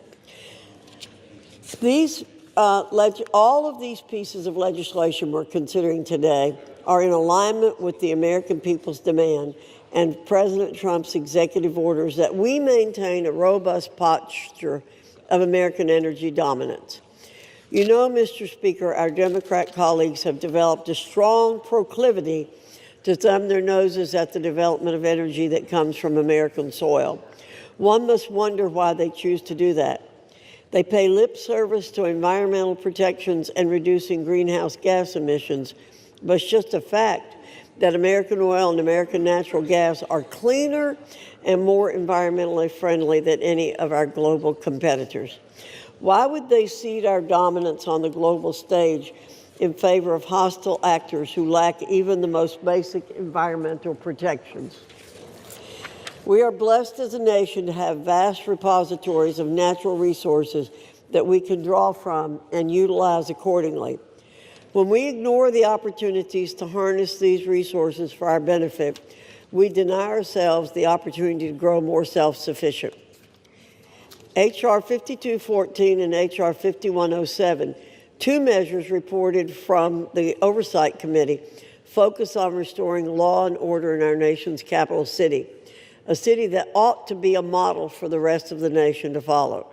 All of these pieces of legislation we're considering today are in alignment with the American people's demand and President Trump's executive orders that we maintain a robust posture of American energy dominance. You know, Mr. Speaker, our Democrat colleagues have developed a strong proclivity to thumb their noses at the development of energy that comes from American soil. One must wonder why they choose to do that. They pay lip service to environmental protections and reducing greenhouse gas emissions, but it's just a fact that American oil and American natural gas are cleaner and more environmentally friendly than any of our global competitors. Why would they cede our dominance on the global stage in favor of hostile actors who lack even the most basic environmental protections? We are blessed as a nation to have vast repositories of natural resources that we can draw from and utilize accordingly. When we ignore the opportunities to harness these resources for our benefit, we deny ourselves the opportunity to grow more self-sufficient. H.R. 5214 and H.R. 5107, two measures reported from the Oversight Committee, focus on restoring law and order in our nation's capital city, a city that ought to be a model for the rest of the nation to follow.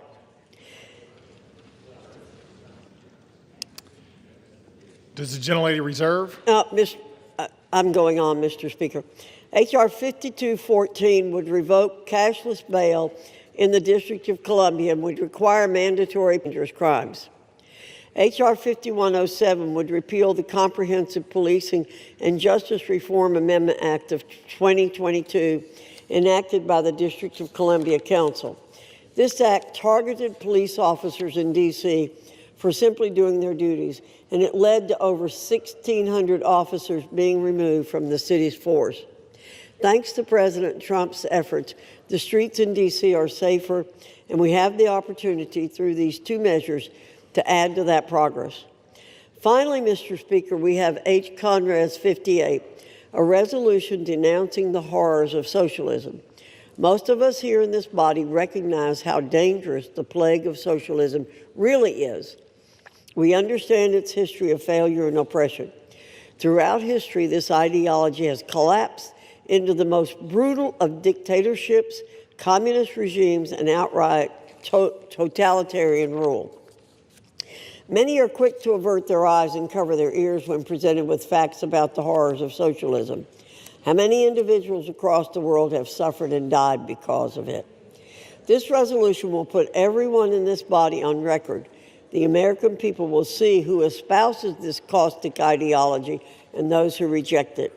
Does the gentlelady reserve? I'm going on, Mr. Speaker. H.R. 5214 would revoke cashless bail in the District of Columbia and would require mandatory dangerous crimes. H.R. 5107 would repeal the Comprehensive Policing and Justice Reform Amendment Act of 2022 enacted by the District of Columbia Council. This act targeted police officers in D.C. for simply doing their duties, and it led to over 1,600 officers being removed from the city's force. Thanks to President Trump's efforts, the streets in D.C. are safer, and we have the opportunity through these two measures to add to that progress. Finally, Mr. Speaker, we have H. Conrad's 58, a resolution denouncing the horrors of socialism. Most of us here in this body recognize how dangerous the plague of socialism really is. We understand its history of failure and oppression. Throughout history, this ideology has collapsed into the most brutal of dictatorships, communist regimes, and outright totalitarian rule. Many are quick to avert their eyes and cover their ears when presented with facts about the horrors of socialism. How many individuals across the world have suffered and died because of it? This resolution will put everyone in this body on record. The American people will see who espouses this caustic ideology and those who reject it.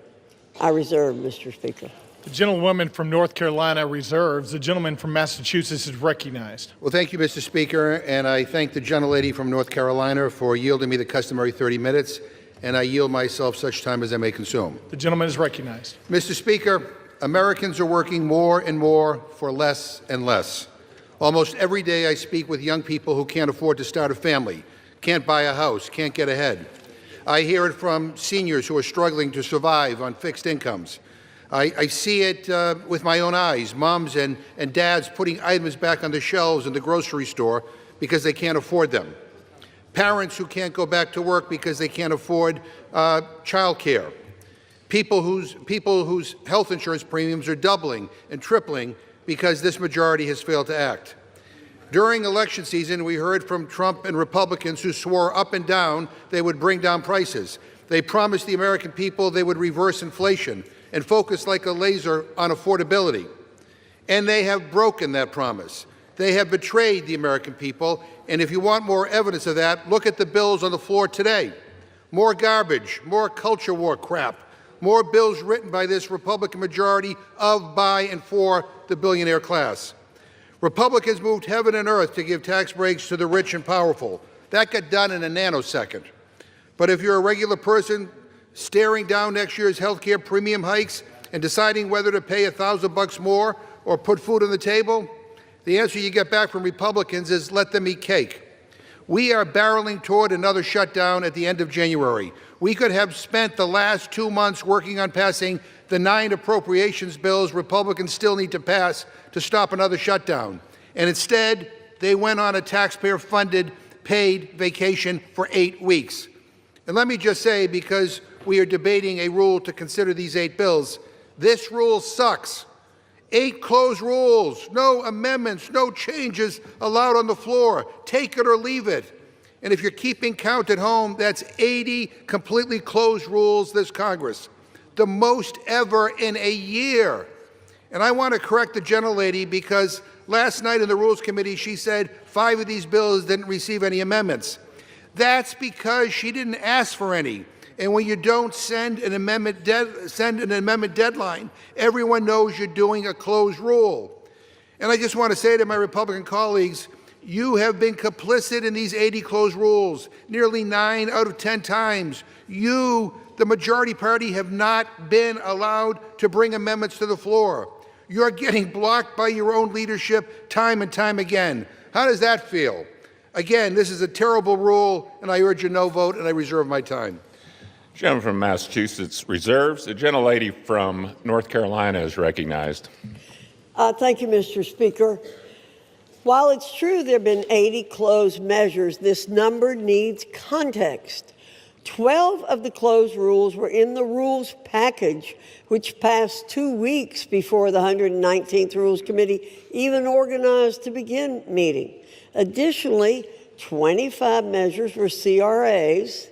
I reserve, Mr. Speaker. The gentlewoman from North Carolina reserves. The gentleman from Massachusetts is recognized. Well, thank you, Mr. Speaker, and I thank the gentlelady from North Carolina for yielding me the customary 30 minutes, and I yield myself such time as I may consume. The gentleman is recognized. Mr. Speaker, Americans are working more and more for less and less. Almost every day I speak with young people who can't afford to start a family, can't buy a house, can't get ahead. I hear it from seniors who are struggling to survive on fixed incomes. I see it with my own eyes, moms and dads putting items back on the shelves in the grocery store because they can't afford them. Parents who can't go back to work because they can't afford child care. People whose health insurance premiums are doubling and tripling because this majority has failed to act. During election season, we heard from Trump and Republicans who swore up and down they would bring down prices. They promised the American people they would reverse inflation and focus like a laser on affordability. And they have broken that promise. They have betrayed the American people, and if you want more evidence of that, look at the bills on the floor today. More garbage, more culture war crap, more bills written by this Republican majority of, by, and for the billionaire class. Republicans moved heaven and earth to give tax breaks to the rich and powerful. That got done in a nanosecond. But if you're a regular person staring down next year's health care premium hikes and deciding whether to pay $1,000 more or put food on the table, the answer you get back from Republicans is let them eat cake. We are barreling toward another shutdown at the end of January. We could have spent the last 2 months working on passing the 9 appropriations bills Republicans still need to pass to stop another shutdown. And instead, they went on a taxpayer-funded paid vacation for 8 weeks. And let me just say, because we are debating a rule to consider these 8 bills, This rule sucks. 8 closed rules, no amendments, no changes allowed on the floor. Take it or leave it. And if you're keeping count at home, that's 80 completely closed rules this Congress, the most ever in a year. And I want to correct the gentlelady because last night in the Rules Committee, she said 5 of these bills didn't receive any amendments. That's because she didn't ask for any. And when you don't send an amendment deadline, everyone knows you're doing a closed rule. And I just want to say to my Republican colleagues, you have been complicit in these 80 closed rules nearly 9 out of 10 times. You, the majority party, have not been allowed to bring amendments to the floor. You're getting blocked by your own leadership time and time again. How does that feel? Again, this is a terrible rule, and I urge a no vote, and I reserve my time. Gentleman from Massachusetts reserves. The gentlelady from North Carolina is recognized. Thank you, Mr. Speaker. While it's true there have been 80 closed measures, this number needs context. 12 of the closed rules were in the rules package, which passed 2 weeks before the 119th Rules Committee even organized to begin meeting. Additionally, 25 measures were CRAs.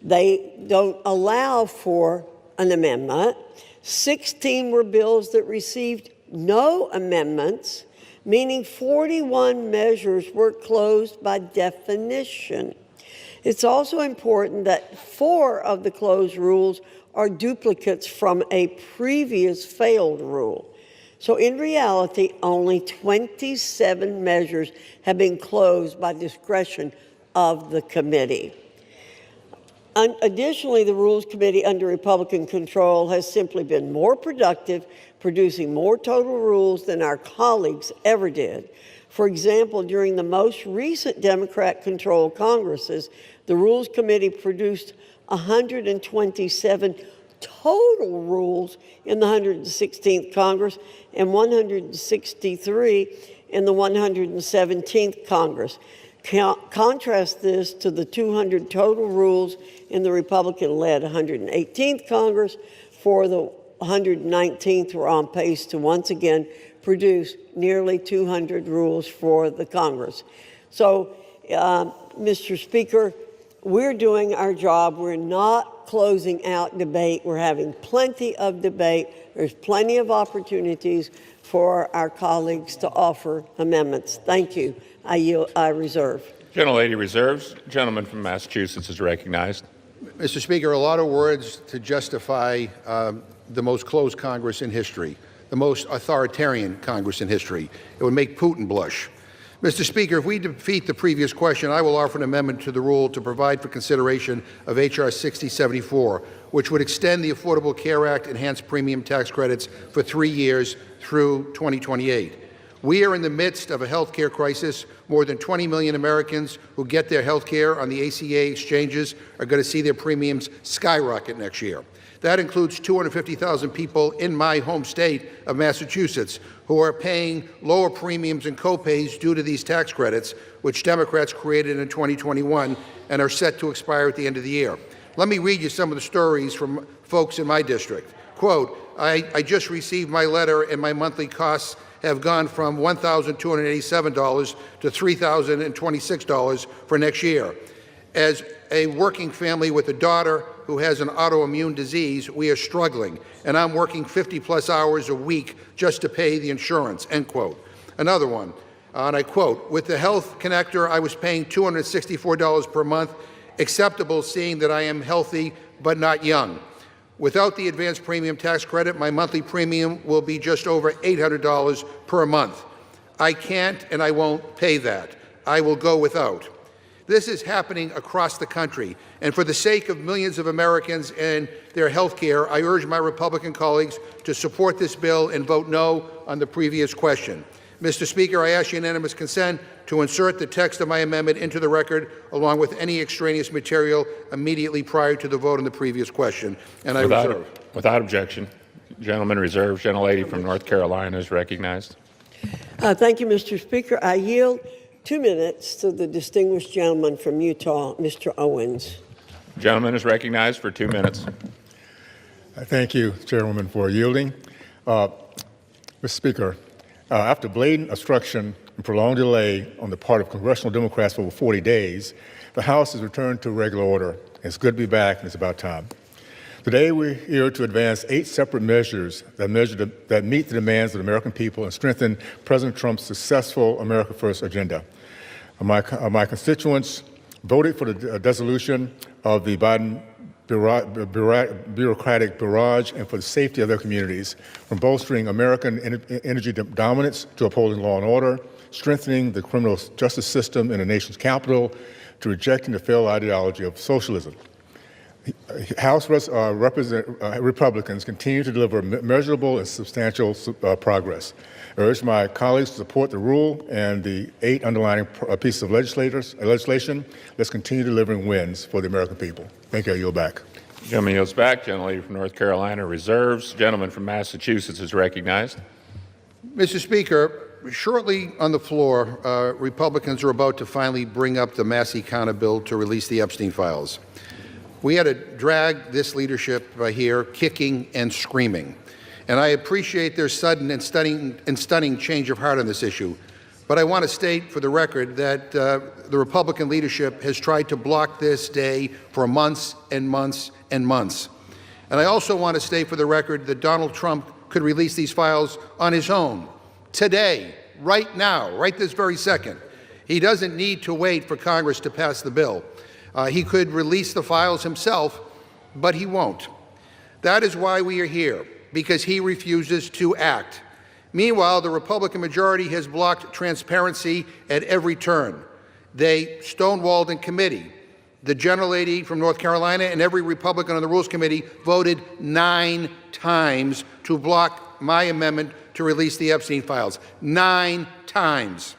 They don't allow for an amendment. 16 were bills that received no amendments, meaning 41 measures were closed by definition. It's also important that 4 of the closed rules are duplicates from a previous failed rule. So in reality, only 27 measures have been closed by discretion of the committee. Additionally, the Rules Committee under Republican control has simply been more productive, producing more total rules than our colleagues ever did. For example, during the most recent Democrat-controlled Congresses, the Rules Committee produced 127 total rules in the 116th Congress and 163 in the 117th Congress. Contrast this to the 200 total rules in the Republican-led 118th Congress. For the 119th, we're on pace to once again produce nearly 200 rules for the Congress. So, Mr. Speaker, we're doing our job. We're not closing out debate. We're having plenty of debate. There's plenty of opportunities for our colleagues to offer amendments. Thank you. I reserve. Gentlelady reserves. Gentleman from Massachusetts is recognized. Mr. Speaker, a lot of words to justify the most closed Congress in history, the most authoritarian Congress in history. It would make Putin blush. Mr. Speaker, if we defeat the previous question, I will offer an amendment to the rule to provide for consideration of H.R. 6074, which would extend the Affordable Care Act enhanced premium tax credits for 3 years through 2028. We are in the midst of a health care crisis. More than 20 million Americans who get their health care on the ACA exchanges are going to see their premiums skyrocket next year. That includes 250,000 people in my home state of Massachusetts who are paying lower premiums and copays due to these tax credits, which Democrats created in 2021 and are set to expire at the end of the year. Let me read you some of the stories from folks in my district. Quote, I just received my letter and my monthly costs have gone from $1,287 to $3,026 for next year. As a working family with a daughter who has an autoimmune disease, we are struggling, and I'm working 50-plus hours a week just to pay the insurance, end quote. Another one, and I quote, with the Health Connector, I was paying $264 per month, acceptable seeing that I am healthy but not young. Without the advanced premium tax credit, my monthly premium will be just over $800 per month. I can't and I won't pay that. I will go without. This is happening across the country, and for the sake of millions of Americans and their health care, I urge my Republican colleagues to support this bill and vote no on the previous question. Mr. Speaker, I ask unanimous consent to insert the text of my amendment into the record along with any extraneous material immediately prior to the vote on the previous question, and I reserve. Without objection. Gentleman reserves. Gentlelady from North Carolina is recognized. Thank you, Mr. Speaker. I yield 2 minutes to the distinguished gentleman from Utah, Mr. Owens. Gentleman is recognized for 2 minutes. Thank you, Chairwoman, for yielding. Mr. Speaker, after blatant obstruction and prolonged delay on the part of congressional Democrats for over 40 days, the House has returned to regular order. It's good to be back, and it's about time. Today, we're here to advance 8 separate measures that meet the demands of the American people and strengthen President Trump's successful America First agenda. My constituents voted for the dissolution of the Biden bureaucratic barrage and for the safety of their communities, from bolstering American energy dominance to upholding law and order, strengthening the criminal justice system in the nation's capital, to rejecting the failed ideology of socialism. House Republicans continue to deliver measurable and substantial progress. I urge my colleagues to support the rule and the 8 underlying pieces of legislation. Let's continue delivering wins for the American people. Thank you. I yield back. Gentleman yields back. Gentlelady from North Carolina reserves. Gentleman from Massachusetts is recognized. Mr. Speaker, shortly on the floor, Republicans are about to finally bring up the Massey Counter bill to release the Epstein files. We had to drag this leadership here kicking and screaming. And I appreciate their sudden and stunning change of heart on this issue. But I want to state for the record that the Republican leadership has tried to block this day for months and months and months. And I also want to state for the record that Donald Trump could release these files on his own, today, right now, right this very second. He doesn't need to wait for Congress to pass the bill. He could release the files himself, but he won't. That is why we are here, because he refuses to act. Meanwhile, the Republican majority has blocked transparency at every turn. They stonewalled in committee. The gentlelady from North Carolina and every Republican on the Rules Committee voted 9 times to block my amendment to release the Epstein files. 9 times.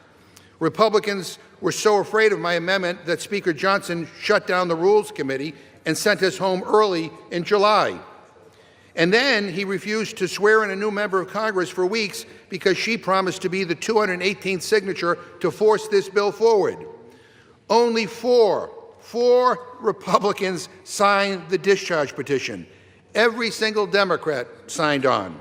Republicans were so afraid of my amendment that Speaker Johnson shut down the Rules Committee and sent us home early in July. And then he refused to swear in a new member of Congress for weeks because she promised to be the 218th signature to force this bill forward. Only four Republicans signed the discharge petition. Every single Democrat signed on.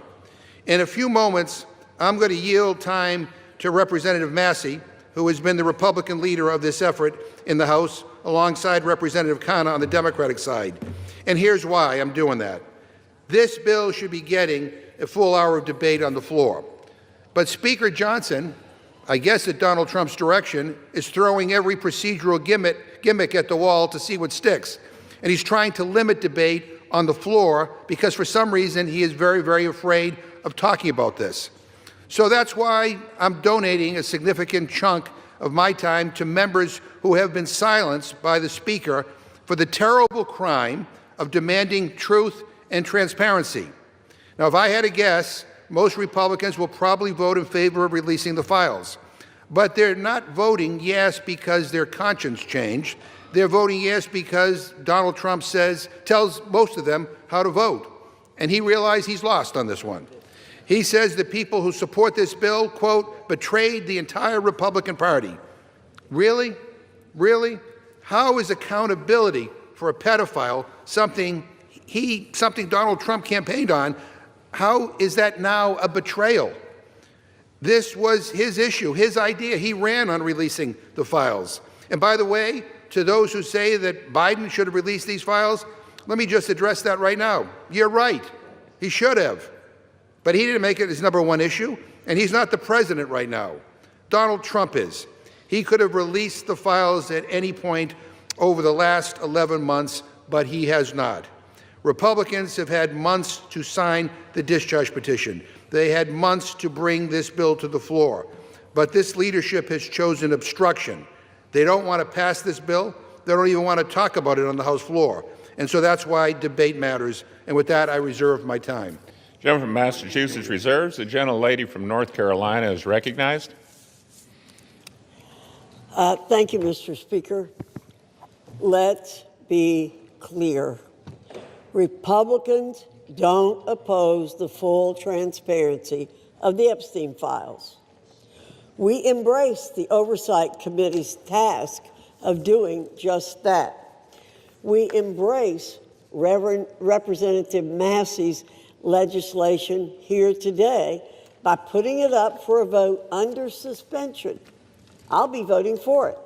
In a few moments, I'm going to yield time to Representative Massey, who has been the Republican leader of this effort in the House, alongside Representative Khanna on the Democratic side. And here's why I'm doing that. This bill should be getting a full hour of debate on the floor. But Speaker Johnson, I guess at Donald Trump's direction, is throwing every procedural gimmick at the wall to see what sticks. And he's trying to limit debate on the floor because for some reason he is very, very afraid of talking about this. So that's why I'm donating a significant chunk of my time to members who have been silenced by the Speaker for the terrible crime of demanding truth and transparency. Now, if I had to guess, most Republicans will probably vote in favor of releasing the files. But they're not voting yes because their conscience changed. They're voting yes because Donald Trump tells most of them how to vote. And he realized he's lost on this one. He says the people who support this bill, quote, betrayed the entire Republican Party. Really? Really? How is accountability for a pedophile something Donald Trump campaigned on? How is that now a betrayal? This was his issue, his idea. He ran on releasing the files. And by the way, to those who say that Biden should have released these files, let me just address that right now. You're right. He should have. But he didn't make it his number one issue, and he's not the president right now. Donald Trump is. He could have released the files at any point over the last 11 months, but he has not. Republicans have had months to sign the discharge petition. They had months to bring this bill to the floor. But this leadership has chosen obstruction. They don't want to pass this bill. They don't even want to talk about it on the House floor. And so that's why debate matters. And with that, I reserve my time. Gentleman from Massachusetts reserves. The gentlelady from North Carolina is recognized. Thank you, Mr. Speaker. Let's be clear. Republicans don't oppose the full transparency of the Epstein files. We embrace the Oversight Committee's task of doing just that. We embrace Representative Massey's legislation here today by putting it up for a vote under suspension. I'll be voting for it.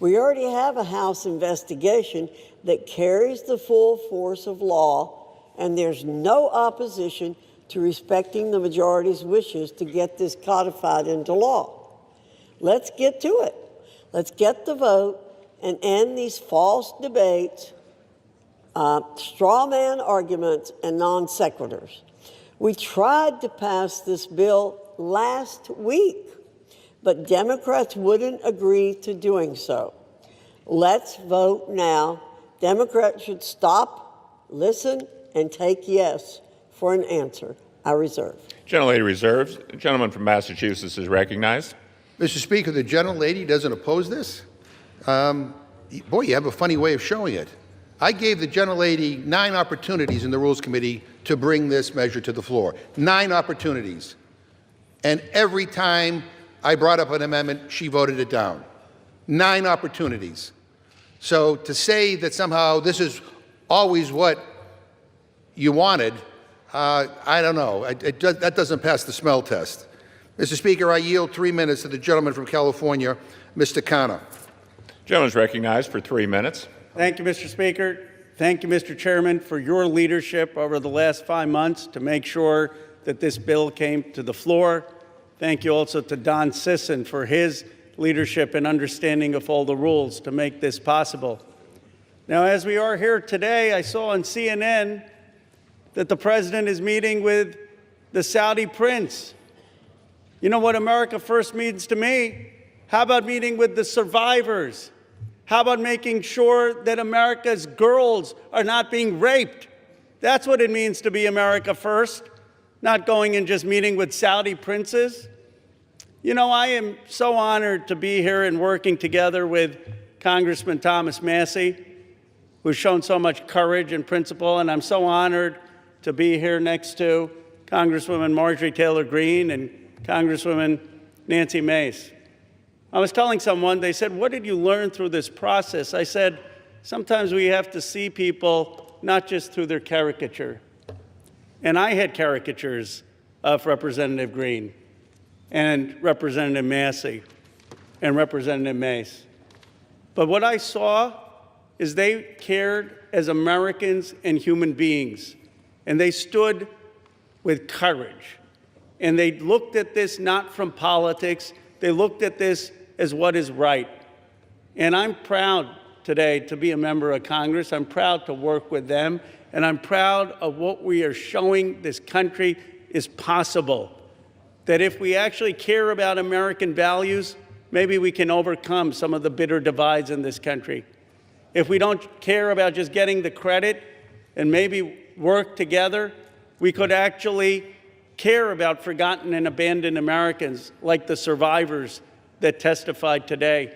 We already have a House investigation that carries the full force of law, and there's no opposition to respecting the majority's wishes to get this codified into law. Let's get to it. Let's get the vote and end these false debates, straw man arguments, and non sequiturs. We tried to pass this bill last week, but Democrats wouldn't agree to doing so. Let's vote now. Democrats should stop, listen, and take yes for an answer. I reserve. Gentlelady reserves. The gentleman from Massachusetts is recognized. Mr. Speaker, the gentlelady doesn't oppose this? Boy, you have a funny way of showing it. I gave the gentlelady 9 opportunities in the Rules Committee to bring this measure to the floor. 9 opportunities. And every time I brought up an amendment, she voted it down. 9 opportunities. So to say that somehow this is always what you wanted, I don't know. That doesn't pass the smell test. Mr. Speaker, I yield 3 minutes to the gentleman from California, Mr. Khanna. Gentleman is recognized for 3 minutes. Thank you, Mr. Speaker. Thank you, Mr. Chairman, for your leadership over the last 5 months to make sure that this bill came to the floor. Thank you also to Don Sisson for his leadership and understanding of all the rules to make this possible. Now, as we are here today, I saw on CNN that the president is meeting with the Saudi prince. You know what America First means to me? How about meeting with the survivors? How about making sure that America's girls are not being raped? That's what it means to be America First, not going and just meeting with Saudi princes. You know, I am so honored to be here and working together with Congressman Thomas Massie, who's shown so much courage and principle, and I'm so honored to be here next to Congresswoman Marjorie Taylor Greene and Congresswoman Nancy Mace. I was telling someone, they said, what did you learn through this process? I said, sometimes we have to see people not just through their caricature. And I had caricatures of Representative Greene and Representative Massey and Representative Mace. But what I saw is they cared as Americans and human beings, and they stood with courage. And they looked at this not from politics, they looked at this as what is right. And I'm proud today to be a member of Congress. I'm proud to work with them, and I'm proud of what we are showing this country is possible. That if we actually care about American values, maybe we can overcome some of the bitter divides in this country. If we don't care about just getting the credit and maybe work together, we could actually care about forgotten and abandoned Americans like the survivors that testified today.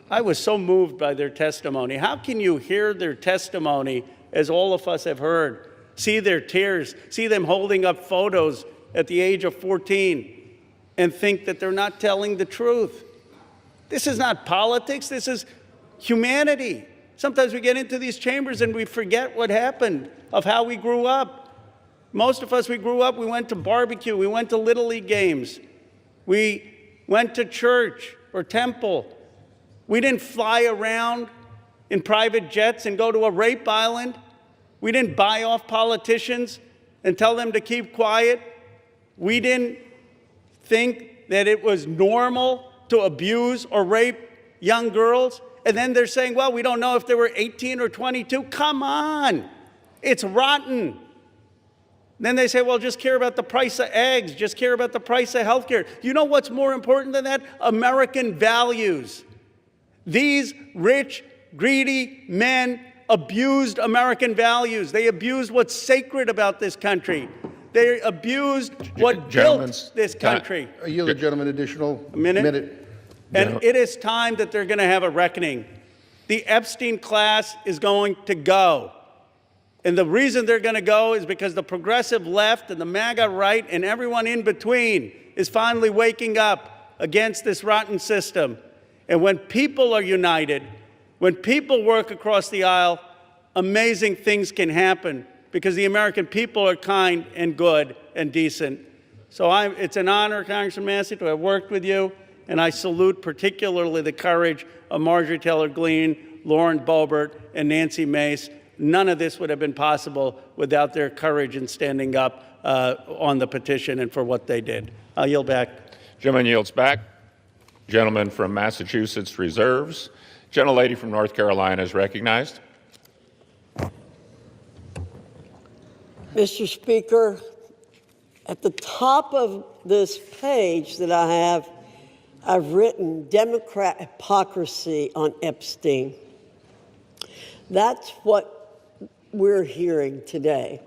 I was so moved by their testimony. How can you hear their testimony, as all of us have heard, see their tears, see them holding up photos at the age of 14, and think that they're not telling the truth? This is not politics, this is humanity. Sometimes we get into these chambers and we forget what happened, of how we grew up. Most of us, we grew up, we went to barbecue, we went to Little League games, we went to church or temple. We didn't fly around in private jets and go to a rape island. We didn't buy off politicians and tell them to keep quiet. We didn't think that it was normal to abuse or rape young girls. And then they're saying, well, we don't know if they were 18 or 22. Come on, it's rotten. Then they say, well, just care about the price of eggs, just care about the price of health care. You know what's more important than that? American values. These rich, greedy men abused American values. They abused what's sacred about this country. They abused what built this country. I yield the gentleman additional minute. And it is time that they're going to have a reckoning. The Epstein class is going to go. And the reason they're going to go is because the progressive left and the MAGA right and everyone in between is finally waking up against this rotten system. And when people are united, when people work across the aisle, amazing things can happen because the American people are kind and good and decent. So it's an honor, Congressman Massey, to have worked with you, and I salute particularly the courage of Marjorie Taylor Greene, Lauren Boebert, and Nancy Mace. None of this would have been possible without their courage in standing up on the petition and for what they did. I'll yield back. Gentleman yields back. Gentleman from Massachusetts reserves. Gentlelady from North Carolina is recognized. Mr. Speaker, at the top of this page that I have, I've written Democrat hypocrisy on Epstein. That's what we're hearing today.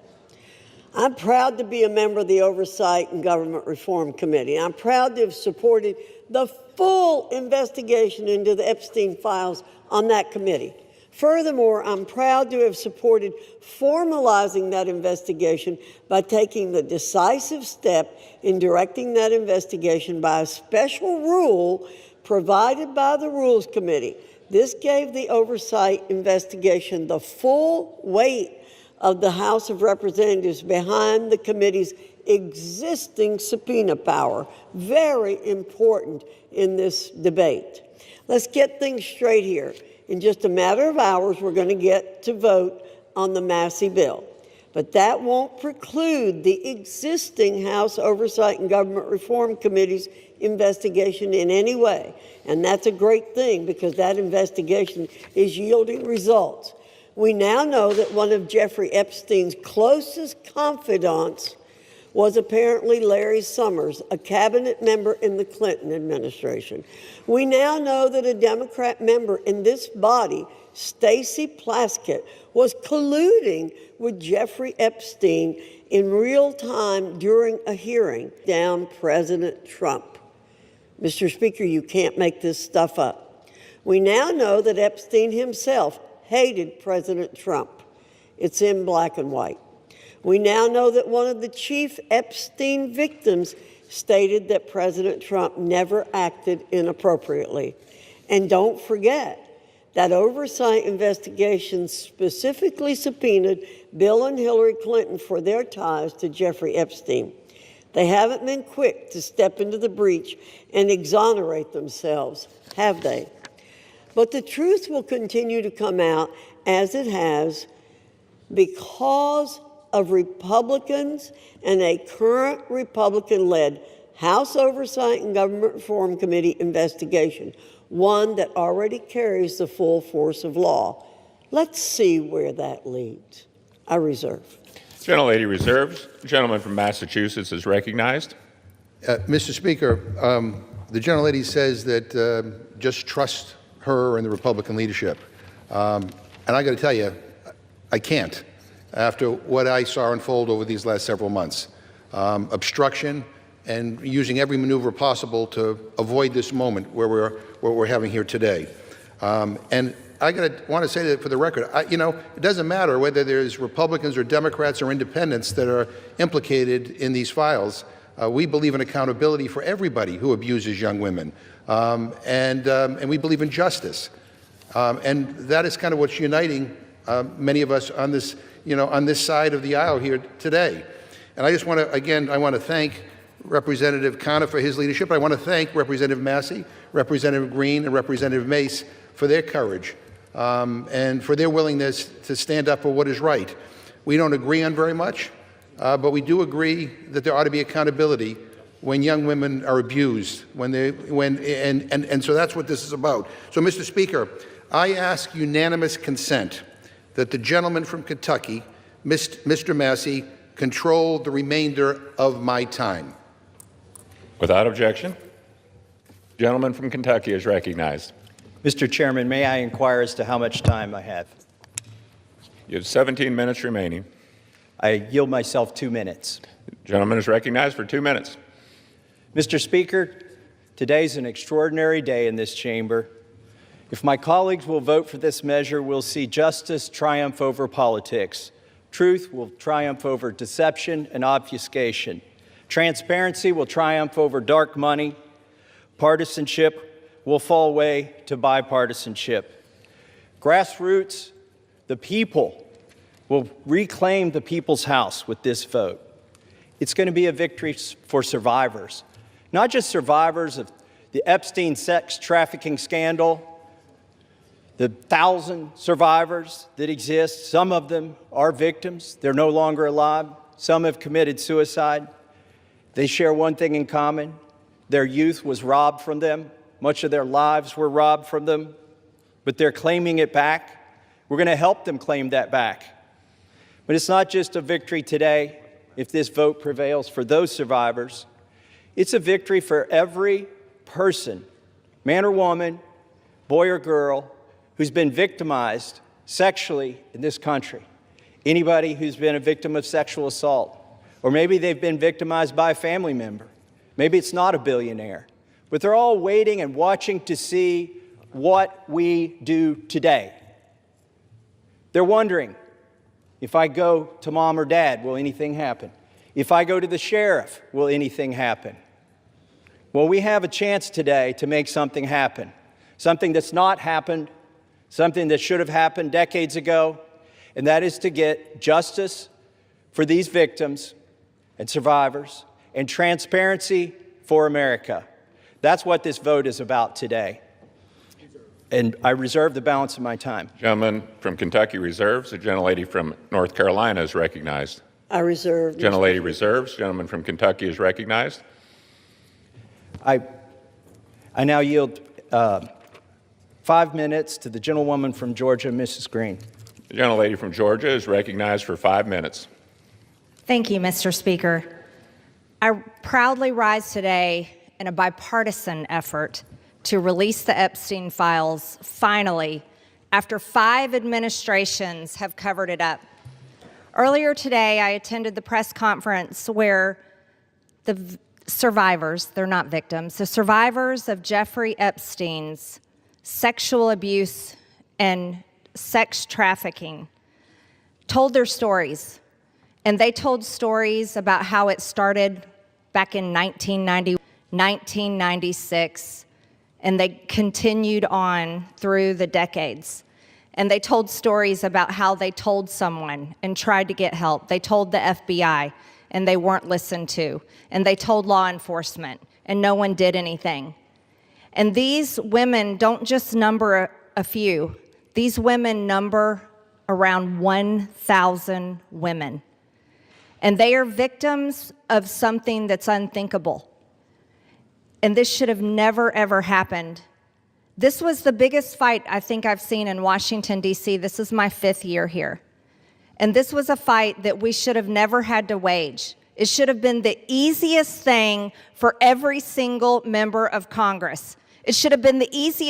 I'm proud to be a member of the Oversight and Government Reform Committee. I'm proud to have supported the full investigation into the Epstein files on that committee. Furthermore, I'm proud to have supported formalizing that investigation by taking the decisive step in directing that investigation by a special rule provided by the Rules Committee. This gave the oversight investigation the full weight of the House of Representatives behind the committee's existing subpoena power. Very important in this debate. Let's get things straight here. In just a matter of hours, we're going to get to vote on the Massey bill. But that won't preclude the existing House Oversight and Government Reform Committee's investigation in any way. And that's a great thing because that investigation is yielding results. We now know that one of Jeffrey Epstein's closest confidants was apparently Larry Summers, a cabinet member in the Clinton administration. We now know that a Democrat member in this body, Stacey Plaskett, was colluding with Jeffrey Epstein in real time during a hearing down President Trump. Mr. Speaker, you can't make this stuff up. We now know that Epstein himself hated President Trump. It's in black and white. We now know that one of the chief Epstein victims stated that President Trump never acted inappropriately. And don't forget that oversight investigation specifically subpoenaed Bill and Hillary Clinton for their ties to Jeffrey Epstein. They haven't been quick to step into the breach and exonerate themselves, have they? But the truth will continue to come out as it has because of Republicans and a current Republican-led House Oversight and Government Reform Committee investigation, one that already carries the full force of law. Let's see where that leads. I reserve. Gentlelady reserves. The gentleman from Massachusetts is recognized. Mr. Speaker, the gentlelady says that just trust her and the Republican leadership. And I got to tell you, I can't. After what I saw unfold over these last several months. Obstruction and using every maneuver possible to avoid this moment where we're having here today. And I want to say that for the record, it doesn't matter whether there's Republicans or Democrats or independents that are implicated in these files. We believe in accountability for everybody who abuses young women. And we believe in justice. And that is kind of what's uniting many of us on this on this side of the aisle here today. And I just want to, again, I want to thank Representative Connor for his leadership. I want to thank Representative Massey, Representative Greene, and Representative Mace for their courage and for their willingness to stand up for what is right. We don't agree on very much, but we do agree that there ought to be accountability when young women are abused, and so that's what this is about. So, Mr. Speaker, I ask unanimous consent that the gentleman from Kentucky, Mr. Massey, control the remainder of my time. Without objection. Gentleman from Kentucky is recognized. Mr. Chairman, may I inquire as to how much time I have? You have 17 minutes remaining. I yield myself 2 minutes. Gentleman is recognized for 2 minutes. Mr. Speaker, today's an extraordinary day in this chamber. If my colleagues will vote for this measure, we'll see justice triumph over politics. Truth will triumph over deception and obfuscation. Transparency will triumph over dark money. Partisanship will fall away to bipartisanship. Grassroots The people will reclaim the people's house with this vote. It's going to be a victory for survivors, not just survivors of the Epstein sex trafficking scandal, the 1,000 survivors that exist. Some of them are victims. They're no longer alive. Some have committed suicide. They share one thing in common. Their youth was robbed from them. Much of their lives were robbed from them, but they're claiming it back. We're going to help them claim that back. But it's not just a victory today, if this vote prevails for those survivors. It's a victory for every person, man or woman, boy or girl, who's been victimized sexually in this country. Anybody who's been a victim of sexual assault, or maybe they've been victimized by a family member. Maybe it's not a billionaire, but they're all waiting and watching to see what we do today. They're wondering, if I go to mom or dad, will anything happen? If I go to the sheriff, will anything happen? Well, we have a chance today to make something happen, something that's not happened, something that should have happened decades ago, and that is to get justice for these victims and survivors and transparency for America. That's what this vote is about today. And I reserve the balance of my time. Gentleman from Kentucky reserves. The gentlelady from North Carolina is recognized. I reserve. Gentlelady reserves. Gentleman from Kentucky is recognized. I now yield 5 minutes to the gentlewoman from Georgia, Mrs. Green. The gentlelady from Georgia is recognized for 5 minutes. Thank you, Mr. Speaker. I proudly rise today in a bipartisan effort to release the Epstein files finally, after 5 administrations have covered it up. Earlier today, I attended the press conference where the survivors, they're not victims, the survivors of Jeffrey Epstein's sexual abuse and sex trafficking told their stories. And they told stories about how it started back in 1990, 1996, and they continued on through the decades. And they told stories about how they told someone and tried to get help. They told the FBI, and they weren't listened to. And they told law enforcement, and no one did anything. And these women don't just number a few. These women number around 1,000 women. And they are victims of something that's unthinkable. And this should have never, ever happened. This was the biggest fight I think I've seen in Washington, D.C. This is my 5th year here. And this was a fight that we should have never had to wage. It should have been the easiest thing for every single member of Congress. It should have been the easiest